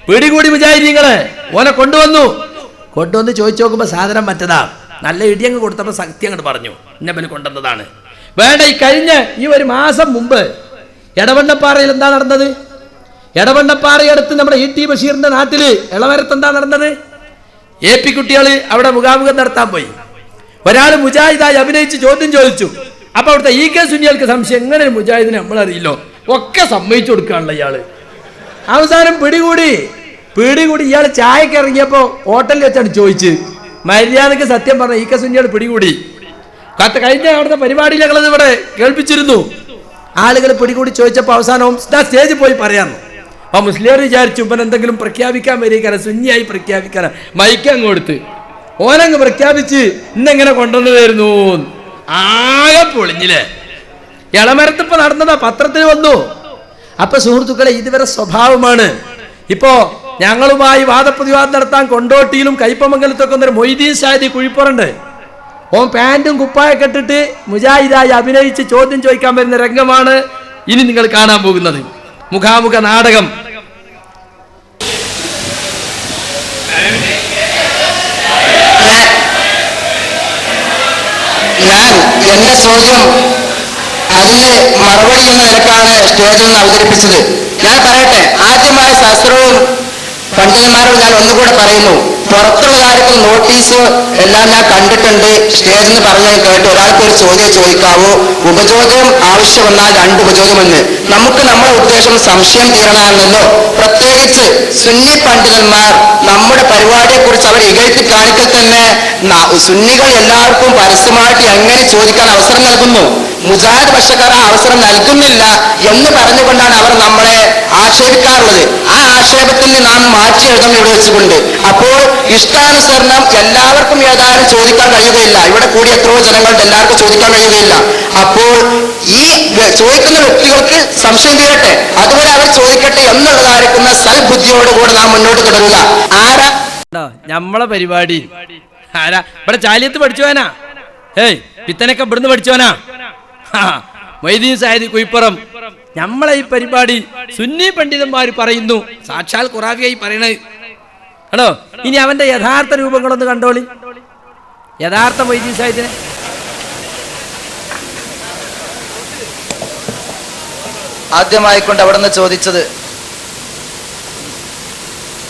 പിടികൂടി മുജാഹിദീങ്ങള്. ഓനെ കൊണ്ടുവന്ന് ചോദിച്ചു നോക്കുമ്പോ സാധനം മറ്റതാ. നല്ല ഇടിയങ്ങ് കൊടുത്തപ്പോ സത്യം അങ്ങോട്ട് പറഞ്ഞു, ഇന്നബല് കൊണ്ടുവന്നതാണ്. വേണ്ട, ഈ ഒരു മാസം മുമ്പ് എടവണ്ണപ്പാറയിൽ എന്താ നടന്നത്? എടവണ്ണപ്പാറയടുത്ത് നമ്മുടെ ET ബഷീറിന്റെ നാട്ടില് ഇളവരത്ത് എന്താ നടന്നത്? AP കുട്ടികള് അവിടെ മുഖാമുഖം നടത്താൻ പോയി. ഒരാൾ മുജാഹിദായി അഭിനയിച്ച് ചോദ്യം ചോദിച്ചു. അപ്പൊ അവിടുത്തെ EK സുന്നികൾക്ക് സംശയം, എങ്ങനെ മുജാഹിദിനെ നമ്മളറിയില്ലോ, ഒക്കെ സമ്മതിച്ചു കൊടുക്കാണല്ലോ ഇയാള്. അവസാനം പിടികൂടി. ഇയാൾ ചായക്ക് ഇറങ്ങിയപ്പോ ഹോട്ടലിൽ വെച്ചാണ് ചോദിച്ച്, മര്യാദക്ക് സത്യം പറഞ്ഞ ഈ സുന്നിയോട് പിടികൂടി. കഴിഞ്ഞ അവിടുത്തെ പരിപാടിയിൽ ഞങ്ങളത് ഇവിടെ കേൾപ്പിച്ചിരുന്നു. ആളുകൾ പിടികൂടി ചോദിച്ചപ്പോൾ അവസാനം സ്റ്റേജിൽ പോയി പറയാന്നു. അപ്പൊ മുസ്ലിം വിചാരിച്ചു ഇവൻ എന്തെങ്കിലും പ്രഖ്യാപിക്കാൻ വരികയാണ്, സുന്നിയായി പ്രഖ്യാപിക്കാൻ മൈക്കങ്ങ് കൊടുത്ത് ഓനങ്ങ് പ്രഖ്യാപിച്ച് ഇന്നെങ്ങനെ കൊണ്ടുവന്നതായിരുന്നു. ആകെ പൊളിഞ്ഞില്ലേ. ഇളമരത്തിപ്പോ നടന്നതാ, പത്രത്തിൽ വന്നു. അപ്പൊ സുഹൃത്തുക്കളെ, ഇതുവരെ സ്വഭാവമാണ്. ഇപ്പോ ഞങ്ങളുമായി വാദപ്രതിവാദം നടത്താൻ കൊണ്ടോട്ടിയിലും കയ്പമംഗലത്തൊക്കെ ഒന്നൊരു മൊയ്തീൻ സാദി കുഴിപ്പുറണ്ട്. ഓൻ പാൻറ്റും കുപ്പായൊക്കെ ഇട്ടിട്ട് മുജാഹിദായി അഭിനയിച്ച് ചോദ്യം ചോദിക്കാൻ വരുന്ന രംഗമാണ് ഇനി നിങ്ങൾ കാണാൻ പോകുന്നത്. മുഖാമുഖ നാടകം. ഞാൻ എന്റെ ചോദ്യം അതിന് മറുപടി എന്ന നിലക്കാണ് സ്റ്റേജിൽ നിന്ന് അവതരിപ്പിച്ചത്. ഞാൻ പറയട്ടെ, ആദ്യമായ ശാസ്ത്രവും പണ്ഡിതന്മാരോട് ഞാൻ ഒന്നുകൂടെ പറയുന്നു. പുറത്തുള്ള കാര്യത്തിൽ നോട്ടീസ് എല്ലാം ഞാൻ കണ്ടിട്ടുണ്ട്. സ്റ്റേജിൽ നിന്ന് പറഞ്ഞാൽ കേട്ട് ഒരാൾക്ക് ഒരു ചോദ്യം ചോദിക്കാവൂ, ഉപചോദ്യം ആവശ്യം വന്നാൽ 2 ഉപചോദ്യമെന്ന്. നമുക്ക് നമ്മുടെ ഉദ്ദേശം സംശയം തീരണമാണല്ലോ. പ്രത്യേകിച്ച് സുന്നി പണ്ഡിതന്മാർ നമ്മുടെ പരിപാടിയെക്കുറിച്ച് അവർ ഇകഴ്ത്തി കാണിക്കൽ തന്നെ സുന്നികൾ എല്ലാവർക്കും പരസ്യമായിട്ട് എങ്ങനെ ചോദിക്കാൻ അവസരം നൽകുന്നു, മുജാഹിദ് പക്ഷക്കാർ ആ അവസരം നൽകുന്നില്ല എന്ന് പറഞ്ഞുകൊണ്ടാണ് അവർ നമ്മളെ ആക്ഷേപിക്കാറുള്ളത്. ആ ആക്ഷേപത്തിൽ നാം മാറ്റി എഴുതണം ഇവിടെ വെച്ചുകൊണ്ട്. അപ്പോൾ ഇഷ്ടാനുസരണം എല്ലാവർക്കും ഏതായാലും ചോദിക്കാൻ കഴിയുകയില്ല. ഇവിടെ കൂടി എത്രയോ ജനങ്ങളുടെ എല്ലാവർക്കും ചോദിക്കാൻ കഴിയുകയില്ല. അപ്പോൾ ഈ ചോദിക്കുന്ന വ്യക്തികൾക്ക് സംശയം തീരട്ടെ, അതുപോലെ അവർ ചോദിക്കട്ടെ എന്നുള്ളതായിരിക്കുന്ന സൽബുദ്ധിയോടുകൂടെ നാം മുന്നോട്ട് തുടരുക. നമ്മളെ പരിപാടി ആരാ? ഇവിടെ ചാലിയത്ത് പഠിച്ചോനാ, പിത്തനൊക്കെ ഇവിടുന്ന് പഠിച്ചോനാ, മൊയ്തീൻ സാദി കുഴിപ്പുറം. നമ്മളെ ഈ പരിപാടി സുന്നി പണ്ഡിതന്മാർ പറയുന്നു, സാക്ഷാൽ ഖുറാഫിയായി പറയണത് ആണോ? ഇനി അവന്റെ യഥാർത്ഥ രൂപങ്ങളൊന്ന് കണ്ടോളി. യഥാർത്ഥ മൊയ്തീൻ സാദിനെ ആദ്യമായിക്കൊണ്ട് അവിടെ നിന്ന് ചോദിച്ചത്,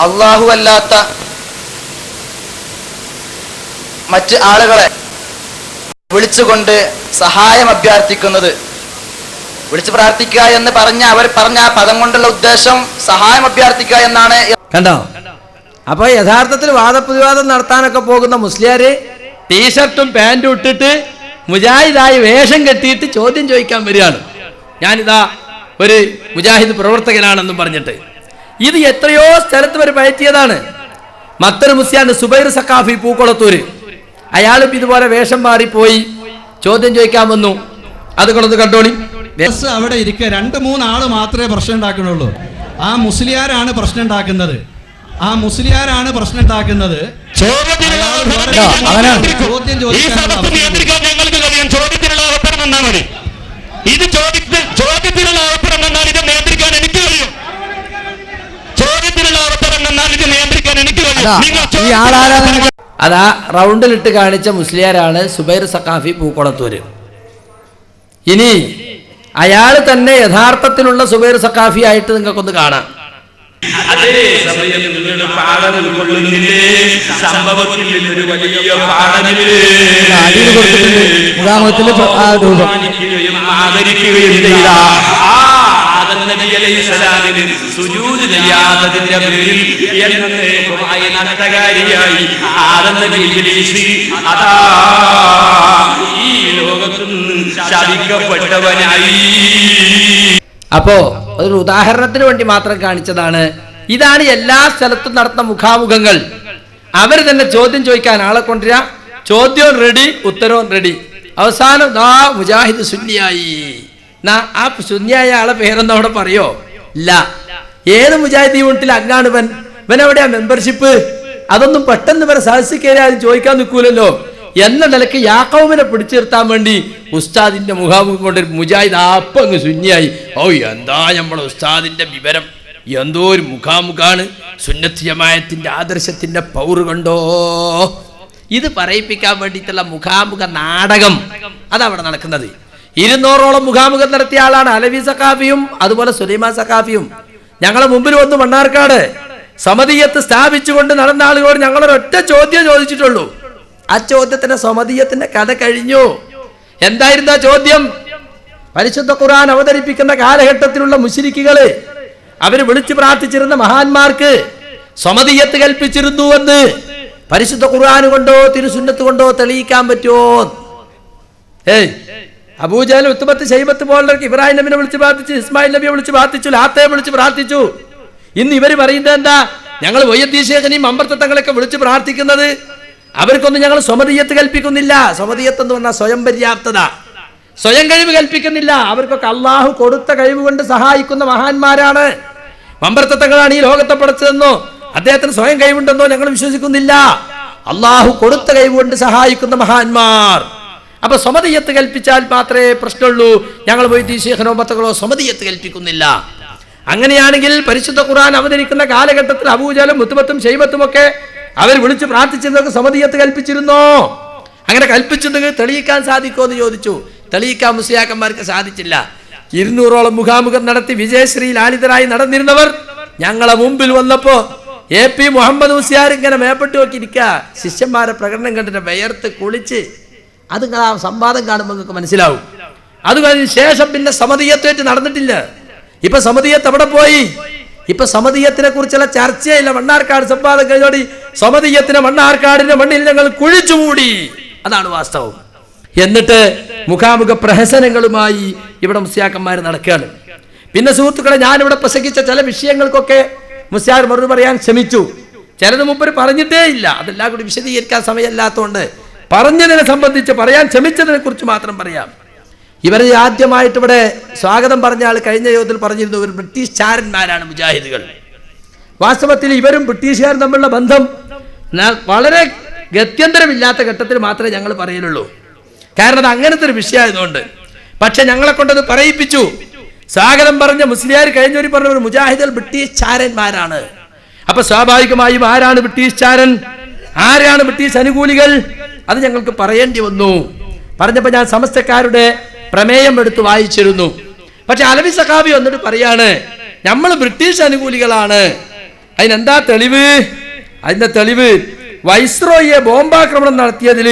അള്ളാഹു അല്ലാത്ത മറ്റ് ആളുകളെ വിളിച്ചുകൊണ്ട് സഹായം അഭ്യർത്ഥിക്കുന്നത്, വിളിച്ചു പ്രാർത്ഥിക്കുക എന്ന് അവർ പറഞ്ഞ ആ പദം കൊണ്ടുള്ള ഉദ്ദേശം സഹായം അഭ്യർത്ഥിക്കുക എന്നാണ്. കണ്ടോ? അപ്പൊ യഥാർത്ഥത്തിൽ വാദപ്രതിവാദം നടത്താനൊക്കെ പോകുന്ന മുസ്ലിയാര് ടീഷർട്ടും പാൻറ്റും ഇട്ടിട്ട് മുജാഹിദായി വേഷം കെട്ടിയിട്ട് ചോദ്യം ചോദിക്കാൻ വരികയാണ്. ഞാനിതാ ഒരു മുജാഹിദ് പ്രവർത്തകനാണെന്നും പറഞ്ഞിട്ട്. ഇത് എത്രയോ സ്ഥലത്ത് വരെ പയറ്റിയതാണ്. മത്തർ മുസ്ലിയാന്റെ സുബൈർ സഖാഫി പൂക്കുളത്തൂര്, അയാളും ഇതുപോലെ വേഷം മാറിപ്പോയി ചോദ്യം ചോദിക്കാൻ വന്നു. അതുകൊണ്ടൊന്ന് കണ്ടോളി. അവിടെ ഇരിക്കുക 2-3 ആള് മാത്രമേ പ്രശ്നം ഉണ്ടാക്കുന്നുള്ളൂ. ആ മുസ്ലിയാരാണ് പ്രശ്നം ഉണ്ടാക്കുന്നത്. ചോദ്യം ചോദിക്കാനുള്ള അവസരം തന്നാൽ മതി. ഇത് ചോദ്യത്തിനുള്ള അവസരം തന്നാൽ ഇത് നിയന്ത്രിക്കാൻ എനിക്ക് കഴിയും. അതാ റൗണ്ടിലിട്ട് കാണിച്ച മുസ്ലിയാരാണ് സുബൈർ സഖാഫി പൂക്കുളത്തൂര്. ഇനി അയാൾ തന്നെ യഥാർത്ഥത്തിലുള്ള സുബൈർ സഖാഫി ആയിട്ട് നിങ്ങൾക്കൊന്ന് കാണാം. അതേ സമയം നിങ്ങൾ പാഠം ഉൾക്കൊള്ളുന്നില്ലേ? സംഭവത്തിൽ നിന്നൊരു വലിയ പാഠമില്ലേ? ആദരിക്കുകയും ചെയ്ത ആ ആദം നബി അലൈഹിസ്സലാമിന് സുജൂദ് ചെയ്യാത്തതിന്റെ പേരിൽ എന്നേക്കുമായി നഷ്ടകാരിയായി ആദം നബി ഇബ്ലീസ് അതാ ഈ ലോകത്തു നിന്ന് ശപിക്കപ്പെട്ടവനായി. അപ്പോ അതൊരു ഉദാഹരണത്തിന് വേണ്ടി മാത്രം കാണിച്ചതാണ്. ഇതാണ് എല്ലാ സ്ഥലത്തും നടത്തുന്ന മുഖാമുഖങ്ങൾ. അവർ തന്നെ ചോദ്യം ചോദിക്കാൻ ആളെ കൊണ്ടുവരിക, ചോദ്യവും റെഡി, ഉത്തരവും റെഡി. അവസാനം മുജാഹിദ് സുന്നിയായി. ആ സുന്നിയായ ആളെ പേരൊന്നും അവിടെ പറയോ? ഇല്ല. ഏത് മുജാഹിദ് യൂണിറ്റിൽ അങ്ങാണ് ഇവനെവിടെയാ മെമ്പർഷിപ്പ്? അതൊന്നും പെട്ടെന്ന് ഇവരെ സാഹസിക്കേരി ആരും ചോദിക്കാൻ നിൽക്കൂലല്ലോ എന്ന നിലക്ക് യാക്കൗമിനെ പിടിച്ചു നിർത്താൻ വേണ്ടി ഉസ്താദിന്റെ മുഖാമുഖം കൊണ്ട് മുജാഹിദ് അപ്പം അങ്ങ് സുന്നിയായി. എന്താ നമ്മളെ ഉസ്താദിന്റെ വിവരം, എന്തോ ഒരു മുഖാമുഖാണ്. സുന്നത്ത് ജമാഅത്തിന്റെ ആദർശത്തിന്റെ പൗറ് കണ്ടോ? ഇത് പറയിപ്പിക്കാൻ വേണ്ടിയിട്ടുള്ള മുഖാമുഖ നാടകം അതവിടെ നടക്കുന്നത്. 200ഓളം മുഖാമുഖം നടത്തിയ ആളാണ് അലവി സഖാഫിയും അതുപോലെ സുലൈമാൻ സഖാഫിയും. ഞങ്ങളെ മുമ്പിൽ വന്ന് മണ്ണാർക്കാട് സമദിയത്ത് സ്ഥാപിച്ചുകൊണ്ട് നടന്ന ആളുകളോട് ഞങ്ങളൊരൊറ്റ ചോദ്യം ചോദിച്ചിട്ടുള്ളൂ. ആ ചോദ്യത്തിന്റെ സമദിയത്തിന്റെ കഥ കഴിഞ്ഞു. എന്തായിരുന്നു ആ ചോദ്യം? പരിശുദ്ധ ഖുർആൻ അവതരിപ്പിക്കുന്ന കാലഘട്ടത്തിലുള്ള മുശ്രിക്കുകള് അവര് വിളിച്ചു പ്രാർത്ഥിച്ചിരുന്ന മഹാന്മാർക്ക് സമദിയത്ത് കൽപ്പിച്ചിരുന്നുവെന്ന് പരിശുദ്ധ ഖുർആൻ കൊണ്ടോ തിരുസുന്നത്ത് കൊണ്ടോ തെളിയിക്കാൻ പറ്റുമോ? അബൂജഹൽ, ഉത്ബത്ത്, ശൈബത്ത് പോലുള്ളവർക്ക് ഇബ്രാഹിം നബിനെ വിളിച്ച് പ്രാർത്ഥിച്ചു, ഇസ്മായിൽ നബിയെ വിളിച്ച് പ്രാർത്ഥിച്ചു, ലാത്തയെ വിളിച്ച് പ്രാർത്ഥിച്ചു. ഇന്ന് ഇവർ പറയുന്നത് എന്താ? ഞങ്ങൾ വയ്യദ്ദീൻ ശേഖനെയും അമ്പർത്തങ്ങളൊക്കെ വിളിച്ച് പ്രാർത്ഥിക്കുന്നത്. അവർക്കൊന്നും ഞങ്ങൾ സ്വമതീയത്ത് കൽപ്പിക്കുന്നില്ല. സ്വമതീയത്ത് എന്ന് പറഞ്ഞാൽ സ്വയം പര്യാപ്തത, സ്വയം കഴിവ് കൽപ്പിക്കുന്നില്ല. അവർക്കൊക്കെ അള്ളാഹു കൊടുത്ത കഴിവ് കൊണ്ട് സഹായിക്കുന്ന മഹാന്മാരാണ്. മമ്പർത്തങ്ങളാണ് ഈ ലോകത്തെ പടച്ചതെന്നോ അദ്ദേഹത്തിന് സ്വയം കഴിവുണ്ടെന്നോ ഞങ്ങൾ വിശ്വസിക്കുന്നില്ല. അള്ളാഹു കൊടുത്ത കഴിവ് കൊണ്ട് സഹായിക്കുന്ന മഹാന്മാർ. അപ്പൊ സ്വമതീയത്ത് കൽപ്പിച്ചാൽ മാത്രമേ പ്രശ്നമുള്ളൂ. ഞങ്ങൾ വൈദ്യ ശേഖനോ മത്തകളോ സ്വമതീയത്ത് കൽപ്പിക്കുന്നില്ല. അങ്ങനെയാണെങ്കിൽ പരിശുദ്ധ ഖുർആൻ അവതരിക്കുന്ന കാലഘട്ടത്തിൽ അബൂജഹലും മുത്തുബത്തും ശൈബത്തും ഒക്കെ അവർ വിളിച്ച് പ്രാർത്ഥിച്ചിരുന്നവർക്ക് സമദിയത്ത് കൽപ്പിച്ചിരുന്നോ? അങ്ങനെ കൽപ്പിച്ചിട്ടുണ്ടെങ്കിൽ തെളിയിക്കാൻ സാധിക്കുമോ എന്ന് ചോദിച്ചു. തെളിയിക്കാൻ മുസ്ലിയാക്കന്മാർക്ക് സാധിച്ചില്ല. 200ഓളം മുഖാമുഖം നടത്തി വിജയശ്രീ ലാളിതരായി നടന്നിരുന്നവർ ഞങ്ങളെ മുമ്പിൽ വന്നപ്പോ AP മുഹമ്മദ് മുസ്ലിയാർ ഇങ്ങനെ മേപ്പെട്ട് നോക്കിയിരിക്കുക. ശിഷ്യന്മാരെ പ്രകടനം കണ്ടിട്ട് വിയർത്ത് കുളിച്ച്. അത് നിങ്ങൾ ആ സംവാദം കാണുമ്പോൾ നിങ്ങൾക്ക് മനസ്സിലാവും. അത് കഴിഞ്ഞ ശേഷം പിന്നെ സമദിയത്തേറ്റ് നടന്നിട്ടില്ല. ഇപ്പൊ സമദിയത്ത് എവിടെ പോയി? ഇപ്പൊ സമദിയത്തിനെ കുറിച്ചുള്ള ചർച്ചയില്ല. മണ്ണാർക്കാട് സംവാദം കഴിഞ്ഞോടി സമദിയത്തിനെ മണ്ണാർക്കാടിന്റെ മണ്ണിൽ ഞങ്ങൾ കുഴിച്ചു മൂടി. അതാണ് വാസ്തവം. എന്നിട്ട് മുഖാമുഖ പ്രഹസനങ്ങളുമായി ഇവിടെ മുസ്ലിയാക്കന്മാർ നടക്കുകയാണ്. പിന്നെ സുഹൃത്തുക്കളെ, ഞാനിവിടെ പ്രസംഗിച്ച ചില വിഷയങ്ങൾക്കൊക്കെ മുസ്ലിയാർ മറുപടി പറയാൻ ശ്രമിച്ചു. ചിലത് മുമ്പ് പറഞ്ഞിട്ടേ ഇല്ല. അതെല്ലാം കൂടി വിശദീകരിക്കാൻ സമയമല്ലാത്തതുകൊണ്ട് പറഞ്ഞതിനെ സംബന്ധിച്ച് പറയാൻ ശ്രമിച്ചതിനെ കുറിച്ച് മാത്രം പറയാം. ഇവർ ആദ്യമായിട്ട് ഇവിടെ സ്വാഗതം പറഞ്ഞ ആൾ കഴിഞ്ഞ യോഗത്തിൽ പറഞ്ഞിരുന്നു, ഇവർ ബ്രിട്ടീഷ് ചാരന്മാരാണ് മുജാഹിദുകൾ. വാസ്തവത്തിൽ ഇവരും ബ്രിട്ടീഷുകാരും തമ്മിലുള്ള ബന്ധം വളരെ ഗത്യന്തരമില്ലാത്ത ഘട്ടത്തിൽ മാത്രമേ ഞങ്ങൾ പറയലുള്ളൂ. കാരണം അത് അങ്ങനത്തെ ഒരു വിഷയമായതുകൊണ്ട്. പക്ഷെ ഞങ്ങളെ കൊണ്ടത് പറയിപ്പിച്ചു. സ്വാഗതം പറഞ്ഞ മുസ്ലിയാർ കഴിഞ്ഞവർ പറഞ്ഞ ഒരു മുജാഹിദുകൾ ബ്രിട്ടീഷ് ചാരന്മാരാണ്. അപ്പൊ സ്വാഭാവികമായും ആരാണ് ബ്രിട്ടീഷ് ചാരൻ, ആരാണ് ബ്രിട്ടീഷ് അനുകൂലികൾ, അത് ഞങ്ങൾക്ക് പറയേണ്ടി വന്നു. പറഞ്ഞപ്പോൾ ഞാൻ സമസ്തക്കാരുടെ പ്രമേയം എടുത്ത് വായിച്ചിരുന്നു. പക്ഷെ അലവി സഖാബി വന്നിട്ട് പറയാണ് നമ്മൾ ബ്രിട്ടീഷ് അനുകൂലികളാണ്. അതിനെന്താ തെളിവ്? അതിന്റെ തെളിവ് വൈസ്രോയിയെ ബോംബാക്രമണം നടത്തിയതിൽ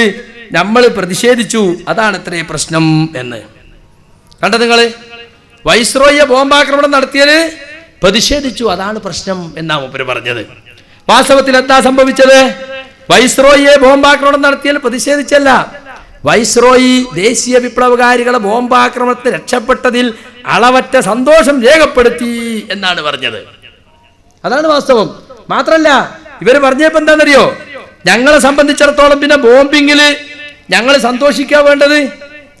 നമ്മൾ പ്രതിഷേധിച്ചു, അതാണ് ഇത്രയും പ്രശ്നം എന്ന്. കണ്ട നിങ്ങൾ, വൈസ്രോയിയെ ബോംബാക്രമണം നടത്തിയതിൽ പ്രതിഷേധിച്ചു, അതാണ് പ്രശ്നം എന്നാ മൂപ്പര് പറഞ്ഞത്. വാസ്തവത്തിൽ എന്താ സംഭവിച്ചത്? വൈസ്രോയിയെ ബോംബാക്രമണം നടത്തിയതിൽ പ്രതിഷേധിച്ചല്ല, വൈസ്രോയി ദേശീയ വിപ്ലവകാരികളെ ബോംബാക്രമണത്തിൽ രക്ഷപ്പെട്ടതിൽ അളവറ്റ സന്തോഷം രേഖപ്പെടുത്തി എന്നാണ് പറഞ്ഞത്. അതാണ് വാസ്തവം. മാത്രല്ല ഇവര് പറഞ്ഞപ്പോ എന്താണെന്നറിയോ, ഞങ്ങളെ സംബന്ധിച്ചിടത്തോളം പിന്നെ ബോംബിങ്ങില് ഞങ്ങൾ സന്തോഷിക്കാൻ വേണ്ടത്,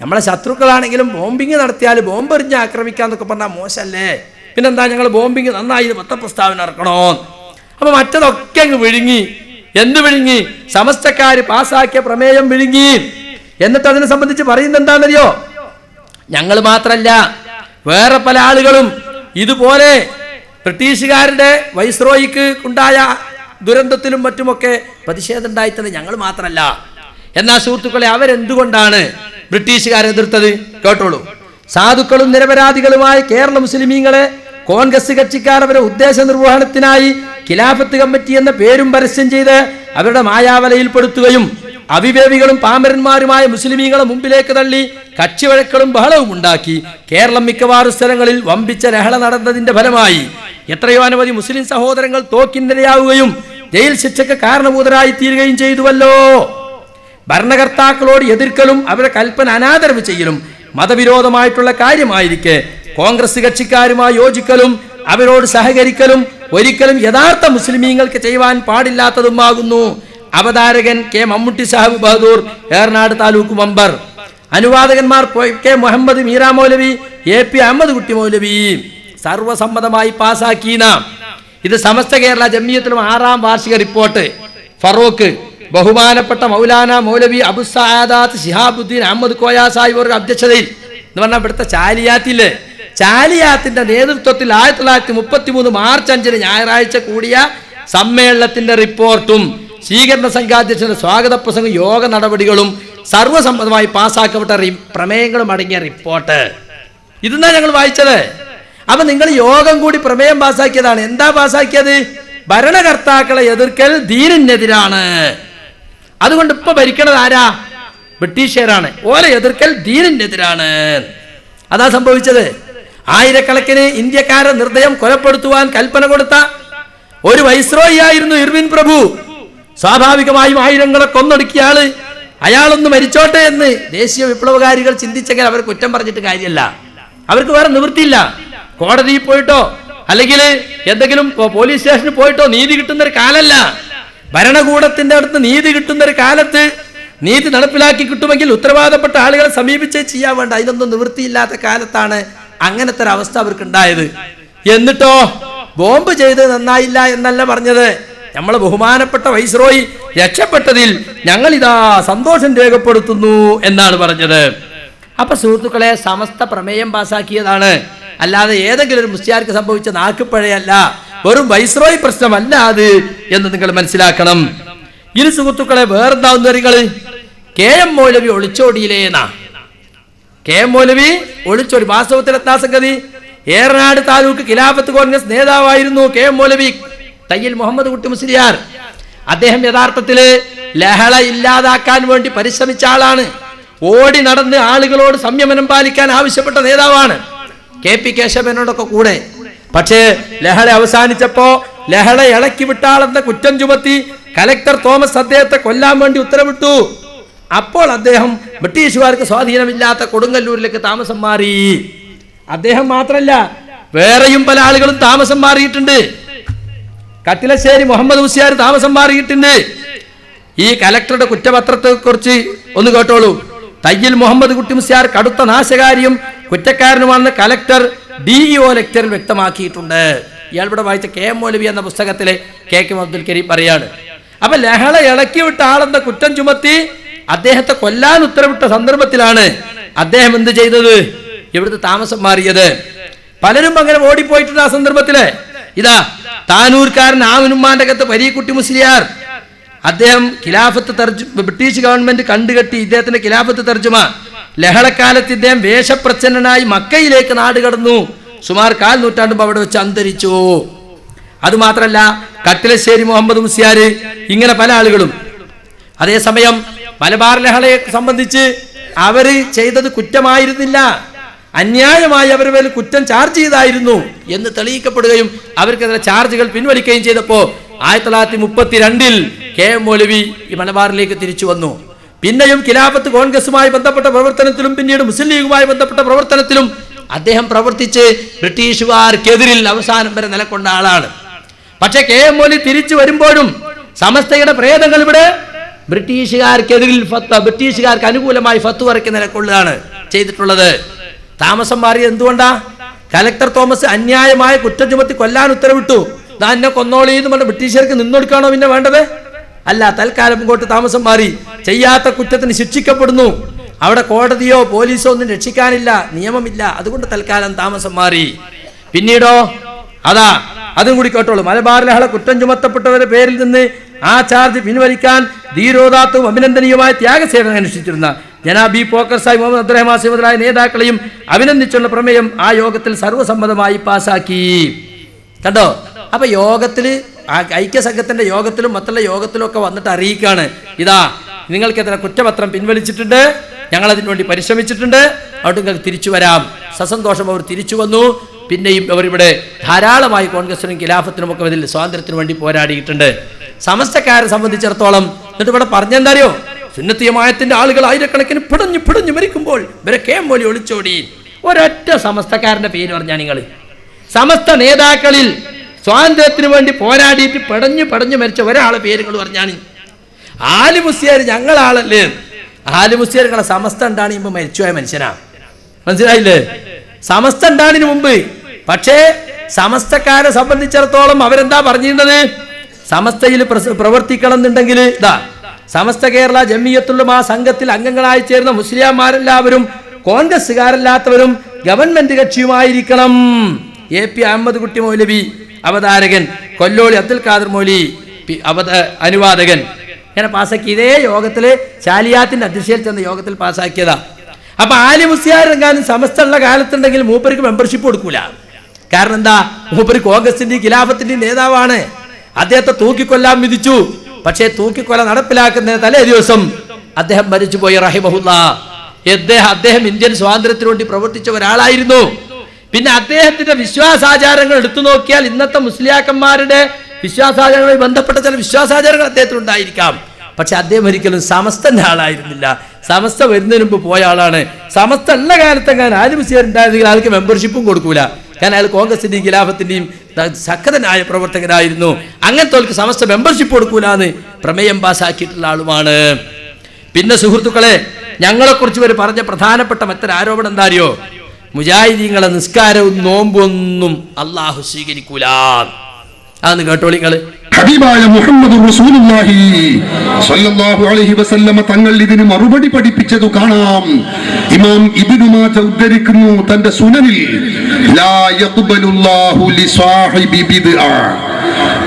നമ്മളെ ശത്രുക്കളാണെങ്കിലും ബോംബിങ് നടത്തിയാൽ ബോംബെറിഞ്ഞ് ആക്രമിക്കാന്നൊക്കെ പറഞ്ഞാൽ മോശമല്ലേ? പിന്നെന്താ ഞങ്ങൾ ബോംബിങ് നന്നായി പത്രപ്രസ്താവന ഇറക്കണോ? അപ്പൊ മറ്റതൊക്കെ അങ്ങ് വിഴുങ്ങി. എന്ത് വിഴുങ്ങി? സമസ്തക്കാര് പാസ്സാക്കിയ പ്രമേയം വിഴുങ്ങി. എന്നിട്ട് അതിനെ സംബന്ധിച്ച് പറയുന്നത് എന്താണെന്നറിയോ, ഞങ്ങൾ മാത്രല്ല വേറെ പല ആളുകളും ഇതുപോലെ ബ്രിട്ടീഷുകാരുടെ വൈസ്രോയിക്ക് ഉണ്ടായ ദുരന്തത്തിലും മറ്റുമൊക്കെ പ്രതിഷേധം ഉണ്ടായിത്തന്നെ ഞങ്ങൾ മാത്രല്ല. എന്നാ സുഹൃത്തുക്കളെ, അവരെന്തുകൊണ്ടാണ് ബ്രിട്ടീഷുകാരെ എതിർത്തത്? കേട്ടോളൂ. സാധുക്കളും നിരപരാധികളുമായ കേരള മുസ്ലിമീങ്ങളെ കോൺഗ്രസ് കക്ഷിക്കാർ അവരുടെ ഉദ്ദേശ നിർവഹണത്തിനായി ഖിലാഫത്ത് കമ്മിറ്റി എന്ന പേരും പരസ്യം ചെയ്ത് അവരുടെ മായാവലയിൽപ്പെടുത്തുകയും അവിവേവികളും പാമരന്മാരുമായ മുസ്ലിമീങ്ങളെ മുമ്പിലേക്ക് തള്ളി കക്ഷിവഴക്കളും ബഹളവും ഉണ്ടാക്കി കേരളം മിക്കവാറും സ്ഥലങ്ങളിൽ വമ്പിച്ച ലഹള നടന്നതിന്റെ ഫലമായി എത്രയോ അനവധി മുസ്ലിം സഹോദരങ്ങൾ തോക്കിനിരയാവുകയും ജയിൽ ശിക്ഷയ്ക്ക് കാരണഭൂതരായി തീരുകയും ചെയ്തുവല്ലോ. ഭരണകർത്താക്കളോട് എതിർക്കലും അവരുടെ കൽപ്പന അനാദരവ് ചെയ്യലും മതവിരോധമായിട്ടുള്ള കാര്യമായിരിക്കെ കോൺഗ്രസ് കക്ഷിക്കാരുമായി യോജിക്കലും അവരോട് സഹകരിക്കലും ഒരിക്കലും യഥാർത്ഥ മുസ്ലിമീങ്ങൾക്ക് ചെയ്യുവാൻ പാടില്ലാത്തതുമാകുന്നു. അവതാരകൻ കെ മമ്മൂട്ടി സാഹിബ് ബഹദൂർ, ഏറനാട് താലൂക്ക് മെമ്പർ. അനുവാദകന്മാർ കെ മുഹമ്മദ് മീര മൗലവി, AP അഹമ്മദ് കുട്ടി മൗലവി. സർവസമ്മതമായി പാസാക്കീന ഇത് സമസ്ത കേരള ജമിയത്തിലും 6ാം വാർഷിക റിപ്പോർട്ട്. ഫറൂഖ് ബഹുമാനപ്പെട്ട മൗലാന മൗലവി അബു സഅദാത്ത് ശിഹാബുദ്ദീൻ അഹമ്മദ് കോയ സാഹിബ് അധ്യക്ഷതയിൽ എന്ന് പറഞ്ഞാൽ ഇവിടുത്തെ ചാലിയാത്തില്ലേ, ചാലിയാത്തിന്റെ നേതൃത്വത്തിൽ 1933 മാർച്ച് 5 ഞായറാഴ്ച കൂടിയ സമ്മേളനത്തിന്റെ റിപ്പോർട്ടും സ്വീകരണ സംഘാധ്യക്ഷന്റെ സ്വാഗത പ്രസംഗം യോഗ നടപടികളും സർവ്വസമ്മതമായി പാസ്സാക്കപ്പെട്ട പ്രമേയങ്ങളും അടങ്ങിയ റിപ്പോർട്ട്. ഇതെന്നാ ഞങ്ങൾ വായിച്ചത്. അപ്പൊ നിങ്ങൾ യോഗം കൂടി പ്രമേയം പാസ്സാക്കിയതാണ്. എന്താ പാസ്സാക്കിയത്? ഭരണകർത്താക്കളെ എതിർക്കൽ ദീനിനെതിരാണ്. അതുകൊണ്ട് ഇപ്പൊ ഭരിക്കണത് ആരാ? ബ്രിട്ടീഷുകാരാണ്. ഓലെ എതിർക്കൽ ദീനിനെതിരാണ്. അതാ സംഭവിച്ചത്. ആയിരക്കണക്കിന് ഇന്ത്യക്കാരെ നിർദ്ദയം കൊലപ്പെടുത്തുവാൻ കൽപ്പന കൊടുത്ത ഒരു വൈസ്രോയി ആയിരുന്നു ഇർവിൻ പ്രഭു. സ്വാഭാവികമായും ആയിരങ്ങളെ കൊന്നൊടുക്കിയ ആള് അയാളൊന്ന് മരിച്ചോട്ടെ എന്ന് ദേശീയ വിപ്ലവകാരികൾ ചിന്തിച്ചെങ്കിൽ അവർ കുറ്റം പറഞ്ഞിട്ട് കാര്യമല്ല. അവർക്ക് വേറെ നിവൃത്തിയില്ല. കോടതിയിൽ പോയിട്ടോ അല്ലെങ്കിൽ എന്തെങ്കിലും പോലീസ് സ്റ്റേഷനിൽ പോയിട്ടോ നീതി കിട്ടുന്ന ഒരു കാലല്ല. ഭരണകൂടത്തിന്റെ അടുത്ത് നീതി കിട്ടുന്ന ഒരു കാലത്ത് നീതി നടപ്പിലാക്കി കിട്ടുമെങ്കിൽ ഉത്തരവാദപ്പെട്ട ആളുകളെ സമീപിച്ചേ ചെയ്യാൻ വേണ്ട. അതിനൊന്നും നിവൃത്തിയില്ലാത്ത കാലത്താണ് അങ്ങനത്തെ ഒരു അവസ്ഥ അവർക്ക് ഉണ്ടായത്. എന്നിട്ടോ ബോംബ് ചെയ്ത് നന്നായില്ല എന്നല്ല പറഞ്ഞത്. നമ്മളെ ബഹുമാനപ്പെട്ട വൈസ്രോയി രക്ഷപ്പെട്ടതിൽ ഞങ്ങൾ ഇതാ സന്തോഷം രേഖപ്പെടുത്തുന്നു എന്നാണ് പറഞ്ഞത്. അപ്പൊ സുഹൃത്തുക്കളെ, സമസ്ത പ്രമേയം പാസാക്കിയതാണ്, അല്ലാതെ ഏതെങ്കിലും ഒരു മുസ്ലിയാർക്ക് സംഭവിച്ച നാക്കുപ്പഴയല്ല, വെറും വൈസ്രോയി പ്രശ്നമല്ല അത് എന്ന് നിങ്ങൾ മനസ്സിലാക്കണം. ഇരു സുഹൃത്തുക്കളെ, വേറെന്താവുന്ന നിങ്ങള് KM മൗലവി ഒളിച്ചോടിയില്ലേന്നാ. KM മൗലവി ഒളിച്ചോടി. വാസ്തവത്തിൽ എത്താ സംഗതി, ഏറനാട് താലൂക്ക് ഖിലാഫത്ത് കോൺഗ്രസ് നേതാവായിരുന്നു KM മൗലവി തയ്യിൽ മുഹമ്മദ് കുട്ടി മുസ്ലിയാർ. അദ്ദേഹം യഥാർത്ഥത്തില് ലഹള ഇല്ലാതാക്കാൻ വേണ്ടി പരിശ്രമിച്ച ആളാണ്. ഓടി നടന്ന് ആളുകളോട് സംയമനം പാലിക്കാൻ ആവശ്യപ്പെട്ട നേതാവാണ് KP കേശവനോടൊക്കെ കൂടെ. പക്ഷേ ലഹള അവസാനിച്ചപ്പോ ലഹള ഇളക്കി വിട്ടാളെന്ന കുറ്റം ചുമത്തി കലക്ടർ തോമസ് അദ്ദേഹത്തെ കൊല്ലാൻ വേണ്ടി ഉത്തരവിട്ടു. അപ്പോൾ അദ്ദേഹം ബ്രിട്ടീഷുകാർക്ക് സ്വാധീനമില്ലാത്ത കൊടുങ്ങല്ലൂരിലേക്ക് താമസം മാറി. അദ്ദേഹം മാത്രല്ല, വേറെയും പല ആളുകളും താമസം മാറിയിട്ടുണ്ട്. കട്ടിലശ്ശേരി മുഹമ്മദ് മുസ്ലിയാർ താമസം മാറിയിട്ടുണ്ട്. ഈ കലക്ടറുടെ കുറ്റപത്രത്തെ കുറിച്ച് ഒന്ന് കേട്ടോളൂ. തയ്യിൽ മുഹമ്മദ് കുട്ടി മുസ്ലിയാർ കടുത്ത നാശകാരിയും കുറ്റക്കാരനുമാണെന്ന് കലക്ടർ DEO ലെക്ചറിൽ വ്യക്തമാക്കിയിട്ടുണ്ട്. ഇയാൾ ഇവിടെ വായിച്ച KM മൗലവി എന്ന പുസ്തകത്തിലെ KK അബ്ദുൽ കരീം പറയാണ്. അപ്പൊ ലഹള ഇളക്കി വിട്ട ആളെന്ന കുറ്റം ചുമത്തി അദ്ദേഹത്തെ കൊല്ലാൻ ഉത്തരവിട്ട സന്ദർഭത്തിലാണ് അദ്ദേഹം എന്ത് ചെയ്തത്? ഇവിടുത്തെ താമസം മാറിയത്. പലരും അങ്ങനെ ഓടിപ്പോയിട്ടുണ്ട് ആ സന്ദർഭത്തില്. ഇതാ താനൂർക്കാരൻ ആവനുമാന്റെ അകത്ത് പരീക്കുട്ടി മുസ്ലിയാർ, അദ്ദേഹം ഖിലാഫത്ത് ബ്രിട്ടീഷ് ഗവൺമെന്റ് കണ്ടുകെട്ടി ഇദ്ദേഹത്തിന്റെ ഖിലാഫത്ത് തർജുമ. ലഹളക്കാലത്ത് ഇദ്ദേഹം വേഷപ്രച്ഛന്നനായി മക്കയിലേക്ക് നാട് കടന്നു. സുമാർ 1/4 നൂറ്റാണ്ട് അവിടെ വെച്ച് അന്തരിച്ചു. അതുമാത്രല്ല, കട്ടിലശ്ശേരി മുഹമ്മദ് മുസ്ലിയാർ, ഇങ്ങനെ പല ആളുകളും. അതേസമയം മലബാർ ലഹളയെ സംബന്ധിച്ച് അവര് ചെയ്തത് കുറ്റമായിരുന്നില്ല, അന്യായമായി അവർ മേൽ കുറ്റം ചാർജ് ചെയ്തായിരുന്നു എന്ന് തെളിയിക്കപ്പെടുകയും അവർക്കെതിരെ ചാർജുകൾ പിൻവലിക്കുകയും ചെയ്തപ്പോൾ 1932 KM മൗലവി ഈ മലബാറിലേക്ക് തിരിച്ചു വന്നു. പിന്നെയും ഖിലാഫത്ത് കോൺഗ്രസുമായി ബന്ധപ്പെട്ട പ്രവർത്തനത്തിലും പിന്നീട് മുസ്ലിം ലീഗുമായി ബന്ധപ്പെട്ട പ്രവർത്തനത്തിലും അദ്ദേഹം പ്രവർത്തിച്ച് ബ്രിട്ടീഷുകാർക്കെതിരിൽ അവസാനം വരെ നിലകൊണ്ട ആളാണ്. പക്ഷെ KM മൗലവി തിരിച്ചു വരുമ്പോഴും സമസ്തയുടെ പ്രേതങ്ങൾ ഇവിടെ ബ്രിട്ടീഷുകാർക്കെതിരിൽ ബ്രിട്ടീഷുകാർക്ക് അനുകൂലമായി ഫത്വ ഇറക്കി നിലകൊള്ളുകയാണ് ചെയ്തിട്ടുള്ളത്. താമസം മാറിയത് എന്തുകൊണ്ടാ? കലക്ടർ തോമസ് അന്യായമായ കുറ്റം ചുമത്തി കൊല്ലാൻ ഉത്തരവിട്ടു. എന്നെ കൊന്നോളി എന്ന് പറഞ്ഞ ബ്രിട്ടീഷുകാർക്ക് നിന്നൊടുക്കാണോ പിന്നെ വേണ്ടത്? അല്ല, തൽക്കാലം ഇങ്ങോട്ട് താമസം മാറി. ചെയ്യാത്ത കുറ്റത്തിന് ശിക്ഷിക്കപ്പെടുന്നു. അവിടെ കോടതിയോ പോലീസോ ഒന്നും രക്ഷിക്കാനില്ല, നിയമമില്ല. അതുകൊണ്ട് തൽക്കാലം താമസം മാറി. പിന്നീടോ അതാ അതും കൂടി കേട്ടോളൂ. മലബാർ ലഹള കുറ്റം ചുമത്തപ്പെട്ടവരുടെ പേരിൽ നിന്ന് ആ ചാർജ് പിൻവലിക്കാൻ ധീരോദാത്തവും അഭിനന്ദനീയമായ ത്യാഗസേവനം അനുഷ്ഠിച്ചിരുന്ന ജനാബി പോക്കർ സാഹിബ് മുഹമ്മദ് അബ്ദുറഹ്മാൻ സാഹിബ് മുതലായ നേതാക്കളെയും അഭിനന്ദിച്ചുള്ള പ്രമേയം ആ യോഗത്തിൽ സർവ്വസമ്മതമായി പാസാക്കി. കണ്ടോ? അപ്പൊ യോഗത്തില് ഐക്യസംഘത്തിന്റെ യോഗത്തിലും മറ്റുള്ള യോഗത്തിലും ഒക്കെ വന്നിട്ട് അറിയിക്കാണ്, ഇതാ നിങ്ങൾക്കെതിരെ കുറ്റപത്രം പിൻവലിച്ചിട്ടുണ്ട്, ഞങ്ങൾ അതിനു വേണ്ടി പരിശ്രമിച്ചിട്ടുണ്ട്, അവിടെ നിങ്ങൾക്ക് തിരിച്ചു വരാം. സസന്തോഷം അവർ തിരിച്ചു വന്നു. പിന്നെയും അവർ ഇവിടെ ധാരാളമായി കോൺഗ്രസിനും ഖിലാഫത്തിനും ഒക്കെ ഇതിൽ സ്വാതന്ത്ര്യത്തിനു വേണ്ടി പോരാടിയിട്ടുണ്ട്. സമസ്തക്കാരെ സംബന്ധിച്ചിടത്തോളം എന്നിട്ട് ഇവിടെ പറഞ്ഞെന്തറിയോ? സുന്നത്തി ജമാഅത്തിന്റെ ആളുകൾ ആയിരക്കണക്കിന് പിടഞ്ഞു മരിക്കുമ്പോൾ ഇവരെ KM മൗലവി ഒളിച്ചോടി. ഒരൊറ്റ സമസ്തക്കാരന്റെ പേര് പറഞ്ഞാൽ നിങ്ങൾ സമസ്ത നേതാക്കളിൽ സ്വാതന്ത്ര്യത്തിന് വേണ്ടി പോരാടിയിട്ട് പടഞ്ഞു മരിച്ച ഒരാളെ പേരുകൾ പറഞ്ഞാണ്. ആലി മുസ്ലിയാർ ഞങ്ങളാളല്ലേ? ആലി മുസ്ലിയാർ നിങ്ങളെ സമസ്ത ഉണ്ടാണ് മുമ്പ് മരിച്ചുപോയ മനുഷ്യനാ, മനസ്സിലായില്ലേ? സമസ്ത ഉണ്ടാണിന് മുമ്പ്. പക്ഷേ സമസ്തക്കാരെ സംബന്ധിച്ചിടത്തോളം അവരെന്താ പറഞ്ഞിരുന്നത്? സമസ്തയിൽ പ്രവർത്തിക്കണം എന്നുണ്ടെങ്കിൽ ഇതാ സമസ്ത കേരള ജമിയത്തുൽ സംഘത്തിൽ അംഗങ്ങളായി ചേർന്ന മുസ്ലിംമാരെല്ലാവരും കോൺഗ്രസ്സുകാരല്ലാത്തവരും ഗവൺമെന്റ് കക്ഷിയുമായിരിക്കണം. AP അഹമ്മദ് കുട്ടി മൗലവി അവതാരകൻ, കൊല്ലോളി അബ്ദുൽ ഖാദർ മൗലവി അനുവാദകൻ, ഇങ്ങനെ പാസാക്കി. ഇതേ യോഗത്തില് ചാലിയാത്തിന്റെ അധ്യക്ഷയിൽ ചെന്ന യോഗത്തിൽ പാസാക്കിയതാ. അപ്പൊ ആലി മുസ്ലിയാരെങ്ങാനും സമസ്ത ഉള്ള കാലത്തുണ്ടെങ്കിൽ മൂപ്പർക്ക് മെമ്പർഷിപ്പ് കൊടുക്കൂല. കാരണം എന്താ? മൂപ്പര് കോൺഗ്രസിന്റെയും ഖിലാഫത്തിന്റെയും നേതാവാണ്. അദ്ദേഹത്തെ തൂക്കിക്കൊല്ലാൻ വിധിച്ചു. പക്ഷേ തൂക്കിക്കൊല നടപ്പിലാക്കുന്ന തലേ ദിവസം അദ്ദേഹം മരിച്ചുപോയി റഹിമഹുല്ലാ. അദ്ദേഹം ഇന്ത്യൻ സ്വാതന്ത്ര്യത്തിന് വേണ്ടി പ്രവർത്തിച്ച ഒരാളായിരുന്നു. പിന്നെ അദ്ദേഹത്തിന്റെ വിശ്വാസാചാരങ്ങൾ എടുത്തു നോക്കിയാൽ ഇന്നത്തെ മുസ്ലിയാക്കന്മാരുടെ വിശ്വാസാചാരങ്ങളുമായി ബന്ധപ്പെട്ട ചില വിശ്വാസാചാരങ്ങൾ അദ്ദേഹത്തിനുണ്ടായിരിക്കാം. പക്ഷെ അദ്ദേഹം ഒരിക്കലും സമസ്തന്റെ ആളായിരുന്നില്ല. സമസ്ത വരുന്നതിന് മുമ്പ് പോയ ആളാണ്. സമസ്ത ഉള്ള കാലത്തെങ്ങാൻ ആലിമുസിയറുണ്ടായിരുന്നെങ്കിൽ ആൾക്ക് മെമ്പർഷിപ്പും കൊടുക്കൂല. കാരണം അയാൾ കോൺഗ്രസിന്റെയും ഖിലാഫത്തിന്റെയും ശക്തനായ പ്രവർത്തകനായിരുന്നു. അങ്ങനത്തെ സമസ്ത മെമ്പർഷിപ്പ് കൊടുക്കൂല എന്ന് പ്രമേയം പാസ്സാക്കിയിട്ടുള്ള ആളുമാണ്. പിന്നെ സുഹൃത്തുക്കളെ, ഞങ്ങളെക്കുറിച്ച് ഇവർ പറഞ്ഞ പ്രധാനപ്പെട്ട മറ്റൊരു ആരോപണം എന്താ അറിയോ? മുജാഹിദീങ്ങളെ നിസ്കാരവും നോമ്പൊന്നും അള്ളാഹു സ്വീകരിക്കൂല. അതൊന്ന് കേട്ടോളിങ്ങള്. ഹബീബായ മുഹമ്മദ് റസൂലുള്ളാഹി സ്വല്ലല്ലാഹു അലൈഹി വസല്ലമ തങ്ങൾ ഇതിന് മറുപടി പഠിപ്പിച്ചതു കാണാം. ഇമാം ഇബ്നു മാജ ഉദ്ധരിക്കുന്നു തന്റെ സുനനിൽ, ലാ യഖ്ബലുല്ലാഹു ലിസാഹിബി ബിദ്അ,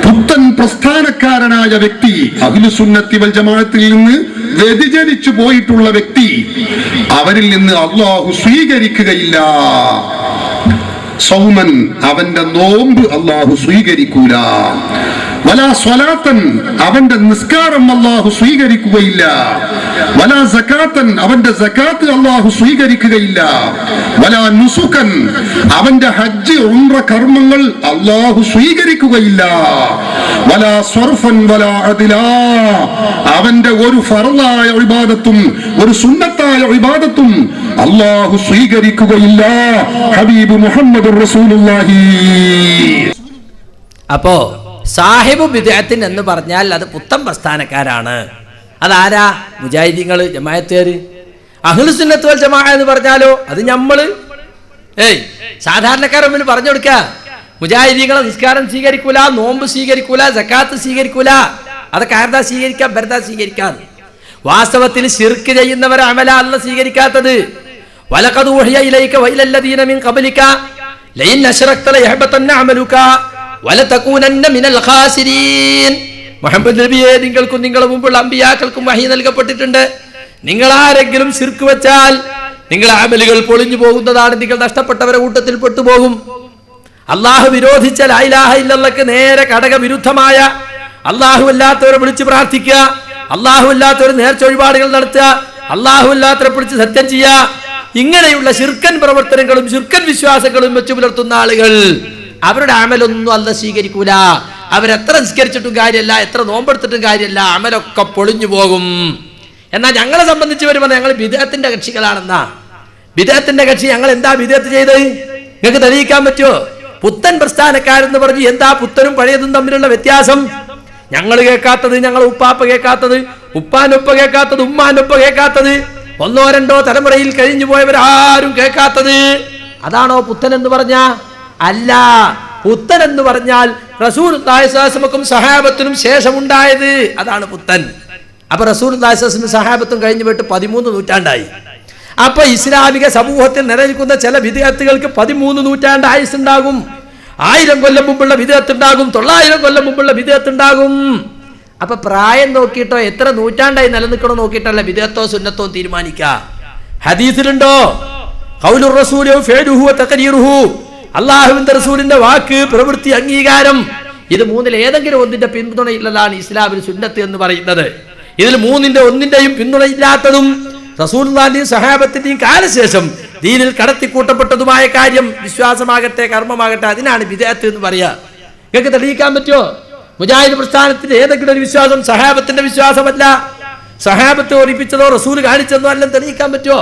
പുത്തൻ പ്രസ്ഥാനക്കാരനായ വ്യക്തി, അഹ്ലുസുന്നത്തി വൽ ജമാഅത്തിൽ നിന്ന് വ്യതിചലിച്ചു പോയിട്ടുള്ള വ്യക്തി, അവരിൽ നിന്ന് അല്ലാഹു സ്വീകരിക്കുകയില്ല. സൗമൻ, അവന്റെ നോമ്പ് അല്ലാഹു സ്വീകരിക്കൂല. വലാ സ്വലാത്തൻ, അവന്റെ നിസ്കാരം അല്ലാഹു സ്വീകരിക്കുകയില്ല. വലാ സകാത്തൻ, അവന്റെ സകാത്ത് അല്ലാഹു സ്വീകരിക്കുകയില്ല. വലാ നുസുകൻ, അവന്റെ ഹജ്ജ് ഉംറ കർമ്മങ്ങൾ അല്ലാഹു സ്വീകരിക്കുകയില്ല. വലാ സർഫൻ വലാ അദ്ലാ, അവന്റെ ഒരു ഫർളായ ഇബാദത്തും ഒരു സുന്നത്തായ ഇബാദത്തും അല്ലാഹു സ്വീകരിക്കുകയില്ല. ഹബീബ് മുഹമ്മദ് റസൂലുള്ളാഹി. അപ്പോ സാഹിബ് ബിദ്അത്തിൻ എന്ന് പറഞ്ഞാൽ അത് പുത്തൻ പ്രസ്ഥാനക്കാരാണ്. അതാരാ? മുജാഹിദീങ്ങള്, ജമാഅത്തുകാര്. അഹ്ലുസുന്നത്ത് വൽ ജമാഅ എന്ന് പറഞ്ഞാലോ അത് നമ്മള് സാധാരണക്കാരെ മുന്നിൽ പറഞ്ഞു കൊടുക്ക. മുജാഹിദീങ്ങളെ നിസ്കാരം സ്വീകരിക്കൂല, നോമ്പ് സ്വീകരിക്കൂല, സക്കാത്ത് സ്വീകരിക്കൂല. അതൊക്കെ ആർദാ സ്വീകരിക്കാം? ബർദാ സ്വീകരിക്കാം. വാസ്തവത്തിൽ ശിർക്ക് ചെയ്യുന്നവരെ അമല അല്ല സ്വീകരിക്കാത്തത്. വലഖദ് ഊഹിയ ഇലൈക വഇലല്ലദീന മിൻ ഖബ്ലിക ലഇൻ അശ്റക്ത ലയഹ്ബതന്ന അമലുക വലതകൂനന്ന മിനൽ ഖാസിരീൻ. മുഹമ്മദ് നബിയെ, നിങ്ങൾക്കും നിങ്ങളുടെ മുമ്പുള്ള അമ്പിയാക്കൾക്കും വഹി നൽകപ്പെട്ടിട്ടുണ്ട്. നിങ്ങൾ ആരെങ്കിലും ശിർക്ക് വെച്ചാൽ നിങ്ങളുടെ അമലുകൾ പൊളിഞ്ഞു പോകുന്നതാണ്. നിങ്ങൾ നഷ്ടപ്പെട്ടവരെ കൂട്ടത്തിൽ പെട്ടുപോകും. അള്ളാഹു വിരോധിച്ച ലാ ഇലാഹ ഇല്ലല്ലാഹ്ക്ക് നേരെ ഘടക വിരുദ്ധമായ അള്ളാഹു അല്ലാത്തവരെ വിളിച്ച് പ്രാർത്ഥിക്കുക, അള്ളാഹു അല്ലാത്തവർ നേർച്ച വഴിപാടുകൾ നടത്തുക, അള്ളാഹു അല്ലാത്തവരെ പിടിച്ച് സത്യം ചെയ്യുക, ഇങ്ങനെയുള്ള ശിർക്കൻ പ്രവർത്തനങ്ങളും ശിർക്കൻ വിശ്വാസങ്ങളും വെച്ച് പുലർത്തുന്ന ആളുകൾ അവരുടെ അമലൊന്നും അല്ല സ്വീകരിക്കൂല. അവരെത്ര നിസ്കരിച്ചിട്ടും കാര്യമല്ല, എത്ര നോമ്പെടുത്തിട്ടും കാര്യമല്ല, അമലൊക്കെ പൊളിഞ്ഞു പോകും. എന്നാൽ ഞങ്ങളെ സംബന്ധിച്ച് വരുമ്പോൾ ഞങ്ങൾ ബിദ്അത്തിന്റെ കക്ഷികളാണെന്നാ. ബിദ്അത്തിന്റെ കക്ഷി ഞങ്ങൾ എന്താ ബിദ്അത്ത് ചെയ്തത്? നിങ്ങൾക്ക് തെളിയിക്കാൻ പറ്റുമോ? പുത്തൻ പ്രസ്ഥാനക്കാരെന്ന് പറഞ്ഞ് എന്താ പുത്തനും പഴയതും തമ്മിലുള്ള വ്യത്യാസം? ഞങ്ങൾ കേൾക്കാത്തത്, ഞങ്ങൾ ഉപ്പാപ്പ കേൾക്കാത്തത്, ഉപ്പാനൊപ്പ കേൾക്കാത്തത്, ഉമ്മാനൊപ്പ കേൾക്കാത്തത്, ഒന്നോ രണ്ടോ തലമുറയിൽ കഴിഞ്ഞു പോയവരാരും കേൾക്കാത്തത്, അതാണോ പുത്തൻ എന്ന് പറഞ്ഞ? അല്ല. പുത്തൻ എന്ന് പറഞ്ഞാൽ റസൂലുള്ളാഹി സ്വല്ലല്ലാഹു അലൈഹി വസല്ലമക്കും സഹാബത്തിനും ശേഷമുണ്ടായത്, അതാണ് പുത്തൻ. അപ്പൊ റസൂലുള്ളാഹി സ്വല്ലല്ലാഹു അലൈഹി വസല്ലം സഹാബത്തും കഴിഞ്ഞു പോയിട്ട് 13 നൂറ്റാണ്ടായി. അപ്പൊ ഇസ്ലാമിക സമൂഹത്തിൽ നിലനിൽക്കുന്ന ചില വിദ്യാർത്ഥികൾക്ക് 13 നൂറ്റാണ്ട് ആയുസ്സുണ്ടാകും. 1000 കൊല്ലം മുമ്പുള്ള വിദ്യാർത്ഥിണ്ടാകും, 900 കൊല്ലം മുമ്പുള്ള വിദ്യാർത്ഥിണ്ടാകും. അപ്പൊ പ്രായം നോക്കിയിട്ടോ എത്ര നൂറ്റാണ്ടായി നിലനിൽക്കണോ നോക്കിയിട്ടല്ല വിദ്യാർത്ഥോ സുന്നത്തോ തീരുമാനിക്ക. ഹദീസിലുണ്ടോ ഖൗലുർ റസൂലു ഫിഅലുഹു വതഖരീറുഹു, അല്ലാഹുവിന്റെ റസൂലിന്റെ വാക്ക്, പ്രവൃത്തി, അംഗീകാരം, ഇത് മൂന്നിൽ ഏതെങ്കിലും ഒന്നിന്റെ പിന്തുണയില്ലതാണ് ഇസ്ലാമിൽ സുന്നത്ത് എന്ന് പറയുന്നത്. ഇതിൽ ഒന്നിന്റെയും പിന്തുണയില്ലാത്തതും റസൂലുള്ളാഹിന്റെയും സഹാബത്തിന്റെയും കാലശേഷം ദീനിൽ കടത്തിക്കൂട്ടപ്പെട്ടതുമായ കാര്യം, വിശ്വാസമാകട്ടെ കർമ്മമാകട്ടെ, അതിനാണ് ബിദ്അത്ത് എന്ന് പറയാ. നിങ്ങൾക്ക് തെളിയിക്കാൻ പറ്റുമോ? മുജാഹിദ് പ്രസ്ഥാനത്തിന്റെ ഏതെങ്കിലും ഒരു വിശ്വാസം സഹാബത്തിന്റെ വിശ്വാസമല്ല, സഹാബത്ത് ഓർപ്പിച്ചതോ റസൂൽ കാണിച്ചതോ അല്ല, തെളിയിക്കാൻ പറ്റുമോ?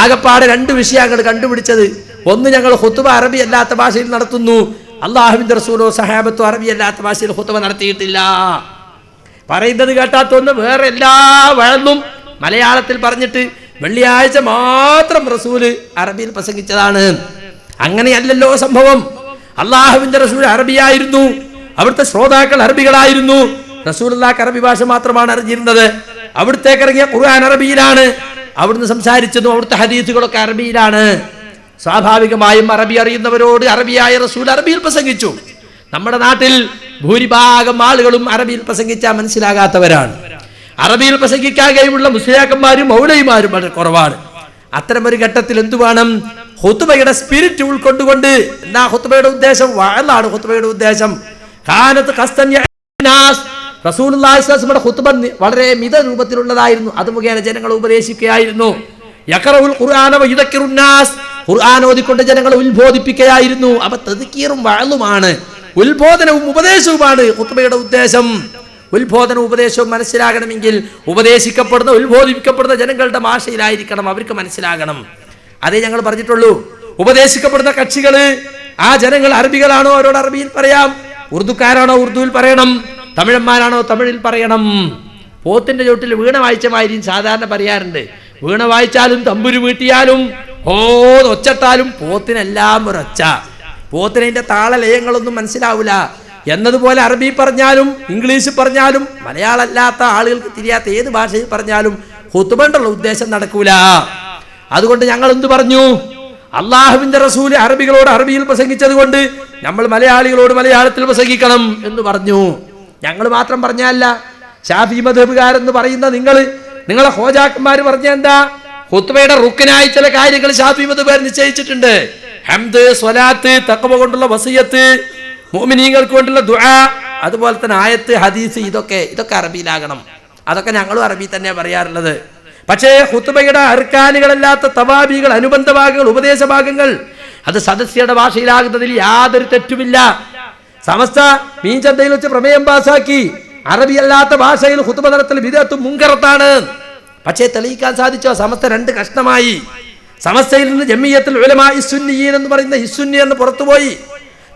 ആകപ്പാടെ 2 വിഷയങ്ങൾ കണ്ടുപിടിച്ചത്. ഒന്ന്, ഞങ്ങൾ ഖുത്ബ അറബി അല്ലാത്ത ഭാഷയിൽ നടത്തുന്നു. അള്ളാഹുവിന്റെ റസൂലോ സഹാബത്തോ അറബി അല്ലാത്ത ഭാഷയിൽ ഖുത്ബ നടത്തിയിട്ടില്ല. പറയുന്നത് കേട്ടാത്തൊന്ന് വേറെ എല്ലാ വഴന്നും മലയാളത്തിൽ പറഞ്ഞിട്ട് വെള്ളിയാഴ്ച മാത്രം റസൂല് അറബിയിൽ പ്രസംഗിച്ചതാണ്. അങ്ങനെയല്ലല്ലോ സംഭവം. അള്ളാഹുവിന്റെ റസൂൽ അറബിയായിരുന്നു, അവിടുത്തെ ശ്രോതാക്കൾ അറബികളായിരുന്നു. റസൂലുള്ളാഹിക്ക് അറബി ഭാഷ മാത്രമാണ് അറിഞ്ഞിരുന്നത്. അവിടുത്തേക്ക് ഇറങ്ങിയ ഖുർആൻ അറബിയിലാണ്, അവിടുന്ന് സംസാരിച്ചതും അവിടുത്തെ ഹദീസുകളൊക്കെ അറബിയിലാണ്. സ്വാഭാവികമായും അറബി അറിയുന്നവരോട് അറബിയായ റസൂൽ അറബിയിൽ പ്രസംഗിച്ചു. നമ്മുടെ നാട്ടിൽ ഭൂരിഭാഗം ആളുകളും അറബിയിൽ പ്രസംഗിച്ചാൽ മനസ്സിലാകാത്തവരാണ്. അറബിയിൽ പ്രസംഗിക്കാൻ കഴിവുള്ള മുസ്ലിയാക്കന്മാരും മൗലവിമാരും വളരെ കുറവാണ്. അത്തരമൊരു ഘട്ടത്തിൽ എന്തു വേണം? ഖുത്ബയുടെ സ്പിരിറ്റ് ഉൾക്കൊണ്ടുകൊണ്ട്. എന്താ ഖുത്ബയുടെ ഉദ്ദേശം? വഅലാണ് ഖുത്ബയുടെ ഉദ്ദേശം. കാനത്ത് ഖസ്തൻ യനാസ്, റസൂലുള്ളാഹി സ്വല്ലല്ലാഹു അലൈഹി വസല്ലം ഖുത്ബ വളരെ മിത രൂപത്തിലുള്ളതായിരുന്നു. അത് മുഖേന ജനങ്ങളെ ഉപദേശിക്കുകയായിരുന്നു. യഖറഉൽ ഖുർആന വയുദക്കിറുന്നാസ്, ഖുർആൻ ഓതിക്കൊണ്ട് ജനങ്ങളെ ഉത്ബോധിപ്പിക്കുകയായിരുന്നു. അപ്പൊ തദ്കീറും വഅലുമാണ് ഉത്ബോധനവും ഉപദേശവുമാണ് ഖുത്ബയുടെ ഉദ്ദേശം. ഉത്ബോധനവും ഉപദേശവും മനസ്സിലാകണമെങ്കിൽ ഉപദേശിക്കപ്പെടുന്ന ഉത്ബോധിപ്പിക്കപ്പെടുന്ന ജനങ്ങളുടെ ഭാഷയിലായിരിക്കണം, അവർക്ക് മനസ്സിലാകണം. അതേ ഞങ്ങൾ പറഞ്ഞിട്ടുള്ളൂ. ഉപദേശിക്കപ്പെടുന്ന കക്ഷികള് ആ ജനങ്ങൾ അറബികളാണോ അവരോട് അറബിയിൽ പറയാം, ഉറുദുക്കാരാണോ ഉറുദുവിൽ പറയണം, തമിഴന്മാരാണോ തമിഴിൽ പറയണം. പോത്തിന്റെ ചോട്ടിൽ വീണ വായിച്ച മാതിരി സാധാരണ പറയാറുണ്ട്. വീണ വായിച്ചാലും തമ്പുരു വീട്ടിയാലും ഒച്ചട്ടാലും പോത്തിനെല്ലാം ഒരൊച്ച, പോത്തിനതിന്റെ താളലയങ്ങളൊന്നും മനസ്സിലാവില്ല എന്നതുപോലെ അറബി പറഞ്ഞാലും ഇംഗ്ലീഷ് പറഞ്ഞാലും മലയാളമല്ലാത്ത ആളുകൾക്ക് തിരിയാത്ത ഏത് ഭാഷയിൽ പറഞ്ഞാലും ഖുത്ബയുടെ ഉദ്ദേശം നടക്കൂല. അതുകൊണ്ട് ഞങ്ങൾ എന്ത് പറഞ്ഞു? അള്ളാഹുവിന്റെ റസൂല് അറബികളോട് അറബിയിൽ പ്രസംഗിച്ചത് കൊണ്ട് നമ്മൾ മലയാളികളോട് മലയാളത്തിൽ പ്രസംഗിക്കണം എന്ന് പറഞ്ഞു. ഞങ്ങൾ മാത്രം പറഞ്ഞല്ല, ശാഫി മദ്ഹബുകാരെന്ന് പറയുന്ന നിങ്ങളെ ഹോജാക്കന്മാർ പറഞ്ഞ എന്താ? ഖുത്ബയുടെ റുക്നായി ചില കാര്യങ്ങൾ ശാഫി മദ്ഹബുകാർ നിശ്ചയിച്ചിട്ടുണ്ട്. ഹംദ്, സ്വലാത്ത്, തഖ്വ കൊണ്ടുള്ള വസിയത്ത്, മുഅ്മിനീങ്ങൾക്ക് കൊണ്ടുള്ള ദുആ, അതുപോലെ തന്നെ ആയത്ത്, ഹദീസ്, ഇതൊക്കെ അറബിയിലാകണം. അതൊക്കെ ഞങ്ങളും അറബി തന്നെ പറയാറുള്ളത്. പക്ഷേ ഖുത്ബയുടെ അർക്കാനുകളല്ലാത്ത തവാബികൾ, അനുബന്ധ ഭാഗങ്ങൾ, ഉപദേശ ഭാഗങ്ങൾ അത് സദസ്യയുടെ ഭാഷയിലാകുന്നതിൽ യാതൊരു തെറ്റുമില്ല. സമസ്ത മീൻചന്തയിൽ വെച്ച് പ്രമേയം പാസാക്കി അറബി അല്ലാത്ത ഭാഷയിൽ ഖുത്ബ നടത്തൽ ബിദ്അത്തും മുൻകറത്താണ്. പക്ഷേ തെളിയിക്കാൻ സാധിച്ചോ? സമസ്ത രണ്ട് കഷ്ണമായി. സമസ്തയിൽ നിന്ന് ജമിയത്തുൽ ഉലമാ ഇസ്സുന്നിയീൻ എന്ന് പറയുന്ന ഇസ്സുന്നി എന്ന് പുറത്തുപോയി.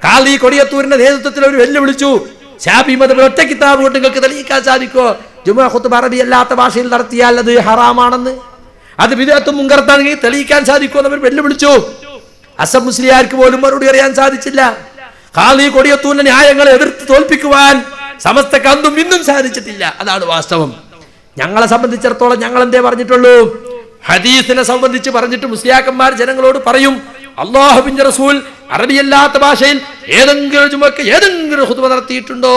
ഖാദി കൊടിയത്തൂരിന്റെ നേതൃത്വത്തിൽ അവർ വെല്ലുവിളിച്ചു. ശാഫി മദ്ഹബ് ഒറ്റ കിതാബ് കൊണ്ട് നിങ്ങൾക്ക് തെളിയിക്കാൻ സാധിക്കോ ജുമുഅ ഖുത്ബ അറബി അല്ലാത്ത ഭാഷയിൽ നടത്തിയാൽ അത് ഹറാമാണെന്ന്, അത് ബിദ്അത്തും മുൻകറത്താണെങ്കിൽ തെളിയിക്കാൻ സാധിക്കുമോ എന്ന് അവർ വെല്ലുവിളിച്ചു. അസം മുസ്ലിയാർക്ക് പോലും മറുപടി അറിയാൻ സാധിച്ചില്ല. ഖാദി കൊടിയത്തൂരിന്റെ ന്യായങ്ങളെ എതിർത്ത് തോൽപ്പിക്കുവാൻ സമസ്തക്ക് അന്നും ഇന്നും സാധിച്ചിട്ടില്ല. അതാണ് വാസ്തവം. ഞങ്ങളെ സംബന്ധിച്ചിടത്തോളം ഞങ്ങൾ എന്തേ പറഞ്ഞിട്ടുള്ളൂ? ഹദീസിനെ സംബന്ധിച്ച് പറഞ്ഞിട്ട് മുസ്ലിയാക്കന്മാർ ജനങ്ങളോട് പറയും, അല്ലാഹുവിന്റെ റസൂൽ അറബിയല്ലാത്ത ഭാഷയിൽ ഏതെങ്കിലും ഖുത്ബ നടത്തിയിട്ടുണ്ടോ?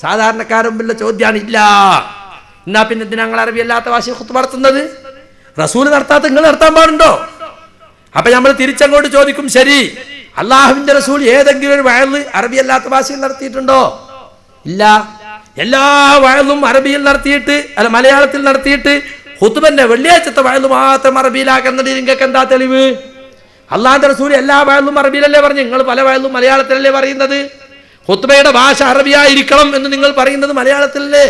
സാധാരണക്കാരും വല്ല ചോദ്യമാണ്, ഇല്ല. എന്നാ പിന്നെ എന്തിനാ ഞങ്ങൾ അറബിയല്ലാത്ത ഭാഷയിൽ ഖുത്ബ നടത്തുന്നത്? റസൂൽ നടത്താത്ത നിങ്ങൾ നടത്താൻ പാടുണ്ടോ? അപ്പൊ നമ്മൾ തിരിച്ചങ്ങോട്ട് ചോദിക്കും, ശരി, അള്ളാഹുവിന്റെ റസൂൽ ഏതെങ്കിലും ഒരു വഅദ് അറബിയല്ലാത്ത ഭാഷയിൽ നടത്തിയിട്ടുണ്ടോ? ഇല്ല. എല്ലാ വഅദും അറബിയിൽ നടത്തിയിട്ട് മലയാളത്തിൽ നടത്തിയിട്ട് ഖുത്ബന്റെ വെള്ളിയാഴ്ചത്തെ വഅദ് മാത്രം അറബിയിലാക്കുന്നത് നിങ്ങൾക്ക് എന്താ തെളിവ്? അള്ളാഹുവിന്റെ റസൂൽ എല്ലാ വഅദും അറബിയിലല്ലേ പറഞ്ഞു, നിങ്ങൾ പല വഅദും മലയാളത്തിലല്ലേ പറയുന്നത്? ഖുത്ബയുടെ ഭാഷ അറബിയായിരിക്കണം എന്ന് നിങ്ങൾ പറയുന്നത് മലയാളത്തിലല്ലേ?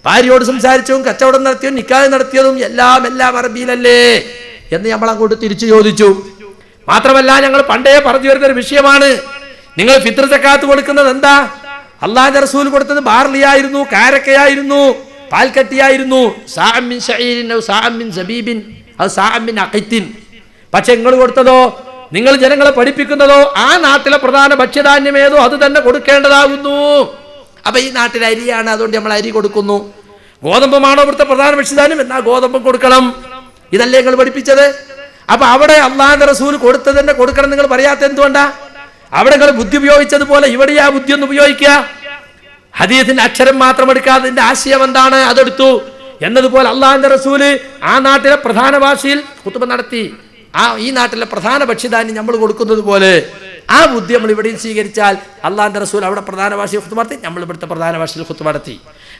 ഭാര്യയോട് സംസാരിച്ചതും കച്ചവടം നടത്തിയതും നിക്കാഹ് നടത്തിയതും എല്ലാം അറബിയിലല്ലേ എന്ന് നമ്മൾ അങ്ങോട്ട് തിരിച്ചു ചോദിച്ചു. മാത്രമല്ല, ഞങ്ങൾ പണ്ടേ പറഞ്ഞു വരുന്ന ഒരു വിഷയമാണ്, നിങ്ങൾ ഫിത്ർ സക്കാത്ത് കൊടുക്കുന്നത് എന്താ? അള്ളാഹുവിന്റെ റസൂൽ കൊടുത്തത് ബാർലിയായിരുന്നു, കാരക്കയായിരുന്നു, പാൽക്കട്ടിയായിരുന്നു. പക്ഷെ നിങ്ങൾ കൊടുത്തതോ, നിങ്ങൾ ജനങ്ങളെ പഠിപ്പിക്കുന്നതോ ആ നാട്ടിലെ പ്രധാന ഭക്ഷ്യധാന്യം ഏതോ അത് തന്നെ കൊടുക്കേണ്ടതാകുന്നു. അപ്പൊ ഈ നാട്ടിൽ അരിയാണ്, അതുകൊണ്ട് നമ്മൾ അരി കൊടുക്കുന്നു. ഗോതമ്പമാണോ ഇവിടുത്തെ പ്രധാന ഭക്ഷ്യധാന്യം, എന്നാ ഗോതമ്പം കൊടുക്കണം. ഇതല്ലേ നിങ്ങൾ പഠിപ്പിച്ചത്? അപ്പൊ അവിടെ അള്ളാഹുവിന്റെ റസൂൽ കൊടുത്തത് തന്നെ കൊടുക്കണം നിങ്ങൾ പറയാത്ത എന്തുകൊണ്ടാ? അവിടെ നിങ്ങൾ ബുദ്ധി ഉപയോഗിച്ചതുപോലെ ഇവിടെ ആ ബുദ്ധി ഒന്ന് ഉപയോഗിക്കുക. ഹദീസിന്റെ അക്ഷരം മാത്രം എടുക്കാതെ അതിന്റെ ആശയം എന്താണ് അതെടുത്തു എന്നതുപോലെ അള്ളാഹുവിന്റെ റസൂല് ആ നാട്ടിലെ പ്രധാന ഭാഷയിൽ ഖുത്ബ നടത്തി. ഈ നാട്ടിലെ പ്രധാന ഭക്ഷ്യധാന്യം നമ്മൾ കൊടുക്കുന്നത് പോലെ ആ ബുദ്ധി നമ്മൾ ഇവിടെയും സ്വീകരിച്ചാൽ അള്ളാഹുവിന്റെ റസൂൽ അവിടെ പ്രധാന ഭാഷയിൽ ഖുത്ബ നടത്തി, നമ്മൾ ഇവിടുത്തെ പ്രധാന ഭാഷയിൽ ഖുത്ബ നടത്തി.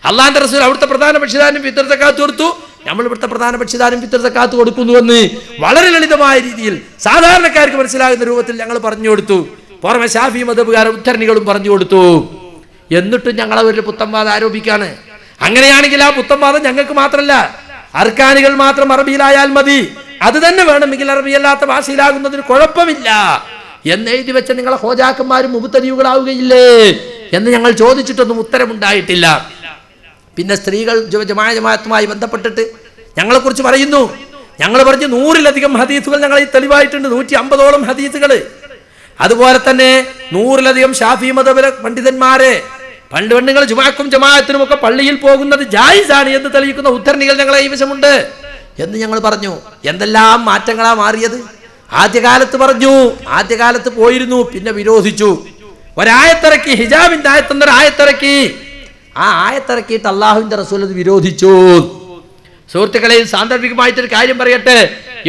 അള്ളാഹുവിന്റെ റസൂൽ അവിടുത്തെ പ്രധാന ഭക്ഷ്യധാന്യം ഫിത്ർ സക്കാത്ത് കൊടുത്തു, നമ്മൾ ഇവിടുത്തെ പ്രധാന ഭക്ഷ്യധാന്യം ഫിത്ർ സക്കാത്ത് കൊടുക്കുന്നുവെന്ന് വളരെ ലളിതമായ രീതിയിൽ സാധാരണക്കാർക്ക് മനസ്സിലാകുന്ന രൂപത്തിൽ ഞങ്ങൾ പറഞ്ഞു കൊടുത്തു. പുറമെ ശാഫി മദ്ഹബുകാരും ഉദ്ധരണികളും പറഞ്ഞു കൊടുത്തു. എന്നിട്ടും ഞങ്ങൾ അവരിൽ പുത്തംവാദം ആരോപിക്കാണ്. അങ്ങനെയാണെങ്കിൽ ആ പുത്തംവാദം ഞങ്ങൾക്ക് മാത്രമല്ല, അർക്കാനികൾ മാത്രം അറബിയിലായാൽ മതി, അത് തന്നെ വേണമെങ്കിൽ അറബിയല്ലാത്ത ഭാഷയിലാകുന്നതിന് കുഴപ്പമില്ല എന്ന് എഴുതി വെച്ച നിങ്ങളെ ഹോജാക്കന്മാരും മുബത്തദികളാവുകയില്ലേ എന്ന് ഞങ്ങൾ ചോദിച്ചിട്ടൊന്നും ഉത്തരമുണ്ടായിട്ടില്ല. പിന്നെ സ്ത്രീകൾ ജമാഅത്തുമായി ബന്ധപ്പെട്ടിട്ട് ഞങ്ങളെക്കുറിച്ച് പറയുന്നു. ഞങ്ങൾ പറഞ്ഞു 100-ലധികം ഹദീസുകൾ ഞങ്ങൾ ഈ തെളിവായിട്ടുണ്ട്, 150ഓളം ഹദീസുകൾ. അതുപോലെ തന്നെ 100-ലധികം ഷാഫി മദ്ഹബിലെ പണ്ഡിതന്മാരെ പെണ്ണുങ്ങൾ ജുമാക്കും ജമാഅത്തിനും ഒക്കെ പള്ളിയിൽ പോകുന്നത് ജായിസാണ് എന്ന് തെളിയിക്കുന്ന ഉദ്ധരണികൾ ഞങ്ങളെ കൈവശമുണ്ട് എന്ന് ഞങ്ങൾ പറഞ്ഞു. എന്തെല്ലാം മാറ്റങ്ങളാ മാറിയത്? ആദ്യകാലത്ത് പറഞ്ഞു, ആദ്യകാലത്ത് പോയിരുന്നു, പിന്നെ വിരോധിച്ചു. ഒരായത്തിറക്കി, ഹിജാബിന്റെ ആയത്തെന്നൊരു ആയത്തിറക്കി. ആ ആയത്തിറക്കിയിട്ട് അള്ളാഹുവിന്റെ റസൂൽ അത് വിരോധിച്ചു. സുഹൃത്തുക്കളെ, സാന്ദർഭികമായിട്ടൊരു കാര്യം പറയട്ടെ.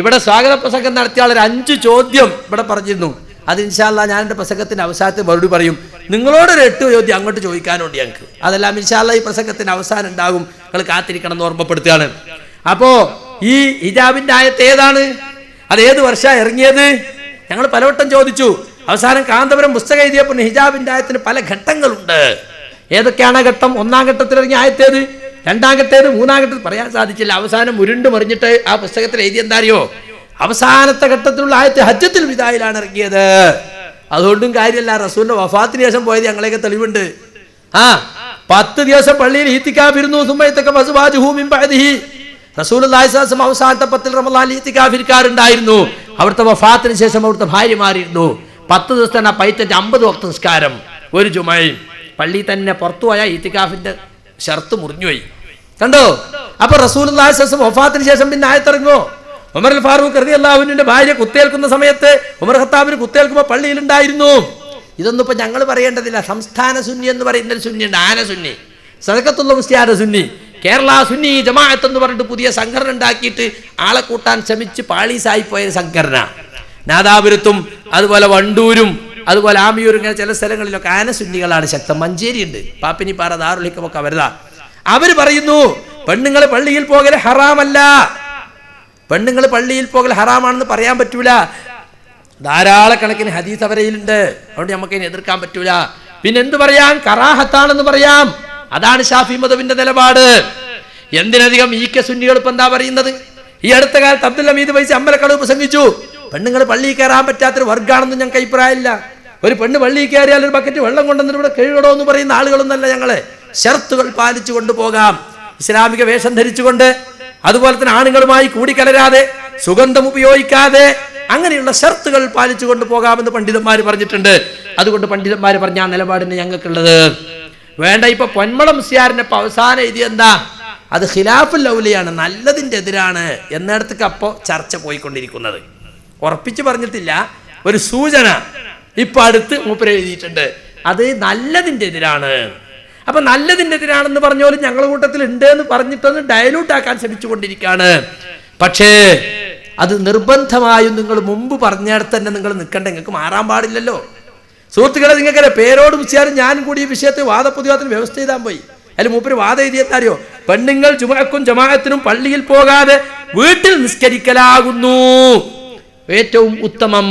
ഇവിടെ സ്വാഗത പ്രസംഗം നടത്തിയ ആൾ 5 ചോദ്യം ഇവിടെ പറഞ്ഞിരുന്നു. അത് ഇൻഷാ അല്ലാഹ് ഞാൻ എൻ്റെ പ്രസംഗത്തിന്റെ അവസാനത്തിൽ മറുപടി പറയും. നിങ്ങളോടൊരു 8 ചോദ്യം അങ്ങോട്ട് ചോദിക്കാനുണ്ട് ഞങ്ങൾക്ക്. അതെല്ലാം ഇൻഷാ അല്ലാഹ് ഈ പ്രസംഗത്തിന്റെ അവസാനം ഉണ്ടാകും, നിങ്ങൾ കാത്തിരിക്കണം എന്ന് ഓർമ്മപ്പെടുത്തുകയാണ്. അപ്പോ ഈ ഹിജാബിന്റെ ആയത്ത് ഏതാണ്? അത് ഏത് വർഷമാണ് ഇറങ്ങിയത്? ഞങ്ങൾ പലവട്ടം ചോദിച്ചു. അവസാനം കാന്തപുരം പുസ്തകം എഴുതിയപ്പോൾ ഹിജാബിന്റെ ആയത്തിന് പല ഘട്ടങ്ങളുണ്ട്. ഏതൊക്കെയാണ് ഘട്ടം? ഒന്നാം ഘട്ടത്തിൽ ഇറങ്ങിയ ആയത്തേത്, രണ്ടാം ഘട്ടേത്, മൂന്നാം ഘട്ടത്തിൽ പറയാൻ സാധിച്ചില്ല. അവസാനം ഉരുണ്ട് മറിഞ്ഞിട്ട് ആ പുസ്തകത്തിൽ എഴുതി എന്താ അറിയോ? അവസാനത്തെ ഘട്ടത്തിലുള്ള ആയത്ത് ഹജ്ജത്തുൽ വിദായിലാണ് ഇറങ്ങിയത്. അതുകൊണ്ടും കാര്യമല്ല, റസൂലിന്റെ വഫാത്തിന് ശേഷം പോയത് ഞങ്ങളെയൊക്കെ തെളിവുണ്ട്. 10 ദിവസം പള്ളിയിൽ ഈത്തിക്കാഫിരുന്നു. റസൂലുള്ളാഹി സ്വല്ലല്ലാഹു അലൈഹി വസല്ലം അവസാനത്തെ 10 റമളാനിൽ ഈത്തിക്കാഫിരിക്കാറുണ്ടായിരുന്നു. അവിടുത്തെ വഫാത്തിന് ശേഷം അവിടുത്തെ ഭാര്യമാരിരുന്നു. 10 ദിവസത്തെ പൈറ്ററ്റ് 50 വക്ത് നിസ്കാരം, ഒരു ജുമയും. പള്ളി തന്നെ പുറത്തു പോയാൽ ഈത്തിക്കാഫിന്റെ ഷർത്ത് മുറിഞ്ഞുപോയി. കണ്ടോ? അപ്പൊ റസൂലുള്ളാഹി സ്വല്ലല്ലാഹു അലൈഹി വസല്ലം വഫാത്തിന് ശേഷം പിന്നെ ആയത്തിറങ്ങോ? ഉമർ അൽ ഫാറൂഖ് റളിയല്ലാഹു അൻഹുവിന്റെ ഭാര്യ കുത്തേൽക്കുന്ന സമയത്ത് ഉമർ ഖത്താബിന് കുത്തേൽക്കുമ്പോൾ പള്ളിയിലുണ്ടായിരുന്നു. ഇതൊന്നും ഇപ്പൊ ഞങ്ങൾ പറയേണ്ടതില്ല. സംസ്ഥാന സുന്നി എന്ന് പറയുന്ന ഒരു സുന്നി ഉണ്ട്, ആന സുന്നി, സദഖത്തുൽ മുസ്ലിയാർ സുന്നി, കേരള സുന്നി ജമാഅത്ത് എന്ന് പറഞ്ഞിട്ട് പുതിയ സംഘടന ഉണ്ടാക്കിയിട്ട് ആളെ കൂട്ടാൻ ശ്രമിച്ച് പാളീസായി പോയ സംഘടന. നാദാപുരത്തും അതുപോലെ വണ്ടൂരും അതുപോലെ ആമിയൂരും ഇങ്ങനെ ചില സ്ഥലങ്ങളിലൊക്കെ ആന സുന്നികളാണ് ശക്തം. മഞ്ചേരി ഉണ്ട്, പാപ്പിനിപ്പാറ, ദാറുൽ ഹിക്മൊക്കെ അവരുതാ. അവർ പറയുന്നു പെണ്ണുങ്ങൾ പള്ളിയിൽ പോകൽ ഹറാമല്ല, പെണ്ണുങ്ങൾ പള്ളിയിൽ പോകൽ ഹറാമാണെന്ന് പറയാൻ പറ്റൂല. ധാരാളക്കണക്കിന് ഹദീസ് അവരയിലുണ്ട്, അതുകൊണ്ട് നമുക്ക് അതിനെ എതിർക്കാൻ പറ്റൂല. പിന്നെ എന്ത് പറയാം? കറാഹത്താണെന്ന് പറയാം. അതാണ് ഷാഫി മദ്ഹബിന്റെ നിലപാട്. എന്തിനധികം ഈ സുന്നികൾ ഇപ്പൊ എന്താ പറയുന്നത്? ഈ അടുത്ത കാലത്ത് അബ്ദുൽ ഹമീദ് ഫൈസി അമ്പലക്കടവ് പ്രസംഗിച്ചു, പെണ്ണുങ്ങൾ പള്ളിയിൽ കയറാൻ പറ്റാത്തൊരു വർഗ്ഗാണെന്ന് ഞങ്ങൾക്ക് അഭിപ്രായമില്ല. ഒരു പെണ്ണ് പള്ളിയിൽ കയറിയാൽ ഒരു ബക്കറ്റ് വെള്ളം കൊണ്ടുവന്നിട്ട് ഇവിടെ കഴുകടോ എന്ന് പറയുന്ന ആളുകളൊന്നല്ല ഞങ്ങള്. ഷർത്തുകൾ പാലിച്ചു കൊണ്ടുപോകാം, ഇസ്ലാമിക വേഷം ധരിച്ചുകൊണ്ട്, അതുപോലെ തന്നെ ആണുങ്ങളുമായി കൂടിക്കലരാതെ, സുഗന്ധം ഉപയോഗിക്കാതെ, അങ്ങനെയുള്ള ഷർത്തുകൾ പാലിച്ചു കൊണ്ടുപോകാമെന്ന് പണ്ഡിതന്മാർ പറഞ്ഞിട്ടുണ്ട്. അതുകൊണ്ട് പണ്ഡിതന്മാർ പറഞ്ഞ ആ നിലപാടിന് ഞങ്ങൾക്കുള്ളത് വേണ്ട. ഇപ്പൊ പൊന്മള മുസ്ലിയാറിന്റെ അവസാനം എഴുതി എന്താ? അത് ഖിലാഫുൽ ഔലിയാണ്, നല്ലതിന്റെ എതിരാണ് എന്നിടത്തേക്ക് അപ്പോ ചർച്ച പോയിക്കൊണ്ടിരിക്കുന്നത്. ഉറപ്പിച്ച് പറഞ്ഞിട്ടില്ല, ഒരു സൂചന ഇപ്പൊ അടുത്ത് മൂപ്പര് എഴുതിയിട്ടുണ്ട്, അത് നല്ലതിന്റെ എതിരാണ്. അപ്പൊ നല്ലതിന്റെ എതിരാണെന്ന് പറഞ്ഞോലും ഞങ്ങളുടെ കൂട്ടത്തിൽ ഉണ്ട് എന്ന് പറഞ്ഞിട്ടൊന്ന് ഡയലൂട്ട് ആക്കാൻ ശ്രമിച്ചുകൊണ്ടിരിക്കുകയാണ്. പക്ഷേ അത് നിർബന്ധമായും നിങ്ങൾ മുമ്പ് പറഞ്ഞിടത്ത് തന്നെ നിങ്ങൾ നിൽക്കണ്ട, നിങ്ങൾക്ക് മാറാൻ പാടില്ലല്ലോ. സുഹൃത്തുക്കളെ, നിങ്ങൾക്കറിയാം, പേരോട് മുസ്ലിയാരും ഞാനും കൂടി ഈ വിഷയത്തിൽ വാദപ്രതിവാദത്തിന് വ്യവസ്ഥ ചെയ്താൻ പോയി. അതിൽ മൂപ്പര് വാദം എഴുതിയെന്നറിയോ? പെണ്ണുങ്ങൾ ജുമഅക്കും ജമാഅത്തിനും പള്ളിയിൽ പോകാതെ വീട്ടിൽ നിസ്കരിക്കലാകുന്നു ഏറ്റവും ഉത്തമം.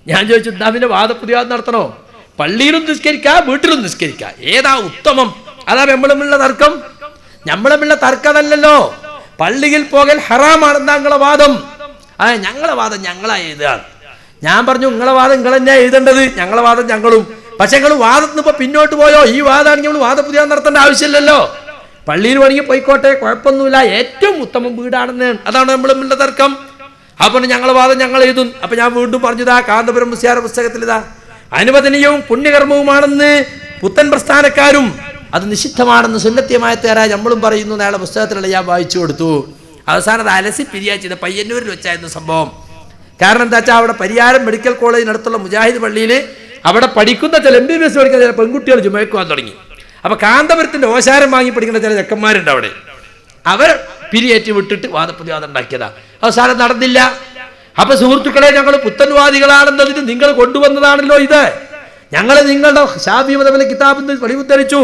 ഞാൻ ചോദിച്ചു, അതിന്റെ വാദപ്രതിവാദം നടത്തണോ? പള്ളിയിലും നിസ്കരിക്കാം, വീട്ടിലും നിസ്കരിക്കാം, ഏതാ ഉത്തമം? അതാ നമ്മളുമുള്ള തർക്കം. നമ്മളുമുള്ള തർക്കമല്ലല്ലോ. പള്ളിയിൽ പോകൽ ഹറാമാണെന്നാ നിങ്ങളെ വാദം. ഞങ്ങളെ വാദം ഞങ്ങളാ എഴുതുകയാണ്. ഞാൻ പറഞ്ഞു, നിങ്ങളെ വാദം നിങ്ങൾ തന്നെയാ എഴുതേണ്ടത്, ഞങ്ങളെ വാദം ഞങ്ങളും. പക്ഷെ നിങ്ങൾ വാദത്തിന് ഇപ്പൊ പിന്നോട്ട് പോയോ? ഈ വാദമാണെങ്കിൽ നമ്മൾ വാദപ്രതിവാദം നടത്തേണ്ട ആവശ്യമില്ലല്ലോ. പള്ളിയിൽ വേണമെങ്കിൽ പോയിക്കോട്ടെ, കുഴപ്പമൊന്നുമില്ല, ഏറ്റവും ഉത്തമം വീടാണെന്ന്. അതാണ് നമ്മളുമുള്ള തർക്കം. അപ്പോൾ ഞങ്ങളെ വാദം ഞങ്ങൾ എഴുതും. അപ്പൊ ഞാൻ വീണ്ടും പറഞ്ഞതാ, കാന്തപുരം മുസ്ലിയാർ പുസ്തകത്തിൽ ഇതാ, അനുവദനീയവും പുണ്യകർമ്മവുമാണെന്ന് പുത്തൻ പ്രസ്ഥാനക്കാരും അത് നിഷിദ്ധമാണെന്ന് സുന്നത്തിയമായത്തേരായ നമ്മളും പറയുന്നു. അയാളുടെ പുസ്തകത്തിലുള്ള ഞാൻ വായിച്ചു കൊടുത്തു. അവസാനം അത് അലസി പിരിയാച്ചത് പയ്യന്നൂരിൽ വെച്ചായിരുന്നു സംഭവം. കാരണം എന്താ വെച്ചാൽ അവിടെ പരിയാരം മെഡിക്കൽ കോളേജിനടുത്തുള്ള മുജാഹിദ് പള്ളിയിൽ അവിടെ പഠിക്കുന്ന ചില MBBS പഠിക്കുന്ന ചില പെൺകുട്ടികൾ ജുമയ്ക്കുവാൻ തുടങ്ങി. അപ്പൊ കാന്തപുരത്തിന്റെ ഓശാരം വാങ്ങി പഠിക്കുന്ന ചില ചെക്കന്മാരുണ്ട് അവിടെ. അവർ പിരിയേറ്റ് വിട്ടിട്ട് വാദപ്രതിവാദം ഉണ്ടാക്കിയതാ. അവസാനം നടന്നില്ല. അപ്പൊ സുഹൃത്തുക്കളെ, ഞങ്ങൾ പുത്തൻവാദികളാണെന്നതിന് നിങ്ങൾ കൊണ്ടുവന്നതാണല്ലോ ഇത്. ഞങ്ങൾ നിങ്ങളുടെ ശാഫി മദ്ഹബിലെ കിതാബിൽ നിന്ന് വെളിവുദ്ധരിച്ചു.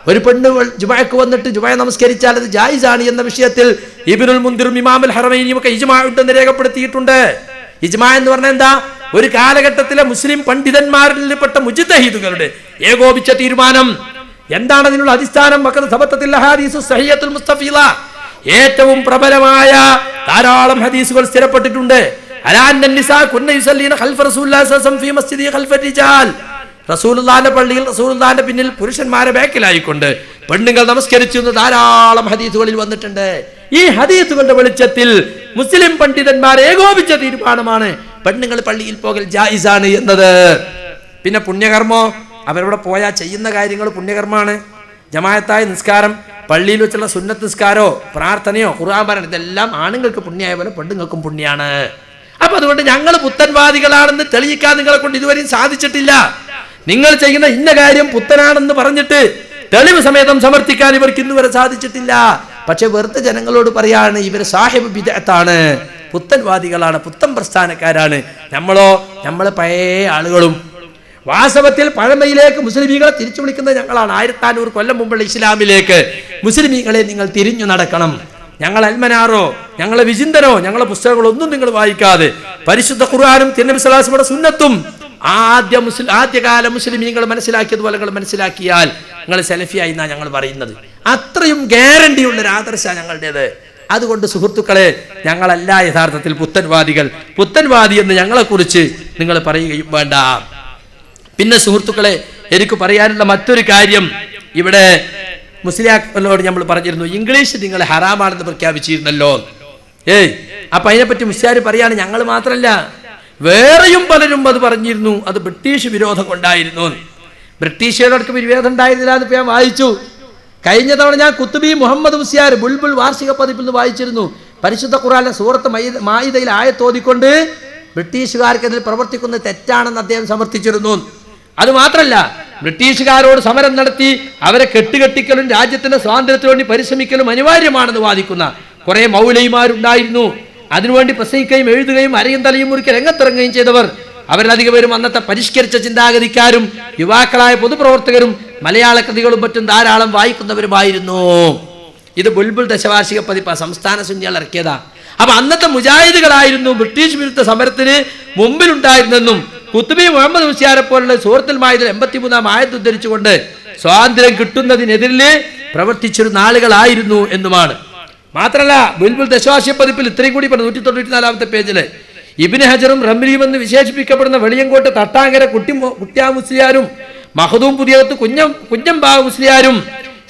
ഒരു പെണ്ണ് ജുമഅക്ക് വന്നിട്ട് ജുമഅ നമസ്കരിച്ചാൽ അത് ജായിസാണ് എന്ന വിഷയത്തിൽ ഇബ്നുൽ മുൻദിറും ഇമാമുൽ ഹറമൈനിയും ഒക്കെ ഇജ്മാ ഉണ്ടെന്ന് രേഖപ്പെടുത്തിയിട്ടുണ്ട്. ഇജ്മാ എന്ന് പറഞ്ഞാൽ എന്താ? ഒരു കാലഘട്ടത്തിലെ മുസ്ലിം പണ്ഡിതന്മാരിൽപ്പെട്ട മുജ്തഹിദുകളുടെ ഏകോപിച്ച തീരുമാനം. എന്താണ് അതിനുള്ള അടിസ്ഥാനം? ഏറ്റവും പ്രബലമായ ധാരാളം ഹദീസുകൾ സ്ഥിരപ്പെട്ടിട്ടുണ്ട്. റസൂലുള്ളാഹിന്റെ പള്ളിയിൽ റസൂലുള്ളാഹിന്റെ പിന്നിൽ പുരുഷന്മാരെ ബാക്കിലായിക്കൊണ്ട് പെണ്ണുങ്ങൾ നമസ്കരിച്ചു എന്ന് ധാരാളം ഹദീസുകളിൽ വന്നിട്ടുണ്ട്. ഈ ഹദീസുകളുടെ വെളിച്ചത്തിൽ മുസ്ലിം പണ്ഡിതന്മാർ ഏകോപിച്ച തീരുമാനമാണ് പെണ്ണുങ്ങൾ പള്ളിയിൽ പോകൽ ജായിസാണ് എന്നത്. പിന്നെ പുണ്യകർമ്മോ? അവരവിടെ പോയാൽ ചെയ്യുന്ന കാര്യങ്ങൾ പുണ്യകർമ്മമാണ്. ജമാഅത്തായ നിസ്കാരം, പള്ളിയിൽ വെച്ചുള്ള സുന്നത്ത് നിസ്കാരോ പ്രാർത്ഥനയോ ഖുർആൻ പാരായണം, ഇതെല്ലാം ആണുങ്ങൾക്ക് പുണ്യമായ പോലെ പെണ്ണുങ്ങൾക്കും പുണ്യാണ്. അപ്പൊ അതുകൊണ്ട് ഞങ്ങൾ പുത്തൻവാദികളാണെന്ന് തെളിയിക്കാൻ നിങ്ങളെ കൊണ്ട് ഇതുവരെയും സാധിച്ചിട്ടില്ല. നിങ്ങൾ ചെയ്യുന്ന ഇന്ന കാര്യം പുത്തനാണെന്ന് പറഞ്ഞിട്ട് തെളിവ് സമേതം സമർത്ഥിക്കാൻ ഇവർക്ക് ഇന്ന് വരെ സാധിച്ചിട്ടില്ല. പക്ഷെ വെറുതെ ജനങ്ങളോട് പറയാണ്, ഇവർ സാഹിബ് ബിദ്അത്താണ്, പുത്തൻവാദികളാണ്, പുത്തൻ പ്രസ്ഥാനക്കാരാണ്. നമ്മളെ പഴയ ആളുകളും. വാസ്തവത്തിൽ പഴമയിലേക്ക് മുസ്ലിമീങ്ങളെ തിരിച്ചു വിളിക്കുന്നത് ഞങ്ങളാണ്. 1500 കൊല്ലം മുമ്പുള്ള ഇസ്ലാമിലേക്ക് മുസ്ലിമീങ്ങളെ നിങ്ങൾ തിരിഞ്ഞു നടക്കണം. ഞങ്ങൾ അൽമനാറോ ഞങ്ങളെ വിചിന്തനോ ഞങ്ങളെ പുസ്തകങ്ങളൊന്നും നിങ്ങൾ വായിക്കാതെ പരിശുദ്ധ ഖുർആനും തിരുനബി സ്വല്ലല്ലാഹു അലൈഹി വസല്ലമയുടെ സുന്നത്തും ആദ്യകാല മുസ്ലിമീങ്ങൾ മനസ്സിലാക്കിയതുപോലെ നിങ്ങൾ മനസ്സിലാക്കിയാൽ നിങ്ങൾ സലഫിയായി എന്നാണ് ഞങ്ങൾ പറയുന്നത്. അത്രയും ഗ്യാരണ്ടി ഉള്ള ഒരു ആദർശമാണ് ഞങ്ങളുടേത്. അതുകൊണ്ട് സുഹൃത്തുക്കളെ, ഞങ്ങളല്ല യഥാർത്ഥത്തിൽ പുത്തൻവാദി എന്ന് ഞങ്ങളെക്കുറിച്ച് നിങ്ങൾ പറയുകയും വേണ്ട. പിന്നെ സുഹൃത്തുക്കളെ, എനിക്ക് പറയാനുള്ള മറ്റൊരു കാര്യം, ഇവിടെ മുസ്ലിയാക്കളോട് നമ്മൾ പറഞ്ഞിരുന്നു ഇംഗ്ലീഷ് നിങ്ങൾ ഹറാമാണെന്ന് പ്രഖ്യാപിച്ചിരുന്നല്ലോ. അപ്പൊ അതിനെപ്പറ്റി മുസ്ലിയാർ പറയാണ്, ഞങ്ങൾ മാത്രമല്ല വേറെയും പലരും അത് പറഞ്ഞിരുന്നു. അത് ബ്രിട്ടീഷ് വിരോധം കൊണ്ടായിരുന്നു. ബ്രിട്ടീഷുകാർക്ക് വിരോധം ഉണ്ടായിരുന്നില്ല എന്ന് ഞാൻ വായിച്ചു. കഴിഞ്ഞ തവണ ഞാൻ കുത്തുബി മുഹമ്മദ് മുസ്ലിയാർ ബുൽബുൽ വാർഷിക പതിപ്പിൽ നിന്ന് വായിച്ചിരുന്നു. പരിശുദ്ധ ഖുർആനിലെ സൂറത്ത് മാഇദയിൽ ആയത്തോതിക്കൊണ്ട് ബ്രിട്ടീഷുകാർക്കെതിരെ പ്രവർത്തിക്കുന്നത് തെറ്റാണെന്ന് അദ്ദേഹം സമർത്ഥിച്ചിരുന്നു. അതുമാത്രമല്ല, ബ്രിട്ടീഷുകാരോട് സമരം നടത്തി അവരെ കെട്ടുകെട്ടിക്കലും രാജ്യത്തിന്റെ സ്വാതന്ത്ര്യത്തിന് വേണ്ടി പരിശ്രമിക്കലും അനിവാര്യമാണെന്ന് വാദിക്കുന്ന കുറെ മൗലവിമാരുണ്ടായിരുന്നു. അതിനുവേണ്ടി പ്രസംഗിക്കുകയും എഴുതുകയും അരയും തലയും മുറിക്ക് രംഗത്തിറങ്ങുകയും ചെയ്തവർ. അവരിലധികം പേരും അന്നത്തെ പരിഷ്കരിച്ച ചിന്താഗതിക്കാരും യുവാക്കളായ പൊതുപ്രവർത്തകരും മലയാള കൃതികളും മറ്റും ധാരാളം വായിക്കുന്നവരുമായിരുന്നു. ഇത് ബുൽബുൽ ദശവാർഷിക പതിപ്പ് സംസ്ഥാന സുന്നികൾ ഇറക്കിയതാ. അപ്പൊ അന്നത്തെ മുജാഹിദുകളായിരുന്നു ബ്രിട്ടീഷ് വിരുദ്ധ സമരത്തിന് മുമ്പിലുണ്ടായിരുന്നെന്നും കുത്തുബി മുഹമ്മദ് മുസ്ലിയാരെ പോലുള്ള സൂറത്തുൽ മാഇദയിൽ 83-ാം ആയത്ത് ഉദ്ധരിച്ചുകൊണ്ട് സ്വാതന്ത്ര്യം കിട്ടുന്നതിനെതിരെ പ്രവർത്തിച്ചിരുന്ന ആളുകളായിരുന്നു എന്നുമാണ്. മാത്രമല്ല, ബുൽബുൽ ദശവാർഷിക പതിപ്പിൽ ഇത്രയും കൂടി 194-ാമത്തെ പേജില് ഇബ്നു ഹജറും റംലിയും എന്ന് വിശേഷിപ്പിക്കപ്പെടുന്ന വെളിയങ്കോട്ട് തട്ടാങ്കര കുട്ട്യാ മുസ്ലിയാരും മഹദൂം പുതിയകത്ത് കുഞ്ഞമ്പാവ് മുസ്ലിയാരും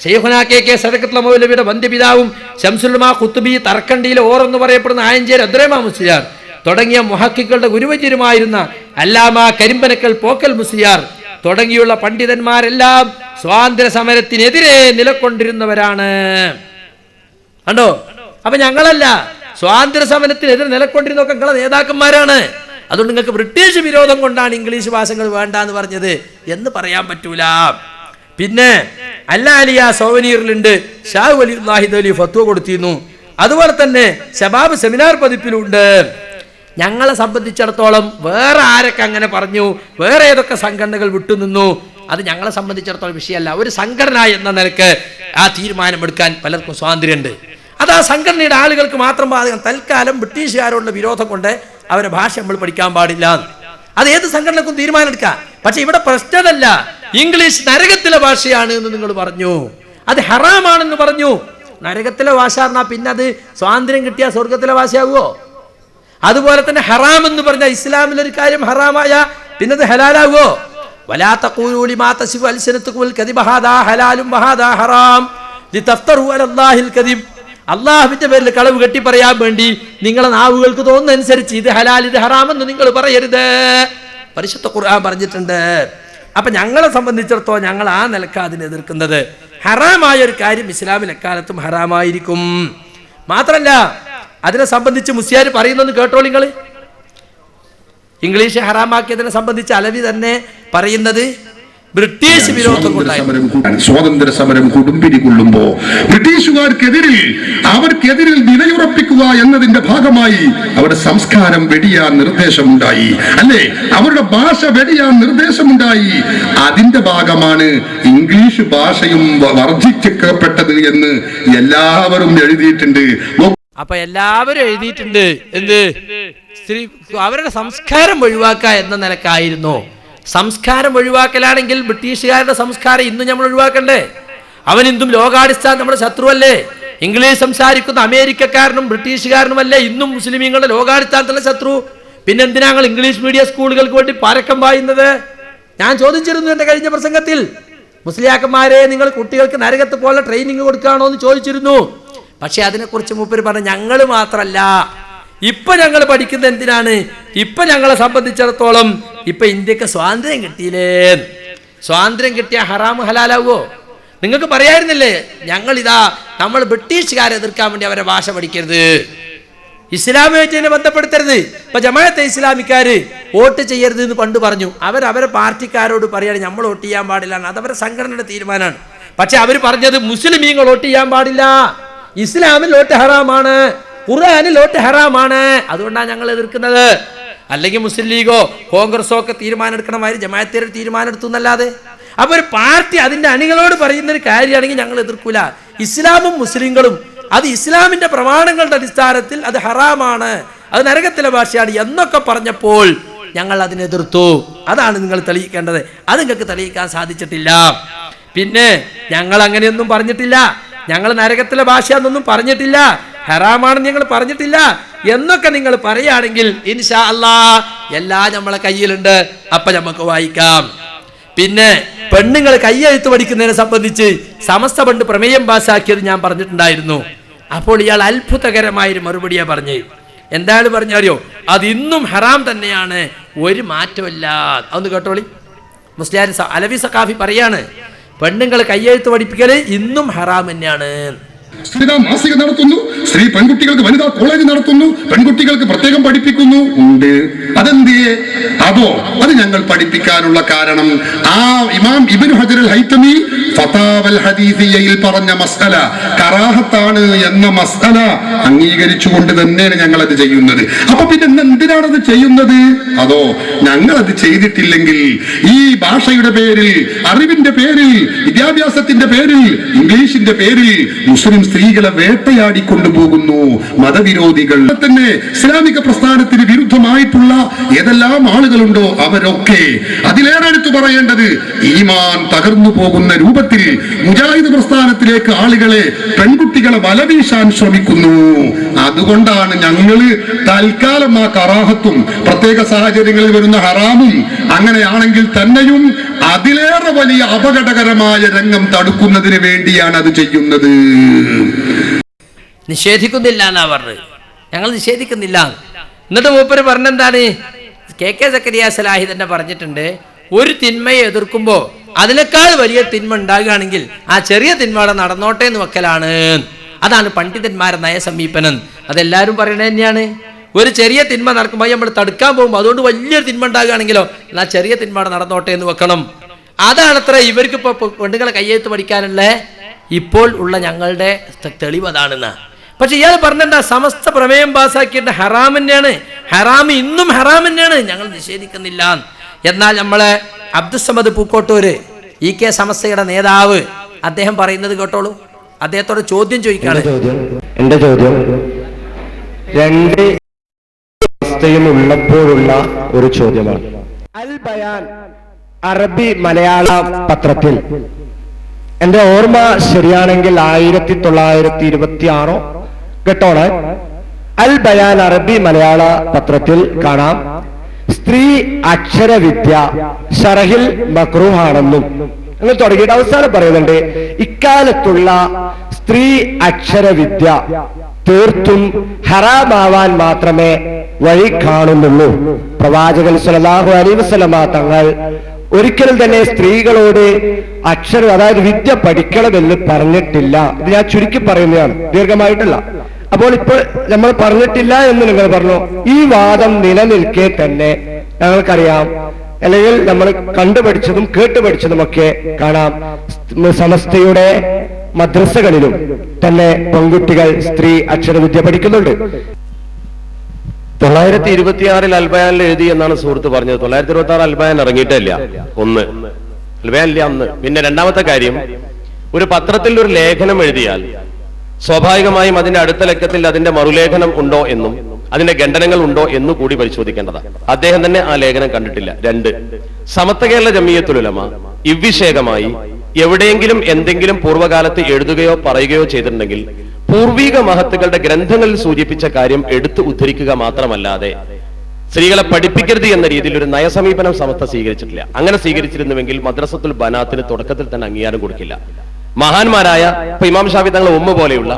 ശൈഖുനാ കെ സദഖത്തുൽ മൗലവിയുടെ വന്ധ്യപിതാവും ശംസുലുമാ ഖുത്ബി തർക്കണ്ടിയിലെ ഓറെന്ന് പറയപ്പെടുന്ന ആയഞ്ചേരി അബ്ദുറഹ്മാൻ മുസ്ലിയാർ തുടങ്ങിയ മുഹഖിഖുകളുടെ ഗുരുവര്യരുമായിരുന്ന അല്ലാമ കരിമ്പനക്കൽ പോക്കൽ മുസ്ലിയാർ തുടങ്ങിയുള്ള പണ്ഡിതന്മാരെല്ലാം സ്വാതന്ത്ര്യ സമരത്തിനെതിരെ നിലകൊണ്ടിരുന്നവരാണ്. കണ്ടോ? അപ്പൊ ഞങ്ങളല്ല, സ്വാതന്ത്ര്യ സമരത്തിനെതിരെ നിലകൊണ്ടിരുന്നൊക്കെ നിങ്ങളെ നേതാക്കന്മാരാണ്. അതുകൊണ്ട് നിങ്ങൾക്ക് ബ്രിട്ടീഷ് വിരോധം കൊണ്ടാണ് ഇംഗ്ലീഷ് ഭാഷകൾ വേണ്ട എന്ന് പറഞ്ഞത് എന്ന് പറയാൻ പറ്റൂല. പിന്നെ അല്ലാലിയ സോവനീറിലുണ്ട്, ഷാ വലിയുല്ലാഹി ദലി ഫത്വ കൊടുത്തിരുന്നു. അതുപോലെ തന്നെ ശബാബ് സെമിനാർ പതിപ്പിലുണ്ട്. ഞങ്ങളെ സംബന്ധിച്ചിടത്തോളം വേറെ ആരൊക്കെ അങ്ങനെ പറഞ്ഞു, വേറെ ഏതൊക്കെ സംഘടനകൾ വിട്ടുനിന്നു, അത് ഞങ്ങളെ സംബന്ധിച്ചിടത്തോളം വിഷയമല്ല. ഒരു സംഘടന എന്ന നിലക്ക് ആ തീരുമാനമെടുക്കാൻ പലർക്കും സ്വാതന്ത്ര്യമുണ്ട്. അത് ആ സംഘടനയുടെ ആളുകൾക്ക് മാത്രം ബാധകം. തൽക്കാലം ബ്രിട്ടീഷുകാരോടുള്ള വിരോധം കൊണ്ട് അവരുടെ ഭാഷ നമ്മൾ പഠിക്കാൻ പാടില്ല. അത് ഏത് സംഘടനക്കും തീരുമാനം എടുക്കാം. പക്ഷെ ഇവിടെ പ്രശ്നമല്ല, ഇംഗ്ലീഷ് നരകത്തിലെ ഭാഷയാണ് എന്ന് നിങ്ങൾ പറഞ്ഞു, അത് ഹറാമാണെന്ന് പറഞ്ഞു. നരകത്തിലെ ഭാഷ പറഞ്ഞാൽ പിന്നെ അത് സ്വാതന്ത്ര്യം കിട്ടിയ സ്വർഗത്തിലെ ഭാഷയാകുമോ? അതുപോലെ തന്നെ ഹറാം എന്ന് പറഞ്ഞാൽ ഇസ്ലാമിലൊരു കാര്യം ഹറാമായ പിന്നെ അത് ഹലാലാകുമോ? വലാ തഖൂലൂ ലിമാ തസിഫു അൽസിനതുകുൽ കദിബ ഹാദാ ഹലാലും വഹാദാ ഹറാം ലിതഫ്തറൂ അലല്ലാഹിൽ കദിബ്. അള്ളാഹുവിന്റെ പേരിൽ കളവ് കെട്ടി പറയാൻ വേണ്ടി നിങ്ങളെ നാവുകൾക്ക് തോന്നുന്നതനുസരിച്ച് ഇത് ഹലാൽ ഇത് ഹറാമെന്ന് നിങ്ങൾ പറയരുത്. പരിശുദ്ധ ഖുർആൻ പറഞ്ഞിട്ടുണ്ട്. അപ്പൊ ഞങ്ങളെ സംബന്ധിച്ചിടത്തോളം ഞങ്ങൾ ആ നിലക്ക് അതിനെ എതിർക്കുന്നത്. ഹറാമായ ഒരു കാര്യം ഇസ്ലാമിൽ എക്കാലത്തും ഹറാമായിരിക്കും. മാത്രല്ല, അതിനെ സംബന്ധിച്ച് മുസ്ലിയാർ പറയുന്നെന്ന് കേട്ടോളൂ നിങ്ങൾ. ഇംഗ്ലീഷ് ഹറാമാക്കിയതിനെ സംബന്ധിച്ച് അലവി തന്നെ പറയുന്നത് ബ്രിട്ടീഷ് വിരോധം കൊണ്ടായിരുന്നു. സ്വാതന്ത്ര്യ സമരം കൊടുമ്പിരി കൊള്ളുമ്പോ അവർക്കെതിരിൽ നിലയുറപ്പിക്കുക എന്നതിന്റെ ഭാഗമായി അവരുടെ സംസ്കാരം വെടിയാൻ നിർദ്ദേശമുണ്ടായി, അല്ലേ? അവരുടെ ഭാഷ വെടിയാൻ നിർദ്ദേശമുണ്ടായി. അതിന്റെ ഭാഗമാണ് ഇംഗ്ലീഷ് ഭാഷയും വർജിക്കപ്പെട്ടത് എന്ന് എല്ലാവരും എഴുതിയിട്ടുണ്ട്. അപ്പൊ എല്ലാവരും എഴുതിയിട്ടുണ്ട്. എന്ത്? അവരുടെ സംസ്കാരം ഒഴിവാക്കുക എന്ന നിലക്കായിരുന്നു. സംസ്കാരം ഒഴിവാക്കലാണെങ്കിൽ ബ്രിട്ടീഷുകാരുടെ സംസ്കാരം ഇന്ന് നമ്മൾ ഒഴിവാക്കണ്ടേ? അവൻ ഇന്നും ലോകാടിസ്ഥാനം നമ്മുടെ ശത്രുവല്ലേ? ഇംഗ്ലീഷ് സംസാരിക്കുന്ന അമേരിക്കക്കാരനും ബ്രിട്ടീഷുകാരനുമല്ലേ ഇന്നും മുസ്ലിമീങ്ങളുടെ ലോകാടിസ്ഥാനത്തുള്ള ശത്രു? പിന്നെ എന്തിനാ ഞങ്ങൾ ഇംഗ്ലീഷ് മീഡിയം സ്കൂളുകൾക്ക് വേണ്ടി പരക്കം പായുന്നത്? ഞാൻ ചോദിച്ചിരുന്നു എന്റെ കഴിഞ്ഞ പ്രസംഗത്തിൽ, മുസ്ലിയാക്കന്മാരെ നിങ്ങൾ കുട്ടികൾക്ക് നരകത്ത് പോലെ ട്രെയിനിങ് കൊടുക്കുകയാണോ എന്ന് ചോദിച്ചിരുന്നു. പക്ഷെ അതിനെക്കുറിച്ച് മൂപ്പര് പറഞ്ഞു, ഞങ്ങൾ മാത്രല്ല, ഇപ്പൊ ഞങ്ങൾ പഠിക്കുന്നത് എന്തിനാണ്? ഇപ്പൊ ഞങ്ങളെ സംബന്ധിച്ചിടത്തോളം ഇപ്പൊ ഇന്ത്യക്ക് സ്വാതന്ത്ര്യം കിട്ടിയില്ലേ? സ്വാതന്ത്ര്യം കിട്ടിയ ഹറാം ഹലാലാവോ? നിങ്ങൾക്ക് പറയായിരുന്നില്ലേ, നമ്മൾ ബ്രിട്ടീഷുകാരെ എതിർക്കാൻ വേണ്ടി അവരെ ഭാഷ പഠിക്കരുത്, ഇസ്ലാമുമായിട്ട് തന്നെ ബന്ധപ്പെടുത്തരുത്. ഇപ്പൊ ജമാഅത്തെ ഇസ്ലാമിക്കാര് വോട്ട് ചെയ്യരുത് എന്ന് പണ്ട് പറഞ്ഞു. അവരെ പാർട്ടിക്കാരോട് പറയാണ് നമ്മൾ വോട്ട് ചെയ്യാൻ പാടില്ല, അതവരെ സംഘടനയുടെ തീരുമാനമാണ്. പക്ഷെ അവർ പറഞ്ഞത് മുസ്ലിമീങ്ങൾ വോട്ട് ചെയ്യാൻ പാടില്ല, ഇസ്ലാമിൽ വോട്ട് ഹറാമാണ്, ഖുർആനിൽ വോട്ട് ഹറാമാണ്, അതുകൊണ്ടാണ് ഞങ്ങൾ എതിർക്കുന്നത്. അല്ലെങ്കിൽ മുസ്ലിം ലീഗോ കോൺഗ്രസോ ഒക്കെ തീരുമാനം എടുക്കണമാതിരി ജമാഅത്തേർ തീരുമാനം എടുത്തു എന്നല്ലാതെ. അപ്പൊ ഒരു പാർട്ടി അതിന്റെ അണികളോട് പറയുന്ന ഒരു കാര്യമാണെങ്കിൽ ഞങ്ങൾ എതിർക്കൂല. ഇസ്ലാമും മുസ്ലിങ്ങളും അത് ഇസ്ലാമിന്റെ പ്രമാണങ്ങളുടെ അടിസ്ഥാനത്തിൽ അത് ഹറാമാണ്, അത് നരകത്തിലെ ഭാഷയാണ് എന്നൊക്കെ പറഞ്ഞപ്പോൾ ഞങ്ങൾ അതിനെതിർത്തു. അതാണ് നിങ്ങൾ തെളിയിക്കേണ്ടത്. അത് നിങ്ങൾക്ക് തെളിയിക്കാൻ സാധിച്ചിട്ടില്ല. പിന്നെ ഞങ്ങൾ അങ്ങനെയൊന്നും പറഞ്ഞിട്ടില്ല, ഞങ്ങൾ നരകത്തിലെ ഭാഷ എന്നൊന്നും പറഞ്ഞിട്ടില്ല, ഹറാമാണെന്ന് ഞങ്ങൾ പറഞ്ഞിട്ടില്ല എന്നൊക്കെ നിങ്ങൾ പറയുകയാണെങ്കിൽ ഇൻഷാ അല്ലാഹ് എല്ലാം നമ്മളെ കയ്യിലുണ്ട്, അപ്പൊ നമുക്ക് വായിക്കാം. പിന്നെ പെണ്ണുങ്ങൾ കയ്യെഴുത്ത് പഠിക്കുന്നതിനെ സംബന്ധിച്ച് സമസ്ത പണ്ട് പ്രമേയം പാസ്സാക്കിയത് ഞാൻ പറഞ്ഞിട്ടുണ്ടായിരുന്നു. അപ്പോൾ ഇയാൾ അത്ഭുതകരമായൊരു മറുപടിയാ പറഞ്ഞത്. എന്താണ് പറഞ്ഞറിയോ? അത് ഇന്നും ഹറാം തന്നെയാണ്, ഒരു മാറ്റമില്ല. അതൊന്ന് കേട്ടോളി. മുസ്ലിയാർ അലവി സഖാഫി പറയാണ്, പെണ്ണുങ്ങൾ കയ്യെഴുത്ത് പഠിപ്പിക്കൽ ഇന്നും ഹറാം തന്നെയാണ്. സ്ത്രീ മാസിക നടത്തുന്നു, സ്ത്രീ പെൺകുട്ടികൾക്ക് വനിതാ കോളേജ് നടത്തുന്നു, പെൺകുട്ടികൾക്ക് പ്രത്യേകം പഠിപ്പിക്കുന്നു ഉണ്ട്. അതെന്തിയെ? അതോ അത് ഞങ്ങൾ പഠിപ്പിക്കാനുള്ള കാരണം ആ ഇമാം ഇബ്നു ഹജർ അൽ ഹൈതമി ഫതാവൽ ഹദീസിയയിൽ പറഞ്ഞ മസ്അല കറാഹത്താണ് എന്ന മസ്അല അംഗീകരിച്ചുകൊണ്ട് തന്നെയാണ് ഞങ്ങൾ അത് ചെയ്യുന്നത്. അപ്പൊ പിന്നെ എന്തിനാണത് ചെയ്യുന്നത്? അതോ ഞങ്ങളത് ചെയ്തിട്ടില്ലെങ്കിൽ ഈ ഭാഷയുടെ പേരിൽ, അറിവിന്റെ പേരിൽ, വിദ്യാഭ്യാസത്തിന്റെ പേരിൽ, ഇംഗ്ലീഷിന്റെ പേരിൽ മുസ്ലിം സ്ത്രീകളെ വേട്ടയാടി കൊണ്ടുപോകുന്നു മതവിരോധികൾ. തന്നെ ഇസ്ലാമിക പ്രസ്ഥാനത്തിന് വിരുദ്ധമായിട്ടുള്ള ഏതെല്ലാം ആളുകളുണ്ടോ അവരൊക്കെ, അതിലേറെ എടുത്തു പറയേണ്ടത് ഈമാൻ തകർന്നു പോകുന്ന രൂപത്തിൽ മുജാഹിദ് പ്രസ്ഥാനത്തിലേക്ക് ആളുകളെ, പെൺകുട്ടികളെ വലവീശാൻ ശ്രമിക്കുന്നു. അതുകൊണ്ടാണ് ഞങ്ങൾ തൽക്കാലം ആ കറാഹത്തും പ്രത്യേക സാഹചര്യങ്ങളിൽ വരുന്ന ഹറാമും അങ്ങനെയാണെങ്കിൽ തന്നെയും അതിലേറെ വലിയ അപകടകരമായ രംഗം തടുക്കുന്നതിന് വേണ്ടിയാണ് അത് ചെയ്യുന്നത്. നിഷേധിക്കുന്നില്ല എന്നാ പറഞ്ഞത്, ഞങ്ങൾ നിഷേധിക്കുന്നില്ല. എന്നിട്ട് മൂപ്പര് പറഞ്ഞെന്താണ്? കെ സക്കരിയ സലാഹി തന്നെ പറഞ്ഞിട്ടുണ്ട്, ഒരു തിന്മയെ എതിർക്കുമ്പോൾ അതിനേക്കാൾ വലിയ തിന്മ ഉണ്ടാകുകയാണെങ്കിൽ ആ ചെറിയ തിന്മ നടന്നോട്ടെ എന്ന് വെക്കലാണ്. അതാണ് പണ്ഡിതന്മാരുടെ നയസമീപനം. അതെല്ലാവരും പറയണത് തന്നെയാണ്. ഒരു ചെറിയ തിന്മ നടക്കുമ്പോൾ നമ്മൾ തടുക്കാൻ പോകുമ്പോൾ അതുകൊണ്ട് വലിയൊരു തിന്മ ഉണ്ടാകുകയാണെങ്കിലോ എന്നാൽ ചെറിയ തിന്മ നടന്നോട്ടെ എന്ന് വെക്കണം. അതാണത്ര ഇവർക്ക് ഇപ്പോൾ പെണ്ണുങ്ങളെ കയ്യെഴുത്ത് പഠിക്കാനുള്ള ഇപ്പോൾ ഉള്ള ഞങ്ങളുടെ തെളിവ് അതാണെന്ന്. പക്ഷെ ഇയാൾ പറഞ്ഞെന്താ? സമസ്ത പ്രമേയം പാസ്സാക്കിയിട്ട് ഹറാം തന്നെയാണ്, ഹറാം ഇന്നും ഹറാം തന്നെയാണ്, ഞങ്ങൾ നിഷേധിക്കുന്നില്ല. എന്നാൽ നമ്മളെ അബ്ദുസ്സമദ് പൂക്കോട്ടൂര് ഈ കെ സമസ്തയുടെ നേതാവ് അദ്ദേഹം പറയുന്നത് കേട്ടോളൂ. അദ്ദേഹത്തോട് ചോദ്യം ചോദിക്കാണ്. എന്റെ ചോദ്യം രണ്ട് അവസ്ഥയും ഉള്ളപ്പോഴുള്ള ഒരു ചോദ്യമാണ്. അൽ ബയാൻ അറബി മലയാള പത്രത്തിൽ, എന്റെ ഓർമ്മ ശരിയാണെങ്കിൽ 1926 കേട്ടോണ്, അൽ ബയാൻ അറബി മലയാള പത്രത്തിൽ കാണാം, സ്ത്രീ അക്ഷരവിദ്യ ഷറഹിൽ മക്രൂഹാണെന്നും അങ്ങനെ തുടങ്ങിയിട്ട് അവസാനം പറയുന്നുണ്ട്, ഇക്കാലത്തുള്ള സ്ത്രീ അക്ഷരവിദ്യ തീർത്തും ഹറാമാവാൻ മാത്രമേ വഴി കാണുന്നുള്ളൂ. പ്രവാചകൻ സ്വല്ലല്ലാഹു അലൈഹി വസല്ലമ തങ്ങൾ ഒരിക്കലും തന്നെ സ്ത്രീകളോട് അക്ഷരം, അതായത് വിദ്യ പഠിക്കണമെന്ന് പറഞ്ഞിട്ടില്ല. ഇത് ഞാൻ ചുരുക്കി പറയുന്നതാണ്, ദീർഘമായിട്ടല്ല. അപ്പോൾ ഇപ്പോൾ നമ്മൾ പറഞ്ഞിട്ടില്ല എന്ന് നിങ്ങൾ പറഞ്ഞു. ഈ വാദം നിലനിൽക്കെ തന്നെ ഞങ്ങൾക്കറിയാം, അല്ലെങ്കിൽ നമ്മൾ കണ്ടുപഠിച്ചതും കേട്ടുപഠിച്ചതുമൊക്കെ കാണാം, സമസ്തയുടെ മദ്രസകളിലും തന്നെ പെൺകുട്ടികൾ സ്ത്രീ അക്ഷരവിദ്യ പഠിക്കുന്നുണ്ട്. 926 അൽബയാനിൽ എഴുതി എന്നാണ് സുഹൃത്ത് പറഞ്ഞത്. 926 അൽബയാൻ ഇറങ്ങിയിട്ടില്ല. ഒന്ന് അൽബയാൻ ഇല്ല അന്ന്. പിന്നെ രണ്ടാമത്തെ കാര്യം, ഒരു പത്രത്തിൽ ഒരു ലേഖനം എഴുതിയാൽ സ്വാഭാവികമായും അതിന്റെ അടുത്ത ലക്കത്തിൽ അതിന്റെ മറുലേഖനം ഉണ്ടോ എന്നും അതിന്റെ ഖണ്ഡനങ്ങൾ ഉണ്ടോ എന്നു കൂടി പരിശോധിക്കേണ്ടതാണ്. അദ്ദേഹം തന്നെ ആ ലേഖനം കണ്ടിട്ടില്ല. രണ്ട്, സമസ്ത കേരള ജമിയത്തുൽ ഉലമ ഇவ்விഷയകമായി എവിടെയെങ്കിലും എന്തെങ്കിലും പൂർവ്വകാലത്ത് എഴുതുകയോ പറയുകയോ ചെയ്തിട്ടുണ്ടെങ്കിൽ പൂർവിക മഹത്തുക്കളുടെ ഗ്രന്ഥങ്ങളിൽ സൂചിപ്പിച്ച കാര്യം എടുത്തു ഉദ്ധരിക്കുക മാത്രമല്ലാതെ സ്ത്രീകളെ പഠിപ്പിക്കരുത് എന്ന രീതിയിൽ ഒരു നയസമീപനം സമസ്ത സ്വീകരിച്ചിട്ടില്ല. അങ്ങനെ സ്വീകരിച്ചിരുന്നുവെങ്കിൽ മദ്രസത്തുൽ ബനാത്തിന് തുടക്കത്തിൽ തന്നെ അംഗീകാരം കൊടുക്കില്ല. മഹാന്മാരായ ഇപ്പൊ ഇമാം ഷാഫി തങ്ങൾ ഉമ്മ പോലെയുള്ള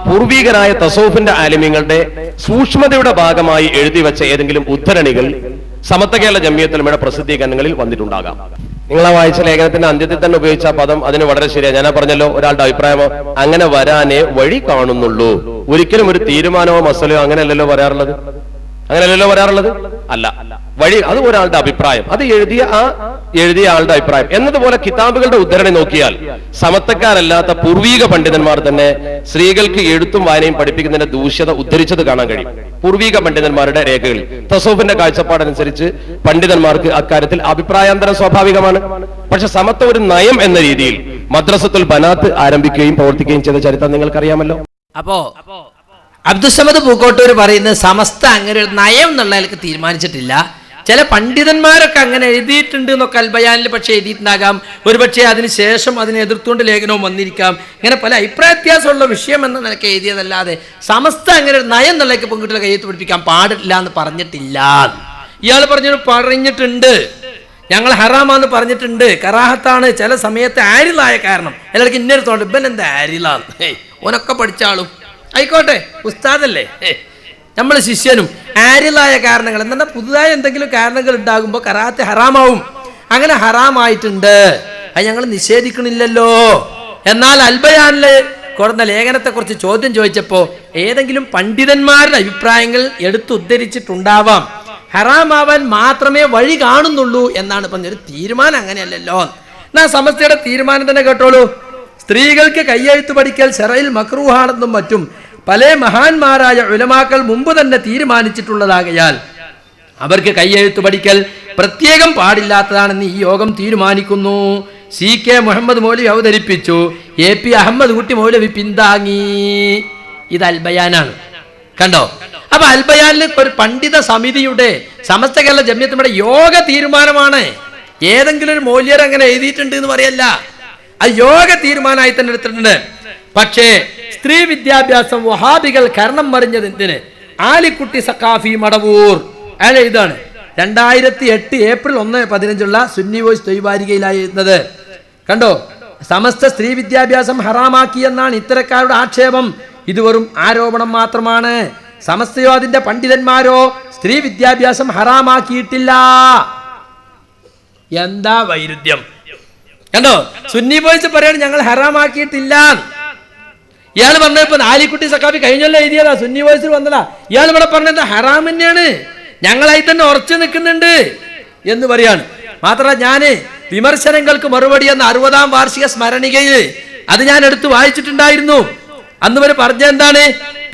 പൂർവികരായ തസൗഫിന്റെ ആലിമ്യങ്ങളുടെ സൂക്ഷ്മതയുടെ ഭാഗമായി എഴുതി വെച്ച ഏതെങ്കിലും ഉദ്ധരണികൾ സമസ്ത കേരള ജമിയത്തുൽ ഉലമയുടെ പ്രസിദ്ധീകരണങ്ങളിൽ വന്നിട്ടുണ്ടാകാം. നിങ്ങളെ വായിച്ച ലേഖനത്തിന്റെ അന്ത്യത്തിൽ തന്നെ ഉപയോഗിച്ച പദം അതിന് വളരെ ശരിയാണ്. ഞാൻ പറഞ്ഞല്ലോ, ഒരാളുടെ അഭിപ്രായമോ അങ്ങനെ വരാനേ വഴി കാണുന്നുള്ളൂ. ഒരിക്കലും ഒരു തീരുമാനമോ മസലയോ അങ്ങനെയല്ലല്ലോ വരാറുള്ളത്. അല്ല, വഴി അത് ഒരാളുടെ അഭിപ്രായം, അത് എഴുതിയ ആളുടെ അഭിപ്രായം എന്നതുപോലെ കിതാബുകളുടെ ഉദ്ധരണി നോക്കിയാൽ സമസ്തക്കാരല്ലാത്ത പൂർവീക പണ്ഡിതന്മാർ തന്നെ സ്ത്രീകൾക്ക് എഴുത്തും വായനയും പഠിപ്പിക്കുന്നതിന്റെ ദൂഷ്യത ഉദ്ധരിച്ചത് കാണാൻ കഴിയും. പൂർവീക പണ്ഡിതന്മാരുടെ രേഖകളിൽ തസൗഫിന്റെ കാഴ്ചപ്പാടനുസരിച്ച് പണ്ഡിതന്മാർക്ക് അക്കാര്യത്തിൽ അഭിപ്രായാന്തരം സ്വാഭാവികമാണ്. പക്ഷെ സമത്വ ഒരു നയം എന്ന രീതിയിൽ മദ്രസത്തുൽ ബനാത്ത് ആരംഭിക്കുകയും പ്രവർത്തിക്കുകയും ചെയ്ത ചരിത്രം നിങ്ങൾക്കറിയാമല്ലോ. അപ്പോ അബ്ദുസമദ് പൂക്കോട്ടൂർ പറയുന്നത് സമസ്ത അങ്ങനെ ഒരു നയം എന്നുള്ളതിലേക്ക് തീരുമാനിച്ചിട്ടില്ല. ചില പണ്ഡിതന്മാരൊക്കെ അങ്ങനെ എഴുതിയിട്ടുണ്ട് എന്നൊക്കെ അൽബയാനിൽ പക്ഷേ എഴുതിയിട്ടുണ്ടാകാം. ഒരുപക്ഷെ അതിനുശേഷം അതിനെ എതിർത്തുകൊണ്ട് ലേഖനവും വന്നിരിക്കാം. ഇങ്ങനെ പല അഭിപ്രായ വ്യത്യാസമുള്ള വിഷയം എന്ന നിലയ്ക്ക് എഴുതിയതല്ലാതെ സമസ്ത അങ്ങനെ ഒരു നയം എന്നുള്ളതിലേക്ക് പെൺകുട്ടികളെ കയ്യെഴുത്ത് പഠിപ്പിക്കാൻ പാടില്ല എന്ന് പറഞ്ഞിട്ടില്ല. ഇയാൾ പറഞ്ഞിട്ടുണ്ട്, ഞങ്ങൾ ഹറാമാന്ന് പറഞ്ഞിട്ടുണ്ട്, കറാഹത്താണ്, ചില സമയത്ത് ആരിലായ കാരണം എല്ലാവർക്കും ഇന്നൊരു തോന്നുന്നു ഇബൻ എന്താ ആരിലാന്ന്, ഓനൊക്കെ പഠിച്ചാളും ആയിക്കോട്ടെ, ഉസ്താദല്ലേ, നമ്മൾ ശിഷ്യനും. ആരിലായ കാരണങ്ങൾ എന്താ, പുതുതായി എന്തെങ്കിലും കാരണങ്ങൾ ഉണ്ടാകുമ്പോൾ കറാഹത്ത് ഹറാമാവും. അങ്ങനെ ഹറാമായിട്ടുണ്ട്, അത് ഞങ്ങൾ നിഷേധിക്കണില്ലല്ലോ. എന്നാൽ അൽബയാനില് കൊടുന്ന ലേഖനത്തെക്കുറിച്ച് ചോദ്യം ചോദിച്ചപ്പോൾ ഏതെങ്കിലും പണ്ഡിതന്മാരുടെ അഭിപ്രായങ്ങൾ എടുത്തുദ്ധരിച്ചിട്ടുണ്ടാവാം. ഹറാമാവാൻ മാത്രമേ വഴി കാണുന്നുള്ളൂ എന്നാണ് പറഞ്ഞൊരു തീരുമാനം. അങ്ങനെയല്ലല്ലോ. എന്നാ സമസ്തയുടെ തീരുമാനം തന്നെ കേട്ടോളൂ. സ്ത്രീകൾക്ക് കയ്യെഴുത്ത് പഠിക്കൽ ശറയിൽ മക്രൂഹാണെന്നും മറ്റും പല മഹാന്മാരായ ഉലമാക്കൾ മുമ്പ് തന്നെ തീരുമാനിച്ചിട്ടുള്ളതാകയാൽ അവർക്ക് കയ്യെഴുത്ത് പഠിക്കൽ പ്രത്യേകം പാടില്ലാത്തതാണെന്ന് ഈ യോഗം തീരുമാനിക്കുന്നു. CK മുഹമ്മദ് മൗലവി അവതരിപ്പിച്ചു, AP അഹമ്മദ് കുട്ടി മൗലവി പിന്താങ്ങി. ഇത് അൽബയാനാണ്, കണ്ടോ? അപ്പൊ അൽബയാനിൽ ഒരു പണ്ഡിത സമിതിയുടെ സമസ്ത കേരള ജമിയത്തിന്റെ യോഗ തീരുമാനമാണ്. ഏതെങ്കിലും ഒരു മൗല്യർ അങ്ങനെ എഴുതിയിട്ടുണ്ട് എന്ന് പറയല്ല, അത് യോഗ തീരുമാനമായി തന്നെ എടുത്തിട്ടുണ്ട്. പക്ഷേ സ്ത്രീ വിദ്യാഭ്യാസം വഹാബികൾ കരണം മറിഞ്ഞത് എന്തിന്? ആലിക്കുട്ടി സഖാഫി മടവൂർ അയാൾ എഴുതാണ് 2008 ഏപ്രിൽ 1-15 സുന്നി വോയ്സ് തൊയ്വാരികയിലായി എഴുതുന്നത് കണ്ടോ. സമസ്ത സ്ത്രീ വിദ്യാഭ്യാസം ഹറാമാക്കി എന്നാണ് ഇത്തരക്കാരുടെ ആക്ഷേപം. ഇത് വെറും ആരോപണം മാത്രമാണ്. സമസ്തയോ അതിന്റെ പണ്ഡിതന്മാരോ സ്ത്രീ വിദ്യാഭ്യാസം ഹറാമാക്കിയിട്ടില്ല. എന്താ വൈരുദ്ധ്യം കണ്ടോ? സുന്നി വോയ്സ് പറയാണ് ഞങ്ങൾ ഹറാമാക്കിയിട്ടില്ല. ഇയാൾ പറഞ്ഞപ്പോ ആലിക്കുട്ടി സഖാഫി കഴിഞ്ഞല്ലോ എഴുതിയതാ, സുന്നി വോയ്സിൽ വന്നതാ. ഇയാൾ ഇവിടെ പറഞ്ഞത് ഹറാം തന്നെയാണ്, ഞങ്ങളായി തന്നെ ഉറച്ചു നിൽക്കുന്നുണ്ട് എന്ന് പറയാണ്. മാത്രമല്ല ഞാന് വിമർശനങ്ങൾക്ക് മറുപടി എന്ന 60ാം വാർഷിക സ്മരണികയിൽ അത് ഞാൻ എടുത്ത് വായിച്ചിട്ടുണ്ടായിരുന്നു. അന്ന് വരെ പറഞ്ഞ എന്താണ്,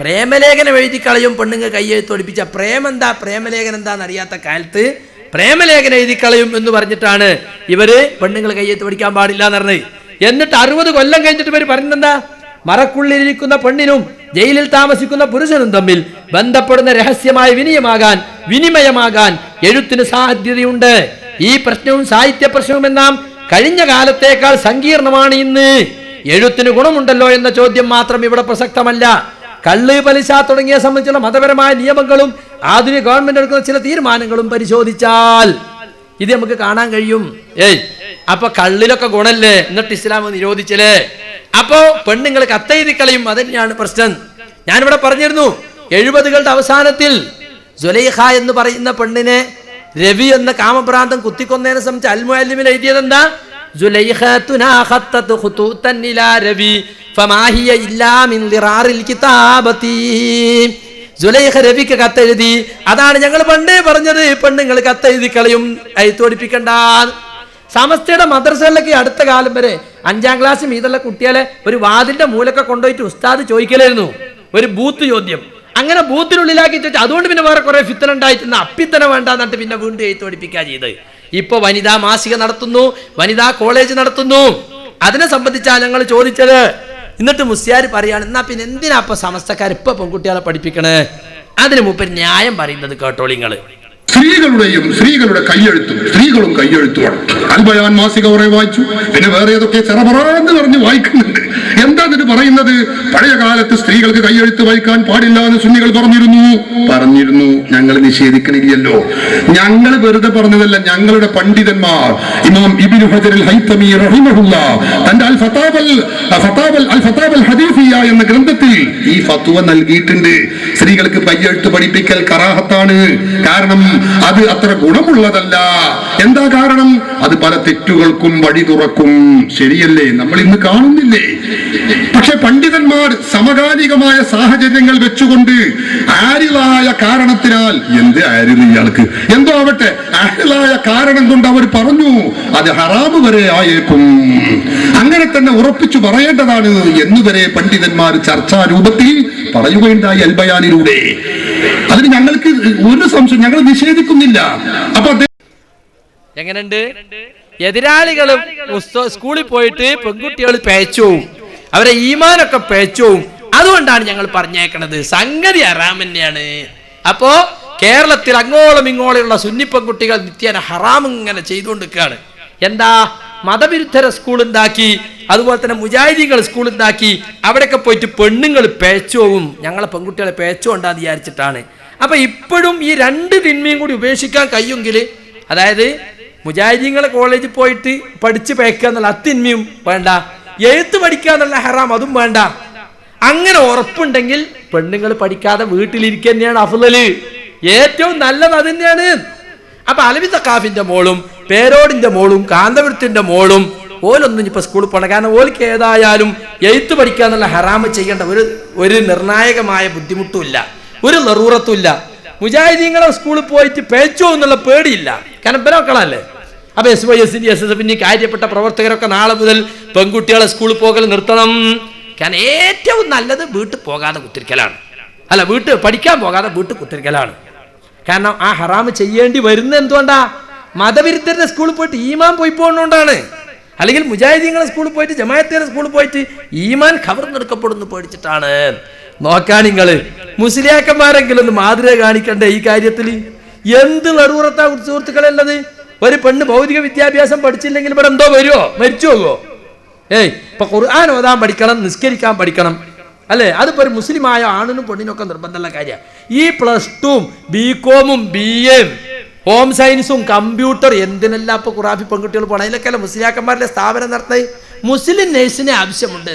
പ്രേമലേഖനം എഴുതി കളയും പെണ്ണുങ്ങൾ കയ്യെഴുത്ത് പഠിപ്പിച്ച പ്രേമലേഖനം എന്താന്ന് അറിയാത്ത കാലത്ത് പ്രേമലേഖനം എഴുതി കളയും എന്ന് പറഞ്ഞിട്ടാണ് ഇവര് പെണ്ണുങ്ങൾ കയ്യെഴുത്ത് പഠിക്കാൻ പാടില്ല എന്ന് പറഞ്ഞത്. എന്നിട്ട് 60 കൊല്ലം കഴിഞ്ഞിട്ട് ഇവർ പറഞ്ഞെന്താ, മറക്കുള്ളിലിരിക്കുന്ന പെണ്ണിനും ജയിലിൽ താമസിക്കുന്ന പുരുഷനും തമ്മിൽ ബന്ധപ്പെടുന്ന രഹസ്യമായ വിനിമയമാകാൻ എഴുത്തിന് സാധ്യതയുണ്ട്. ഈ പ്രശ്നവും സാഹിത്യ പ്രശ്നവും എന്നാം കഴിഞ്ഞ കാലത്തേക്കാൾ സങ്കീർണമാണ് ഇന്ന്. എഴുത്തിന് ഗുണമുണ്ടല്ലോ എന്ന ചോദ്യം മാത്രം ഇവിടെ പ്രസക്തമല്ല. കള്ള്, പലിശ തുടങ്ങിയ സംബന്ധിച്ചുള്ള മതപരമായ നിയമങ്ങളും ആധുനിക ഗവൺമെന്റ് എടുക്കുന്ന ചില തീരുമാനങ്ങളും പരിശോധിച്ചാൽ ഇത് നമുക്ക് കാണാൻ കഴിയും. അപ്പൊ കള്ളിലൊക്കെ ഗുണല്ലേ, എന്നിട്ട് ഇസ്ലാം നിരോധിച്ചല്ലേ? അപ്പോ പെണ്ണുങ്ങൾ കത്തെഴുതി കളയും, അത് തന്നെയാണ് പ്രശ്നം. ഞാനിവിടെ പറഞ്ഞിരുന്നു 70കളുടെ അവസാനത്തിൽ സുലൈഖ എന്ന് പറയുന്ന പെണ്ണിനെ രവി എന്ന കാമഭ്രാന്തം കുത്തിക്കൊന്നതിനെ സംബന്ധിച്ച് അൽ-മുഅല്ലിമിൽ എഴുതിയത് എന്താ, സുലൈഖത്തുനാ ഖത്തത്ത് ഖുതൂതൻ ഇലാ രവി ഫമാ ഹിയ ഇല്ലാ മിൻ ളിറാറിൽ കിതാബതി. സുലൈഖ രവിക്ക് കത്തെഴുതി. അതാണ് ഞങ്ങൾ പണ്ടേ പറഞ്ഞത്, പെണ്ണുങ്ങൾ കത്തെഴുതി കളയും, എഴുത്തോടിപ്പിക്കണ്ട. സമസ്തയുടെ മദ്രസകളിലൊക്കെ അടുത്ത കാലം വരെ 5ാം ക്ലാസ് മീതുള്ള കുട്ടികളെ ഒരു വാതിന്റെ മൂലൊക്കെ കൊണ്ടുപോയിട്ട് ഉസ്താദ് ചോദിക്കലായിരുന്നു, ഒരു ബൂത്ത് ചോദ്യം. അങ്ങനെ ബൂത്തിനുള്ളിലാക്കി ചോദിച്ചു. അതുകൊണ്ട് പിന്നെ വേറെ കുറെ ഫിത്തന ഉണ്ടായിട്ട് അപ്പിത്തന വേണ്ട എന്നിട്ട് പിന്നെ വീണ്ടും എഴുത്ത് പഠിപ്പിക്കുക ചെയ്ത്. ഇപ്പൊ വനിതാ മാസിക നടത്തുന്നു, വനിതാ കോളേജ് നടത്തുന്നു. അതിനെ സംബന്ധിച്ചാണ് ഞങ്ങൾ ചോദിച്ചത്. എന്നിട്ട് മുസ്ലിയാർ പറയാണ്, എന്നാ പിന്നെ എന്തിനാ ഇപ്പൊ സമസ്തക്കാർ ഇപ്പൊ പെൺകുട്ടികളെ പഠിപ്പിക്കണേ? അതിന് മുമ്പ് ന്യായം പറയുന്നത് കേട്ടോളിങ്ങള്. സ്ത്രീകളുടെ കയ്യെഴുത്തും സ്ത്രീകളും കയ്യെഴുത്തുമാണ്. അൽബയാൻ മാസിക കുറെ വായിച്ചു, പിന്നെ വേറെ ഏതൊക്കെ ചെറപറാന്ന് പറഞ്ഞ് വായിക്കുന്നുണ്ട്. എന്താ ഇതിന് പറയുന്നത്? പഴയ കാലത്ത് സ്ത്രീകൾക്ക് കയ്യെഴുത്ത് വായിക്കാൻ പാടില്ല എന്ന് സുന്നികൾ പറഞ്ഞിരുന്നു. ഞങ്ങൾ നിഷേധിക്കണില്ലല്ലോ. ഞങ്ങൾ വെറുതെ പറഞ്ഞതല്ല, ഞങ്ങളുടെ പണ്ഡിതന്മാർ ഇമാം ഇബ്നു ഹജർ അൽ ഹൈതമി റഹിമഹുല്ലാഹ് തന്റെ അൽ ഫതാവൽ ഹദീസിയ എന്ന ഗ്രന്ഥത്തിൽ ഈ ഫത്വ നൽകിയിട്ടുണ്ട്. സ്ത്രീകൾക്ക് കയ്യെഴുത്ത് പഠിപ്പിക്കൽ കറാഹത്താണ്. കാരണം അത് അത്ര ഗുണമുള്ളതല്ല. എന്താ കാരണം? അത് പല തെറ്റുകൾക്കും വഴി തുറക്കും. ശരിയല്ലേ? നമ്മൾ ഇന്ന് കാണുന്നില്ലേ? പക്ഷെ പണ്ഡിതന്മാർ സമകാലികമായ സാഹചര്യങ്ങൾ വെച്ചുകൊണ്ട് ആരിലായ കാരണത്തിനാൽ, എന്ത് ആരില് ഇയാൾക്ക് എന്തോ ആവട്ടെ, ആരിലായ കാരണം കൊണ്ട് അവർ പറഞ്ഞു അത് ഹറാമ് വരെ ആയേക്കും. അങ്ങനെ തന്നെ ഉറപ്പിച്ചു പറയേണ്ടതാണ് എന്നുവരെ പണ്ഡിതന്മാർ ചർച്ചാ രൂപത്തിൽ പറയുകയുണ്ടായി അൽബയാനിലൂടെ. അതിന് ഞങ്ങൾക്ക് ഒരു സംശയം, ഞങ്ങൾ നിഷേധിക്കുന്നില്ല. അപ്പൊ എങ്ങനെയുണ്ട്? എതിരാളികളും സ്കൂളിൽ പോയിട്ട് പെൺകുട്ടികൾ പേച്ചവും അവരെ ഈമാനൊക്കെ പേച്ചവും അത് അതുകൊണ്ടാണ് ഞങ്ങൾ പറഞ്ഞേക്കണത്. സംഗതി ഹറാം തന്നെയാണ്. അപ്പോ കേരളത്തിൽ അങ്ങോളം ഇങ്ങോളമുള്ള സുന്നി പെൺകുട്ടികൾ നിത്യേന ഹറാം ഇങ്ങനെ ചെയ്തുകൊണ്ടിരിക്കുകയാണ്. എന്താ? മതവിരുദ്ധര സ്കൂൾ ഉണ്ടാക്കി, അതുപോലെ തന്നെ മുജാഹിദീങ്ങൾ സ്കൂൾ ഉണ്ടാക്കി, അവിടെയൊക്കെ പോയിട്ട് പെണ്ണുങ്ങൾ പേച്ചോവും, ഞങ്ങളെ പെൺകുട്ടികളെ പേച്ചോണ്ടാന്ന് വിചാരിച്ചിട്ടാണ്. അപ്പൊ ഇപ്പോഴും ഈ രണ്ട് തിന്മയും കൂടി ഉപേക്ഷിക്കാൻ കഴിയുമെങ്കിൽ, അതായത് മുജാഹിദീങ്ങളെ കോളേജിൽ പോയിട്ട് പഠിച്ച് പേക്കുക എന്നുള്ള അത്തിന്മയും വേണ്ട, എഴുത്ത് പഠിക്കുക എന്നുള്ള ഹറാം അതും വേണ്ട. അങ്ങനെ ഉറപ്പുണ്ടെങ്കിൽ പെണ്ണുങ്ങൾ പഠിക്കാതെ വീട്ടിലിരിക്കുക തന്നെയാണ് അഫ്ളല്, ഏറ്റവും നല്ലത് അത് തന്നെയാണ്. അപ്പൊ അലവി സഖാഫിന്റെ മോളും പേരോടിന്റെ മോളും കാന്തപുരത്തിന്റെ മോളും ഓലൊന്നും ഇപ്പൊ സ്കൂളിൽ പോകണം. കാരണം ഓൽക്ക് ഏതായാലും എഴുത്ത് പഠിക്കുക എന്നുള്ള ഹറാമ് ചെയ്യേണ്ട ഒരു നിർണായകമായ ബുദ്ധിമുട്ടുമില്ല, ഒരു നെറൂറത്തുമില്ല. മുജാഹിദീങ്ങളെ സ്കൂളിൽ പോയിട്ട് പേച്ചോ എന്നുള്ള പേടിയില്ല, കാരണം മക്കളല്ലേ. അപ്പൊ SYS SSF കാര്യപ്പെട്ട പ്രവർത്തകരൊക്കെ നാളെ മുതൽ പെൺകുട്ടികളെ സ്കൂളിൽ പോകൽ നിർത്തണം. കാരണം ഏറ്റവും നല്ലത് വീട്ടിൽ പോകാതെ കുത്തിരിക്കലാണ്, അല്ല വീട്ടിൽ പഠിക്കാൻ പോകാതെ വീട്ടിൽ കുത്തിരിക്കലാണ്. കാരണം ആ ഹറാമ് ചെയ്യേണ്ടി വരുന്നത് എന്തുകൊണ്ടാ? മതവിരുദ്ധരുടെ സ്കൂളിൽ പോയിട്ട് ഈമാൻ പോയി പോകുന്നതുകൊണ്ടാണ്. അല്ലെങ്കിൽ മുജാഹിദീങ്ങളെ സ്കൂളിൽ പോയിട്ട് ജമാഅത്തിന്റെ സ്കൂളിൽ പോയിട്ട് ഈമാൻ കവർന്നെടുക്കപ്പെടുന്നു പേടിച്ചിട്ടാണ്. നോക്കാൻ നിങ്ങള് മുസ്ലിയാക്കന്മാരെങ്കിലും ഒന്ന് മാതൃക കാണിക്കണ്ടേ ഈ കാര്യത്തിൽ? എന്ത് നെറൂറത്താ സുഹൃത്തുക്കളുള്ളത്? ഒരു പെണ്ണ് ഭൗതിക വിദ്യാഭ്യാസം പഠിച്ചില്ലെങ്കിൽ ഇവിടെ എന്തോ വരുമോ? മരിച്ചു പോകുമോ? ഇപ്പൊ ഖുർആൻ ഓതാൻ പഠിക്കണം, നിസ്കരിക്കാൻ പഠിക്കണം, അല്ലേ? അതിപ്പോ ഒരു മുസ്ലിമായ ആണിനും പെണ്ണിനൊക്കെ നിർബന്ധമുള്ള കാര്യമാണ്. ഈ +2 BCom BA ഹോം സയൻസും കമ്പ്യൂട്ടർ എന്തിനെല്ലാം ഇപ്പൊ ഖുറാഫി പെൺകുട്ടികൾ പോകണം. അതിലൊക്കെ മുസ്ലിയാക്കന്മാരുടെ സ്ഥാപനം നടത്തി മുസ്ലിം നേഴ്സിനെ ആവശ്യമുണ്ട്.